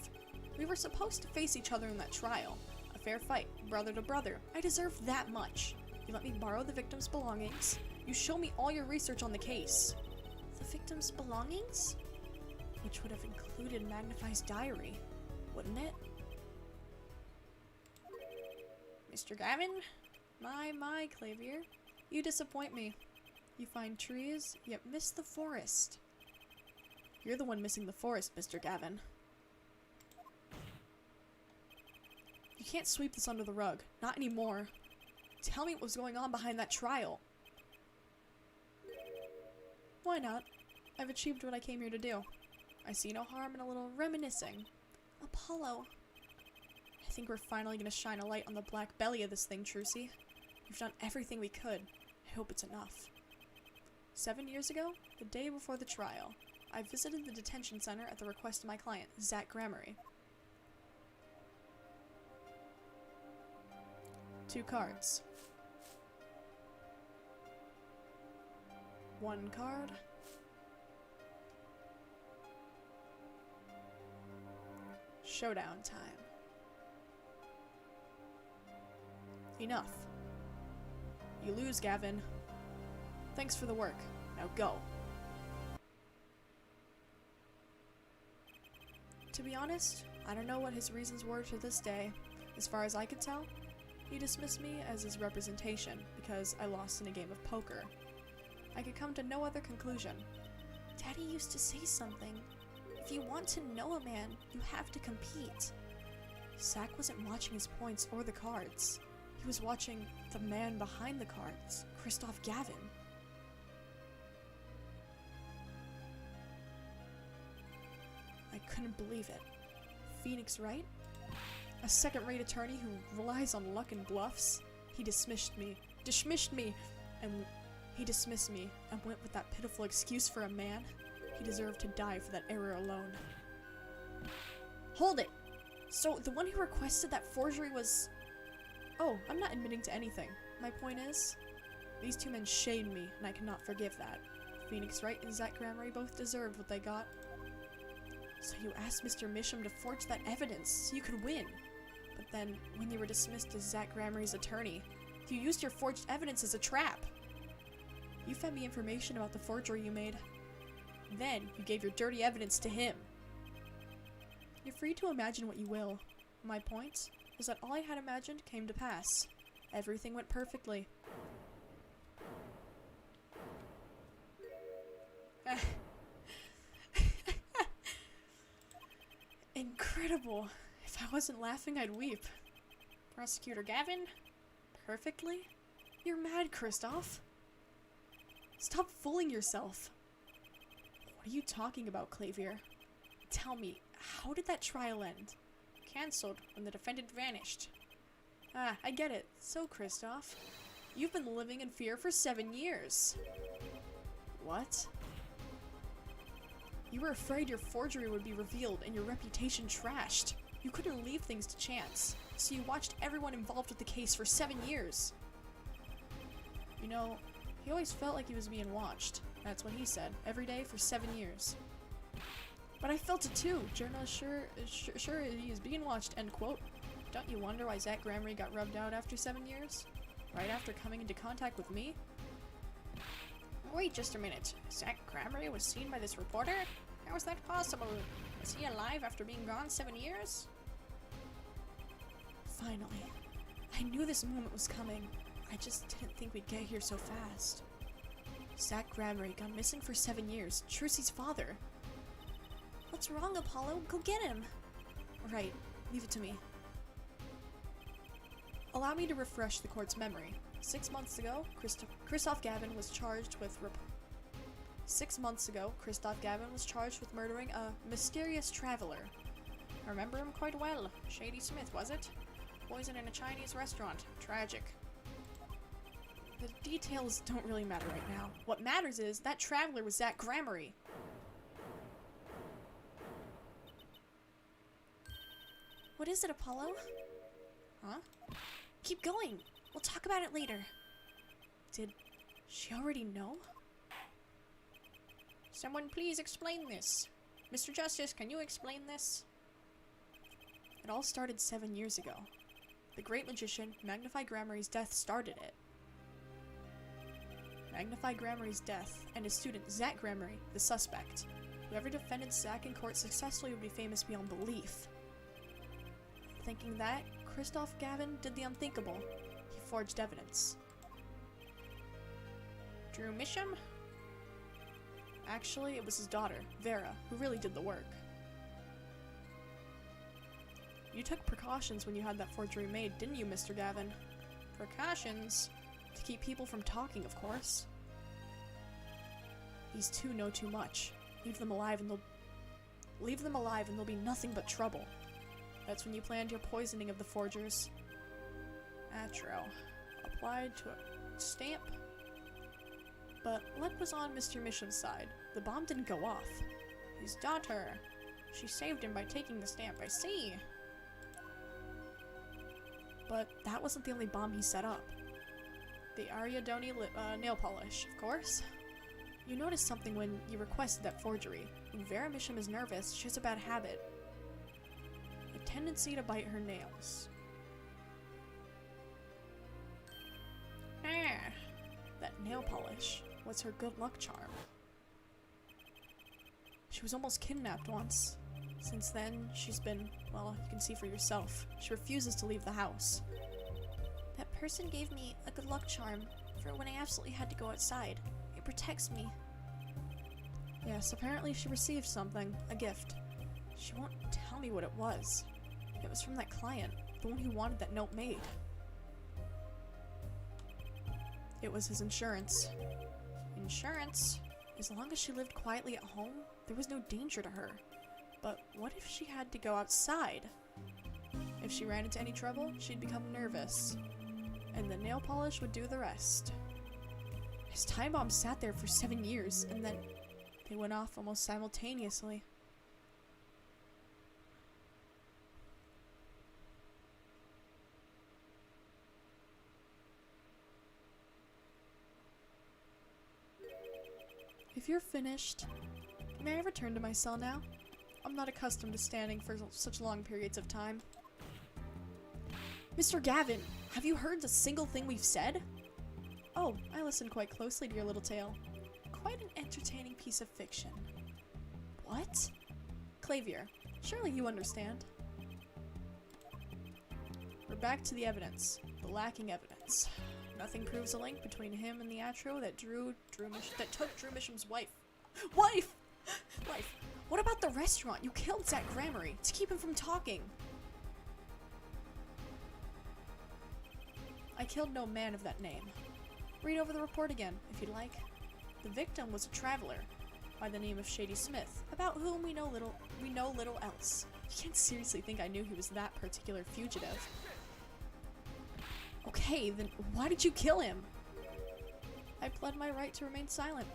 we were supposed to face each other in that trial. A fair fight, brother to brother. I deserve that much. You let me borrow the victim's belongings. You show me all your research on the case. The victim's belongings? Which would have included Magnify's diary, wouldn't it? Mr. Gavin? My, Clavier. You disappoint me. You find trees, yet miss the forest. You're the one missing the forest, Mr. Gavin. You can't sweep this under the rug. Not anymore. Tell me what was going on behind that trial. Why not? I've achieved what I came here to do. I see no harm in a little reminiscing. Apollo. I think we're finally gonna shine a light on the black belly of this thing, Trucy. We've done everything we could. I hope it's enough. 7 years ago, the day before the trial, I visited the detention center at the request of my client, Zach Gramery. 2 cards. 1 card. Showdown time. Enough. You lose, Gavin. Thanks for the work. Now go. To be honest, I don't know what his reasons were to this day. As far as I could tell, he dismissed me as his representation because I lost in a game of poker. I could come to no other conclusion. Daddy used to say something. If you want to know a man, you have to compete. Zach wasn't watching his points or the cards. He was watching the man behind the cards, Kristoff Gavin. I couldn't believe it. Phoenix Wright? A second-rate attorney who relies on luck and bluffs? He dismissed me, and went with that pitiful excuse for a man. He deserved to die for that error alone. Hold it! So, the one who requested that forgery was... Oh, I'm not admitting to anything. My point is, these 2 men shamed me, and I cannot forgive that. Phoenix Wright and Zach Gramarye both deserved what they got. So you asked Mr. Misham to forge that evidence so you could win. But then, when you were dismissed as Zach Gramarye's attorney, you used your forged evidence as a trap. You fed me information about the forgery you made. Then, you gave your dirty evidence to him. You're free to imagine what you will. My point is that all I had imagined came to pass. Everything went perfectly. Incredible. If I wasn't laughing, I'd weep. Prosecutor Gavin? Perfectly? You're mad, Kristoff. Stop fooling yourself. What are you talking about, Clavier? Tell me, how did that trial end? Cancelled when the defendant vanished. Ah, I get it. So, Kristoff, you've been living in fear for 7 years. What? You were afraid your forgery would be revealed and your reputation trashed. You couldn't leave things to chance, so you watched everyone involved with the case for 7 years. You know, he always felt like he was being watched. That's what he said, every day for 7 years. But I felt it too. Journalists sure he is being watched, end quote. Don't you wonder why Zach Gramarye got rubbed out after 7 years? Right after coming into contact with me? Wait just a minute. Zach Gramarye was seen by this reporter? How is that possible? Was he alive after being gone 7 years? Finally. I knew this moment was coming. I just didn't think we'd get here so fast. Zach Gramarye gone missing for 7 years. Trucy's father. What's wrong, Apollo? Go get him! Right. Leave it to me. Allow me to refresh the court's memory. 6 months ago, Kristoff Gavin was charged with 6 months ago, Kristoff Gavin was charged with murdering a mysterious traveler. I remember him quite well. Shady Smith, was it? Poison in a Chinese restaurant. Tragic. The details don't really matter right now. What matters is that traveler was Zach Gramarye. What is it, Apollo? Huh? Keep going. We'll talk about it later. Did she already know? Someone please explain this. Mr. Justice, can you explain this? It all started 7 years ago. The great magician, Magnify Gramarye's death started it. Magnify Gramarye's death, and his student, Zach Gramarye, the suspect. Whoever defended Zach in court successfully would be famous beyond belief. Thinking that, Kristoff Gavin did the unthinkable. He forged evidence. Drew Misham? Actually, it was his daughter, Vera, who really did the work. You took precautions when you had that forgery made, didn't you, Mr. Gavin? Precautions? To keep people from talking, of course. These two know too much. Leave them alive and there'll be nothing but trouble. That's when you planned your poisoning of the forgers. Atro. Applied to a stamp. But luck was on Mr. Misham's side. The bomb didn't go off. His daughter. She saved him by taking the stamp, I see. But that wasn't the only bomb he set up. The Ariadone nail polish, of course. You noticed something when you requested that forgery. When Vera Misham is nervous, she has a bad habit. A tendency to bite her nails. Ah, that nail polish was her good luck charm. She was almost kidnapped once. Since then, she's been, well, you can see for yourself. She refuses to leave the house. That person gave me a good luck charm for when I absolutely had to go outside. It protects me. Yes, apparently she received something, a gift. She won't tell me what it was. It was from that client, the one who wanted that note made. It was his insurance. Insurance? As long as she lived quietly at home, there was no danger to her. But what if she had to go outside? If she ran into any trouble, she'd become nervous. And the nail polish would do the rest. His time bomb sat there for 7 years, and then they went off almost simultaneously. If you're finished, may I return to my cell now? I'm not accustomed to standing for such long periods of time. Mr. Gavin, have you heard a single thing we've said? Oh, I listened quite closely to your little tale. Quite an entertaining piece of fiction. What? Clavier, surely you understand. We're back to the evidence. The lacking evidence. Nothing proves a link between him and the Atro that took Drew Misham's wife. Wife! Wife! What about the restaurant? You killed Zach Gramery to keep him from talking. I killed no man of that name. Read over the report again, if you'd like. The victim was a traveler by the name of Shady Smith, about whom we know little else. You can't seriously think I knew he was that particular fugitive. Okay, then why did you kill him? I pled my right to remain silent.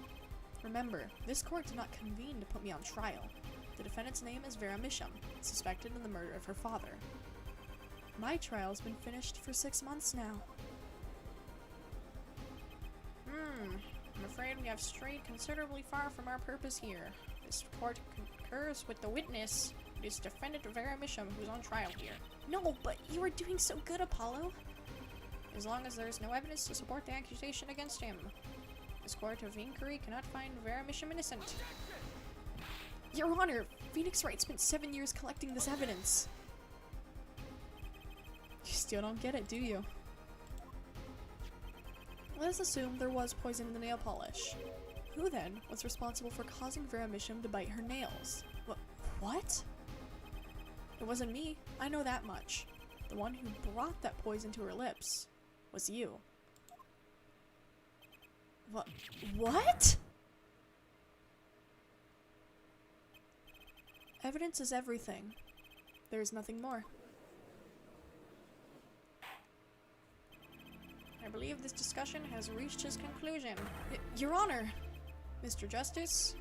Remember, this court did not convene to put me on trial. The defendant's name is Vera Misham, suspected in the murder of her father. My trial's been finished for 6 months now. I'm afraid we have strayed considerably far from our purpose here. This court concurs with the witness. It is defendant Vera Misham who's on trial here. No, but you were doing so good, Apollo. As long as there is no evidence to support the accusation against him, this court of inquiry cannot find Vera Misham innocent. Your Honor, Phoenix Wright spent 7 years collecting this evidence. You still don't get it, do you? Let us assume there was poison in the nail polish. Who then was responsible for causing Vera Misham to bite her nails? What? It wasn't me, I know that much. The one who brought that poison to her lips was you. What? Evidence is everything. There is nothing more. I believe this discussion has reached its conclusion. Your Honor! Mr. Justice,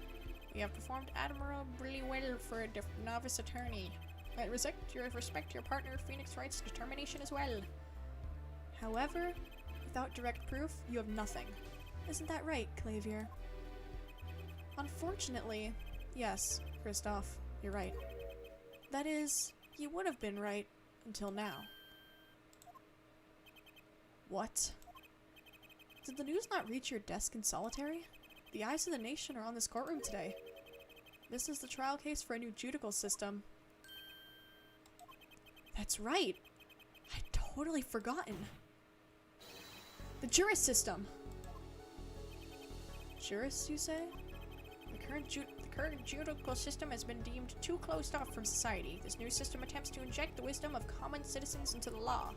you have performed admirably well for a novice attorney. I respect your partner Phoenix Wright's determination as well. However, without direct proof, you have nothing. Isn't that right, Clavier? Unfortunately, yes, Kristoff, you're right. That is, you would have been right until now. What? Did the news not reach your desk in solitary? The eyes of the nation are on this courtroom today. This is the trial case for a new judicial system. That's right! I'd totally forgotten. The juris system! Juris, you say? The current judicial system has been deemed too closed off from society. This new system attempts to inject the wisdom of common citizens into the law.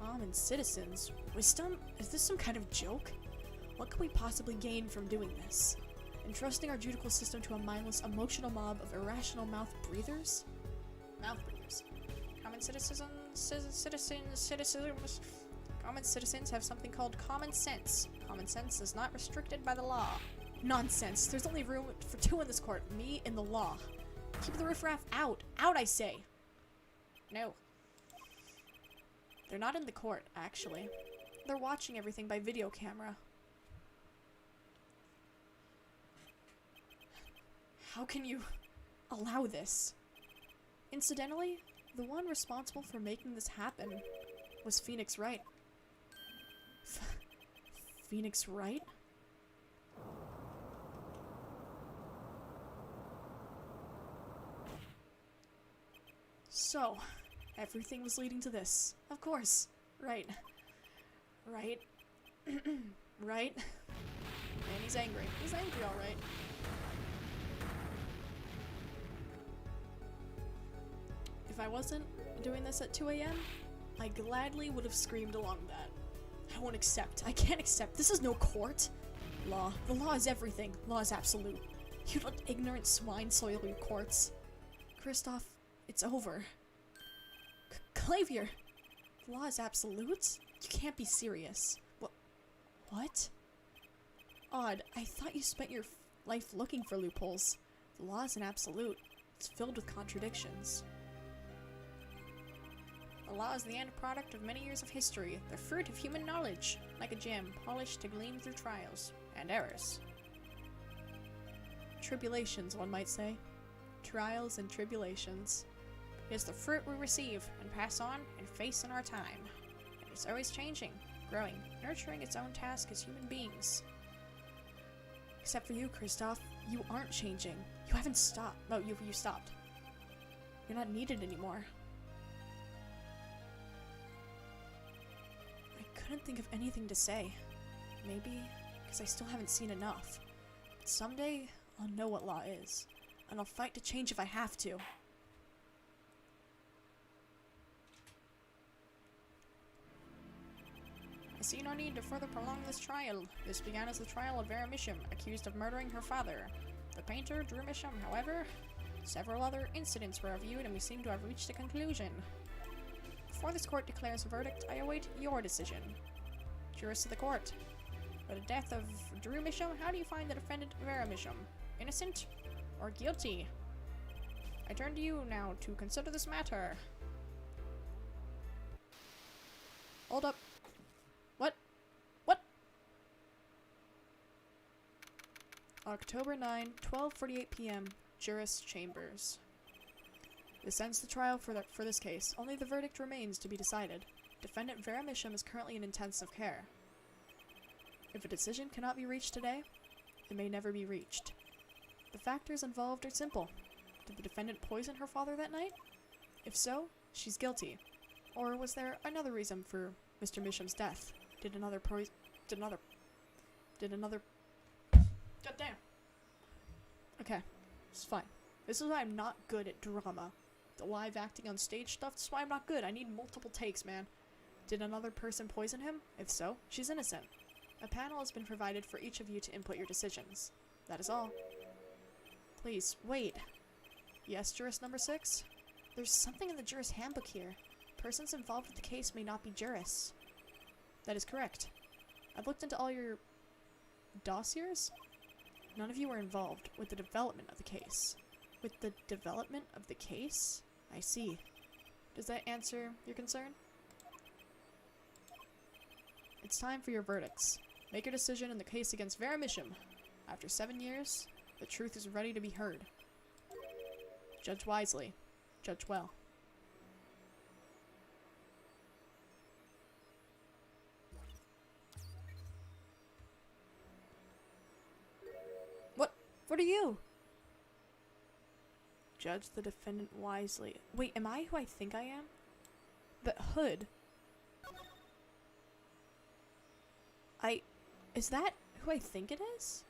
Common citizens? Wisdom? Is this some kind of joke? What can we possibly gain from doing this? Entrusting our judicial system to a mindless, emotional mob of irrational mouth breathers? Mouth breathers. Common citizens have something called common sense. Common sense is not restricted by the law. Nonsense. There's only room for two in this court. Me and the law. Keep the riffraff out. Out, I say. No. They're not in the court, actually. They're watching everything by video camera. How can you allow this? Incidentally, the one responsible for making this happen was Phoenix Wright. Phoenix Wright? So, everything was leading to this. Of course. Right. Right. Right. And he's angry. He's angry, alright. If I wasn't doing this at 2 a.m., I gladly would have screamed along that. I won't accept. I can't accept. This is no court. Law. The law is everything. Law is absolute. You let ignorant swine soil your courts. Kristoff, it's over. Clavier! The law is absolute? You can't be serious. What? Odd. I thought you spent your life looking for loopholes. The law is an absolute. It's filled with contradictions. The law is the end product of many years of history, the fruit of human knowledge, like a gem polished to gleam through trials and errors. tribulations, one might say. Trials and tribulations. It is the fruit we receive and pass on and face in our time. And it's always changing, growing, nurturing its own task as human beings. Except for you, Kristoff. You aren't changing. You haven't stopped. No, you stopped. You're not needed anymore. I couldn't think of anything to say. Maybe because I still haven't seen enough. But someday, I'll know what law is. And I'll fight to change if I have to. I see no need to further prolong this trial. This began as the trial of Vera Misham, accused of murdering her father. The painter, Drew Misham, however, several other incidents were reviewed and we seem to have reached a conclusion. Before this court declares a verdict, I await your decision. Jurists of the court. For the death of Drew Misham, how do you find the defendant Vera Misham? Innocent or guilty? I turn to you now to consider this matter. Hold up. What? October 9, 12:48 p.m. Juris Chambers. This ends the trial for this case. Only the verdict remains to be decided. Defendant Vera Misham is currently in intensive care. If a decision cannot be reached today, it may never be reached. The factors involved are simple. Did the defendant poison her father that night? If so, she's guilty. Or was there another reason for Mr. Misham's death? Did another Goddamn. Okay, it's fine. This is why I'm not good at drama. The live acting on stage stuff, this is why I'm not good. I need multiple takes, man. Did another person poison him? If so, she's innocent. A panel has been provided for each of you to input your decisions. That is all. Please, wait. Yes, jurist number 6? There's something in the jurist handbook here. Persons involved with the case may not be jurists. That is correct. I've looked into all your dossiers. None of you were involved with the development of the case. With the development of the case? I see. Does that answer your concern? It's time for your verdicts. Make your decision in the case against Vera Misham. After 7 years, the truth is ready to be heard. Judge wisely. Judge well. What are you? Judge the defendant wisely. Wait, am I who I think I am? But Hood. Is that who I think it is?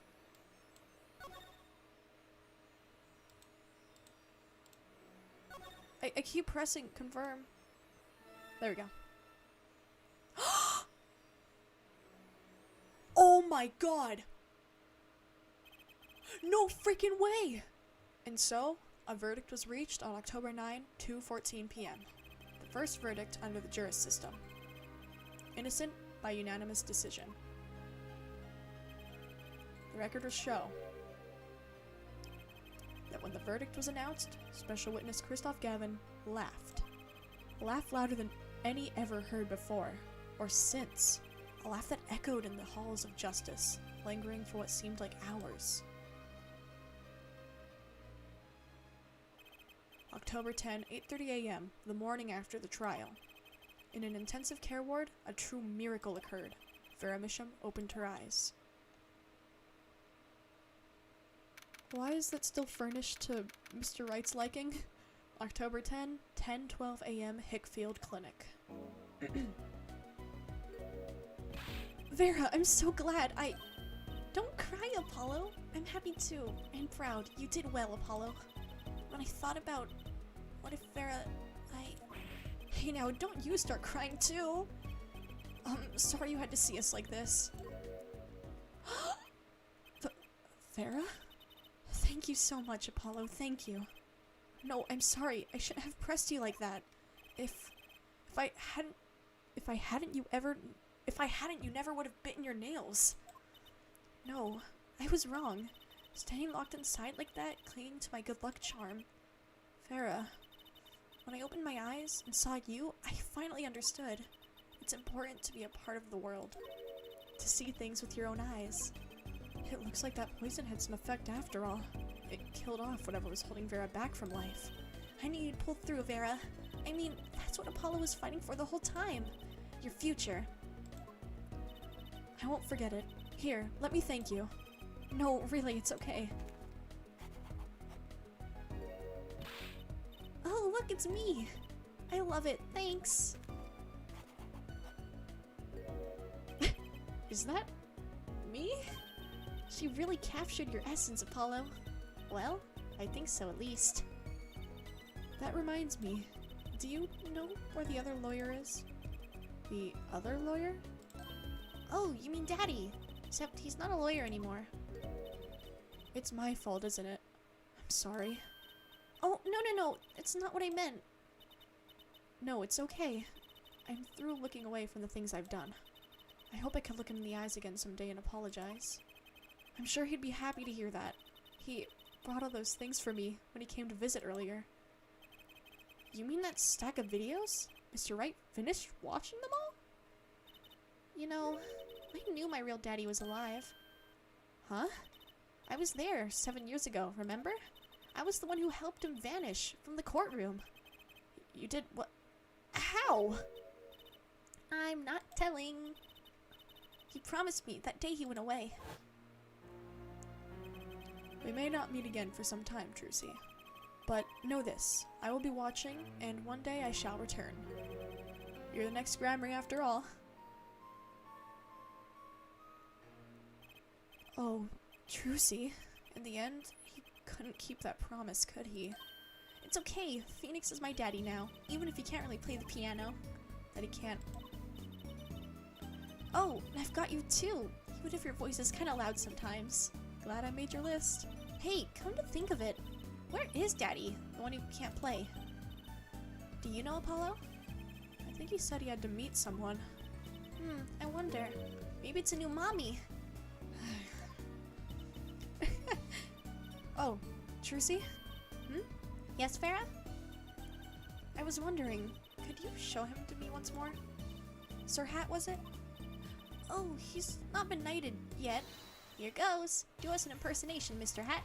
I keep pressing confirm. There we go. Oh my god! No freaking way! And so, a verdict was reached on October 9, 2:14 p.m. The first verdict under the juris system. Innocent by unanimous decision. The record will show that when the verdict was announced, Special Witness Kristoff Gavin laughed. A laugh louder than any ever heard before, or since. A laugh that echoed in the halls of justice, lingering for what seemed like hours. October 10, 8:30 a.m., the morning after the trial. In an intensive care ward, a true miracle occurred. Vera Misham opened her eyes. Why is that still furnished to Mr. Wright's liking? October 10, 10:12 a.m., Hickfield Clinic. Vera, I'm so glad. Don't cry, Apollo. I'm happy too, and proud. You did well, Apollo. When I thought about what if Vera, Hey now, don't you start crying too. Sorry you had to see us like this. Vera? Thank you so much, Apollo, thank you. No, I'm sorry, I shouldn't have pressed you like that. If I hadn't, you never would have bitten your nails. No, I was wrong. Staying locked inside like that, clinging to my good luck charm. Vera, when I opened my eyes and saw you, I finally understood. It's important to be a part of the world. To see things with your own eyes. It looks like that poison had some effect after all. It killed off whatever was holding Vera back from life. I knew you'd pull through, Vera. I mean, that's what Apollo was fighting for the whole time. Your future. I won't forget it. Here, let me thank you. No, really, it's okay. Oh, look, it's me. I love it. Thanks. Is that me? She really captured your essence, Apollo. Well, I think so at least. That reminds me. Do you know where the other lawyer is? The other lawyer? Oh, you mean Daddy. Except he's not a lawyer anymore. It's my fault, isn't it? I'm sorry. Oh, no. It's not what I meant. No, it's okay. I'm through looking away from the things I've done. I hope I can look him in the eyes again someday and apologize. I'm sure he'd be happy to hear that. He brought all those things for me when he came to visit earlier. You mean that stack of videos? Mr. Wright finished watching them all? You know, I knew my real daddy was alive. Huh? I was there 7 years ago, remember? I was the one who helped him vanish from the courtroom. You did what? How? I'm not telling. He promised me that day he went away. We may not meet again for some time, Trucy. But know this, I will be watching, and one day I shall return. You're the next Grammarly after all. Oh, Trucy. In the end, he couldn't keep that promise, could he? It's okay, Phoenix is my daddy now, even if he can't really play the piano. That he can't. Oh, I've got you too, even if your voice is kinda loud sometimes. Glad I made your list. Hey, come to think of it, where is Daddy, the one who can't play? Do you know Apollo? I think he said he had to meet someone. I wonder. Maybe it's a new mommy. Oh, Trucy? Yes, Farah? I was wondering, could you show him to me once more? Sir Hat, was it? Oh, he's not been knighted yet. Here goes. Do us an impersonation, Mr. Hat.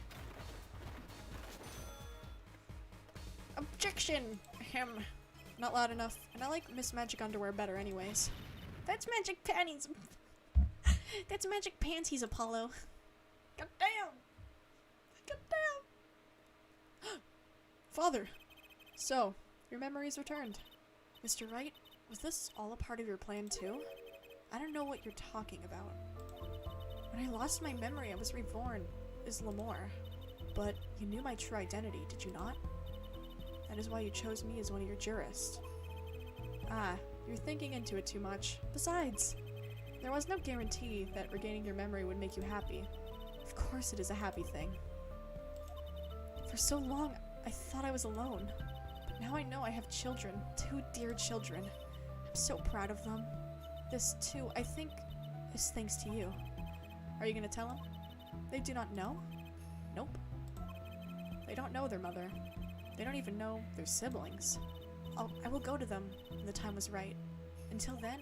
Objection! Ahem. Not loud enough, and I like Miss Magic Underwear better anyways. That's magic panties. That's magic panties, Apollo. God damn! God damn! Father! So, your memory's returned. Mr. Wright, was this all a part of your plan too? I don't know what you're talking about. When I lost my memory, I was reborn as Lamore. But you knew my true identity, did you not? That is why you chose me as one of your jurists. Ah, you're thinking into it too much. Besides, there was no guarantee that regaining your memory would make you happy. Of course it is a happy thing. For so long, I thought I was alone. But now I know I have children, 2 dear children. I'm so proud of them. This, too, I think, is thanks to you. Are you gonna tell them? They do not know? Nope. They don't know their mother. They don't even know their siblings. I will go to them when the time was right. Until then,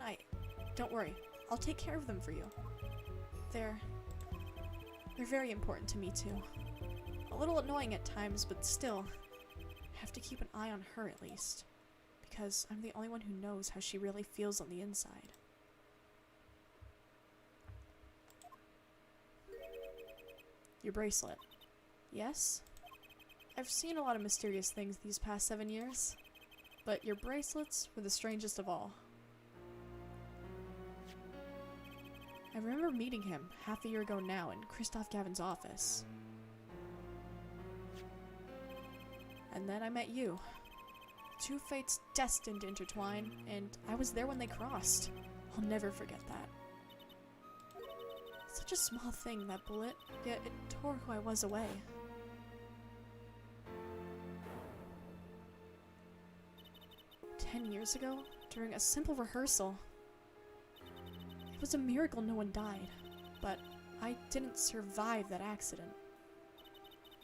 don't worry. I'll take care of them for you. They're very important to me too. A little annoying at times, but still, I have to keep an eye on her at least. Because I'm the only one who knows how she really feels on the inside. Your bracelet. Yes? I've seen a lot of mysterious things these past 7 years, but your bracelets were the strangest of all. I remember meeting him half a year ago now in Christoph Gavin's office. And then I met you. 2 fates destined to intertwine, and I was there when they crossed. I'll never forget that. Such a small thing, that bullet, yet it tore who I was away. Years ago, during a simple rehearsal. It was a miracle no one died, but I didn't survive that accident.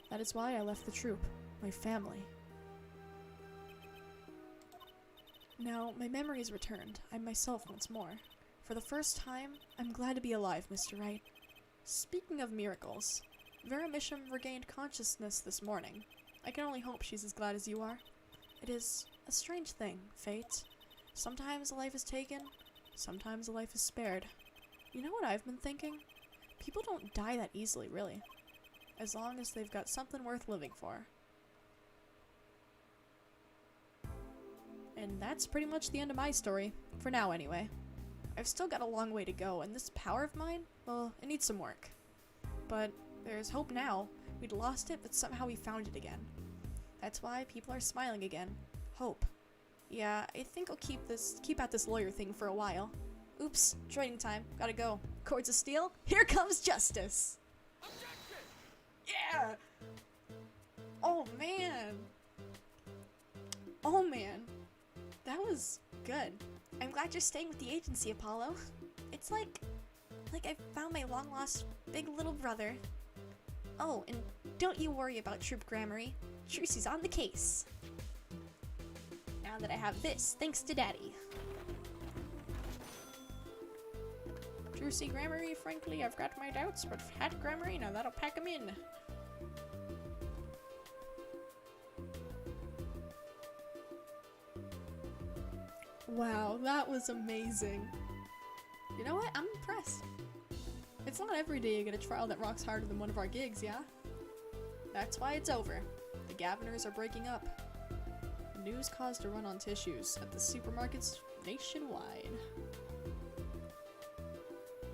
That is why I left the troupe, my family. Now, my memory is returned. I'm myself once more. For the first time, I'm glad to be alive, Mr. Wright. Speaking of miracles, Vera Misham regained consciousness this morning. I can only hope she's as glad as you are. It is a strange thing, fate. Sometimes a life is taken, sometimes a life is spared. You know what I've been thinking? People don't die that easily, really. As long as they've got something worth living for. And that's pretty much the end of my story. For now, anyway. I've still got a long way to go, and this power of mine, well, it needs some work. But there's hope now. We'd lost it, but somehow we found it again. That's why people are smiling again. Hope. Yeah, I think I'll keep at this lawyer thing for a while. Oops, training time. Gotta go. Cords of steel, here comes justice! Objection! Yeah! Oh man! Oh man. That was good. I'm glad you're staying with the agency, Apollo. It's like I found my long-lost big little brother. Oh, and don't you worry about Troop Grammary. Trucy's on the case. Now that I have this, thanks to Daddy. Trucy Grammary, frankly, I've got my doubts, but Hat Grammary, now that'll pack 'em in. Wow, that was amazing. You know what? I'm impressed. It's not every day you get a trial that rocks harder than one of our gigs, yeah? That's why it's over. The Gaviners are breaking up. News caused a run on tissues at the supermarkets nationwide.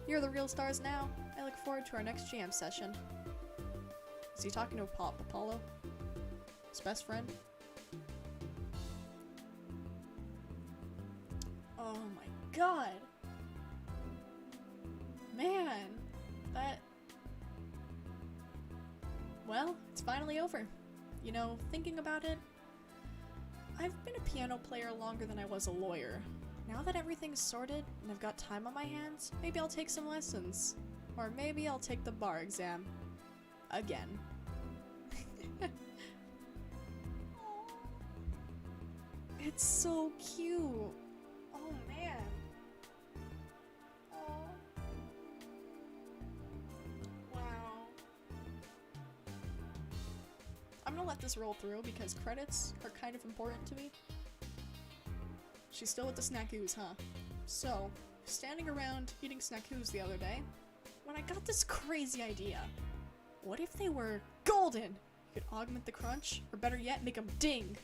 You're the real stars now. I look forward to our next jam session. Is he talking to Apollo? His best friend? Oh my god! Man, that... Well, it's finally over. You know, thinking about it, I've been a piano player longer than I was a lawyer. Now that everything's sorted and I've got time on my hands, maybe I'll take some lessons. Or maybe I'll take the bar exam. Again. It's so cute. Oh man. Oh. Wow. I'm gonna let this roll through because credits are kind of important to me. She's still with the snackoos, huh? So, standing around eating snackoos the other day, when I got this crazy idea. What if they were golden? You could augment the crunch, or better yet, make them ding.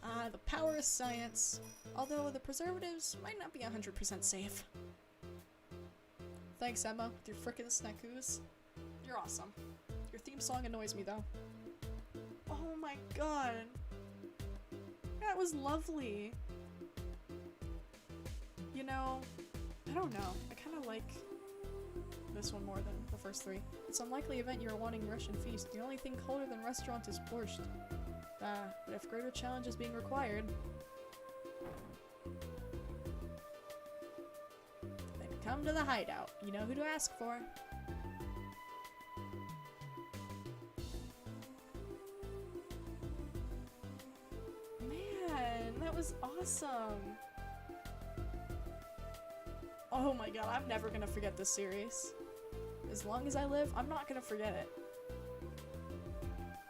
Ah, the power of science. Although the preservatives might not be 100% safe. Thanks, Emma, with your frickin' snackoos. You're awesome. Your theme song annoys me, though. Oh my god. That was lovely. You know, I don't know. I kind of like this one more than the first three. It's unlikely event you're wanting Russian feast. The only thing colder than restaurant is borscht. But if greater challenge is being required, then come to the hideout. You know who to ask for. Man, that was awesome. Oh my god, I'm never gonna forget this series. As long as I live, I'm not gonna forget it.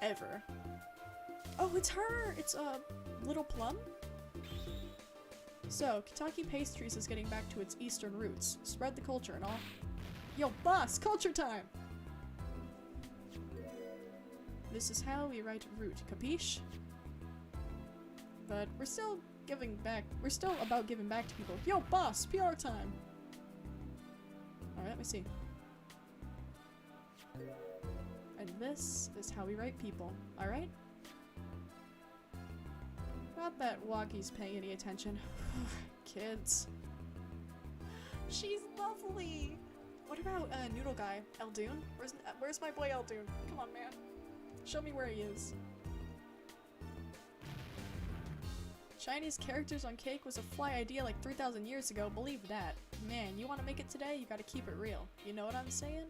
Ever. Oh, it's her! It's, Little Plum? So, Kentucky Pastries is getting back to its eastern roots. Spread the culture and all. Yo, boss! Culture time! This is how we write root, capiche? But we're still giving back. We're still about giving back to people. Yo, boss! PR time! Alright, let me see. And this is how we write people. Alright? Not that Waki's paying any attention. Kids. She's lovely! What about, Noodle Guy? Eldoon? Where's my boy Eldoon? Come on, man. Show me where he is. Chinese characters on cake was a fly idea like 3,000 years ago, believe that. Man, you wanna make it today, you gotta keep it real. You know what I'm saying?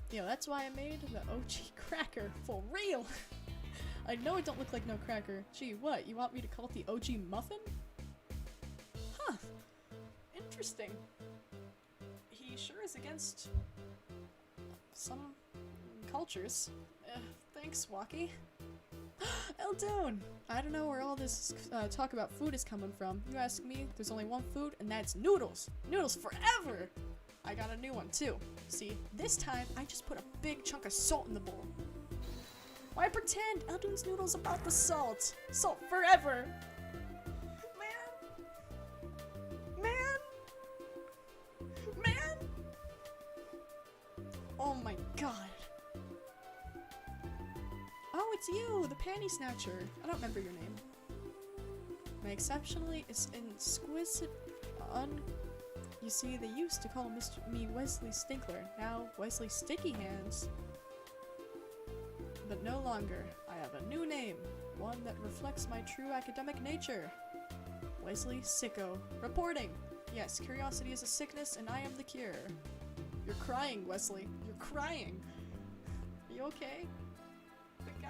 Yo, that's why I made the OG cracker, for real! I know it don't look like no cracker. Gee, what, you want me to call it the OG muffin? Huh. Interesting. He sure is against some cultures. Thanks, Walkie. Eldoon! I don't know where all this talk about food is coming from. You ask me, there's only one food, and that's noodles. Noodles forever! I got a new one, too. See, this time, I just put a big chunk of salt in the bowl. Why pretend? Eldoon's noodles about the salt. Salt forever! Man! Oh my god. Oh, it's you, the panty snatcher. I don't remember your name. My exceptionally exquisite You see, they used to call me Wesley Stinkler, now Wesley Sticky Hands. But no longer. I have a new name, one that reflects my true academic nature. Wesley Sicko. Reporting! Yes, curiosity is a sickness, and I am the cure. You're crying, Wesley. You're crying. Are you okay? The guy?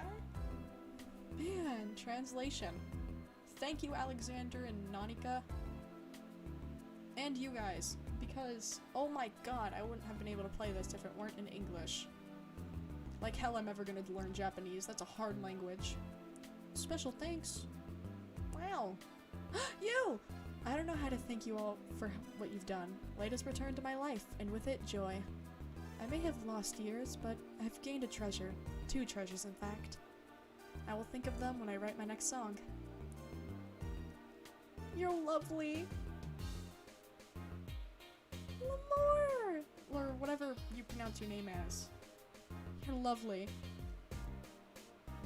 Man, translation. Thank you, Alexander and Nanika. And you guys, because, oh my god, I wouldn't have been able to play this if it weren't in English. Like hell I'm ever gonna learn Japanese, that's a hard language. Special thanks. Wow. You! I don't know how to thank you all for what you've done. Light has returned to my life, and with it, joy. I may have lost years, but I've gained a treasure. 2 treasures, in fact. I will think of them when I write my next song. You're lovely! Lamore! Or whatever you pronounce your name as. You're lovely.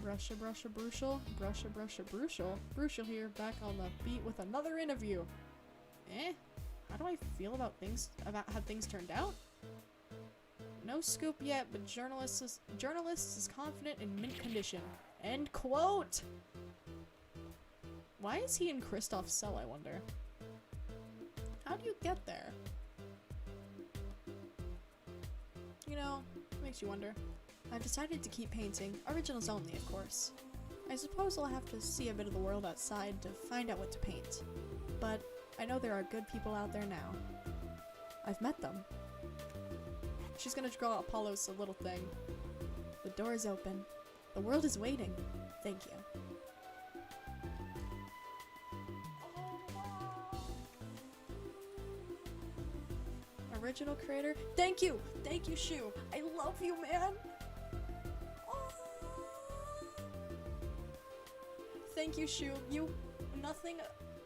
Brusha brusha brucial, brusha brusha brucial. Brucial here, back on the beat with another interview. How do I feel about how things turned out? No scoop yet, but journalists is confident in mint condition. End quote! Why is he in Kristoff's cell, I wonder? How do you get there? You know, makes you wonder. I've decided to keep painting, originals only, of course. I suppose I'll have to see a bit of the world outside to find out what to paint. But I know there are good people out there now. I've met them. She's gonna draw Apollo's little thing. The door is open. The world is waiting. Thank you. Original creator. Thank you! Thank you, Shu! I love you, man! Oh. Thank you, Shu.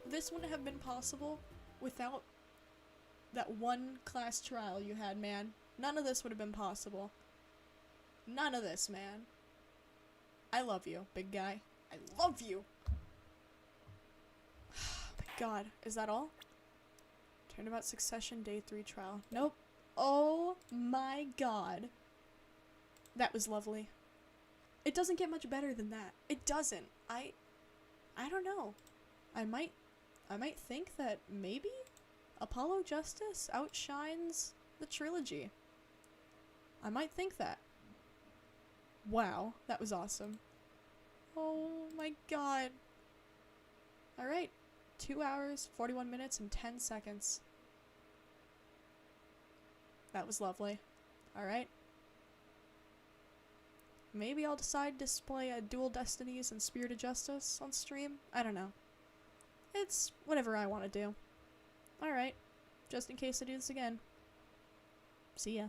This wouldn't have been possible without that one class trial you had, man. None of this would have been possible. None of this, man. I love you, big guy. I love you! My god, is that all? Turnabout Succession Day 3 trial. Nope. Oh my god. That was lovely. It doesn't get much better than that. It doesn't. I don't know. I might think that maybe Apollo Justice outshines the trilogy. I might think that. Wow, that was awesome. Oh my god. Alright. 2 hours, 41 minutes, and 10 seconds. That was lovely. Alright. Maybe I'll decide to display a Dual Destinies and Spirit of Justice on stream. I don't know. It's whatever I want to do. Alright. Just in case I do this again. See ya.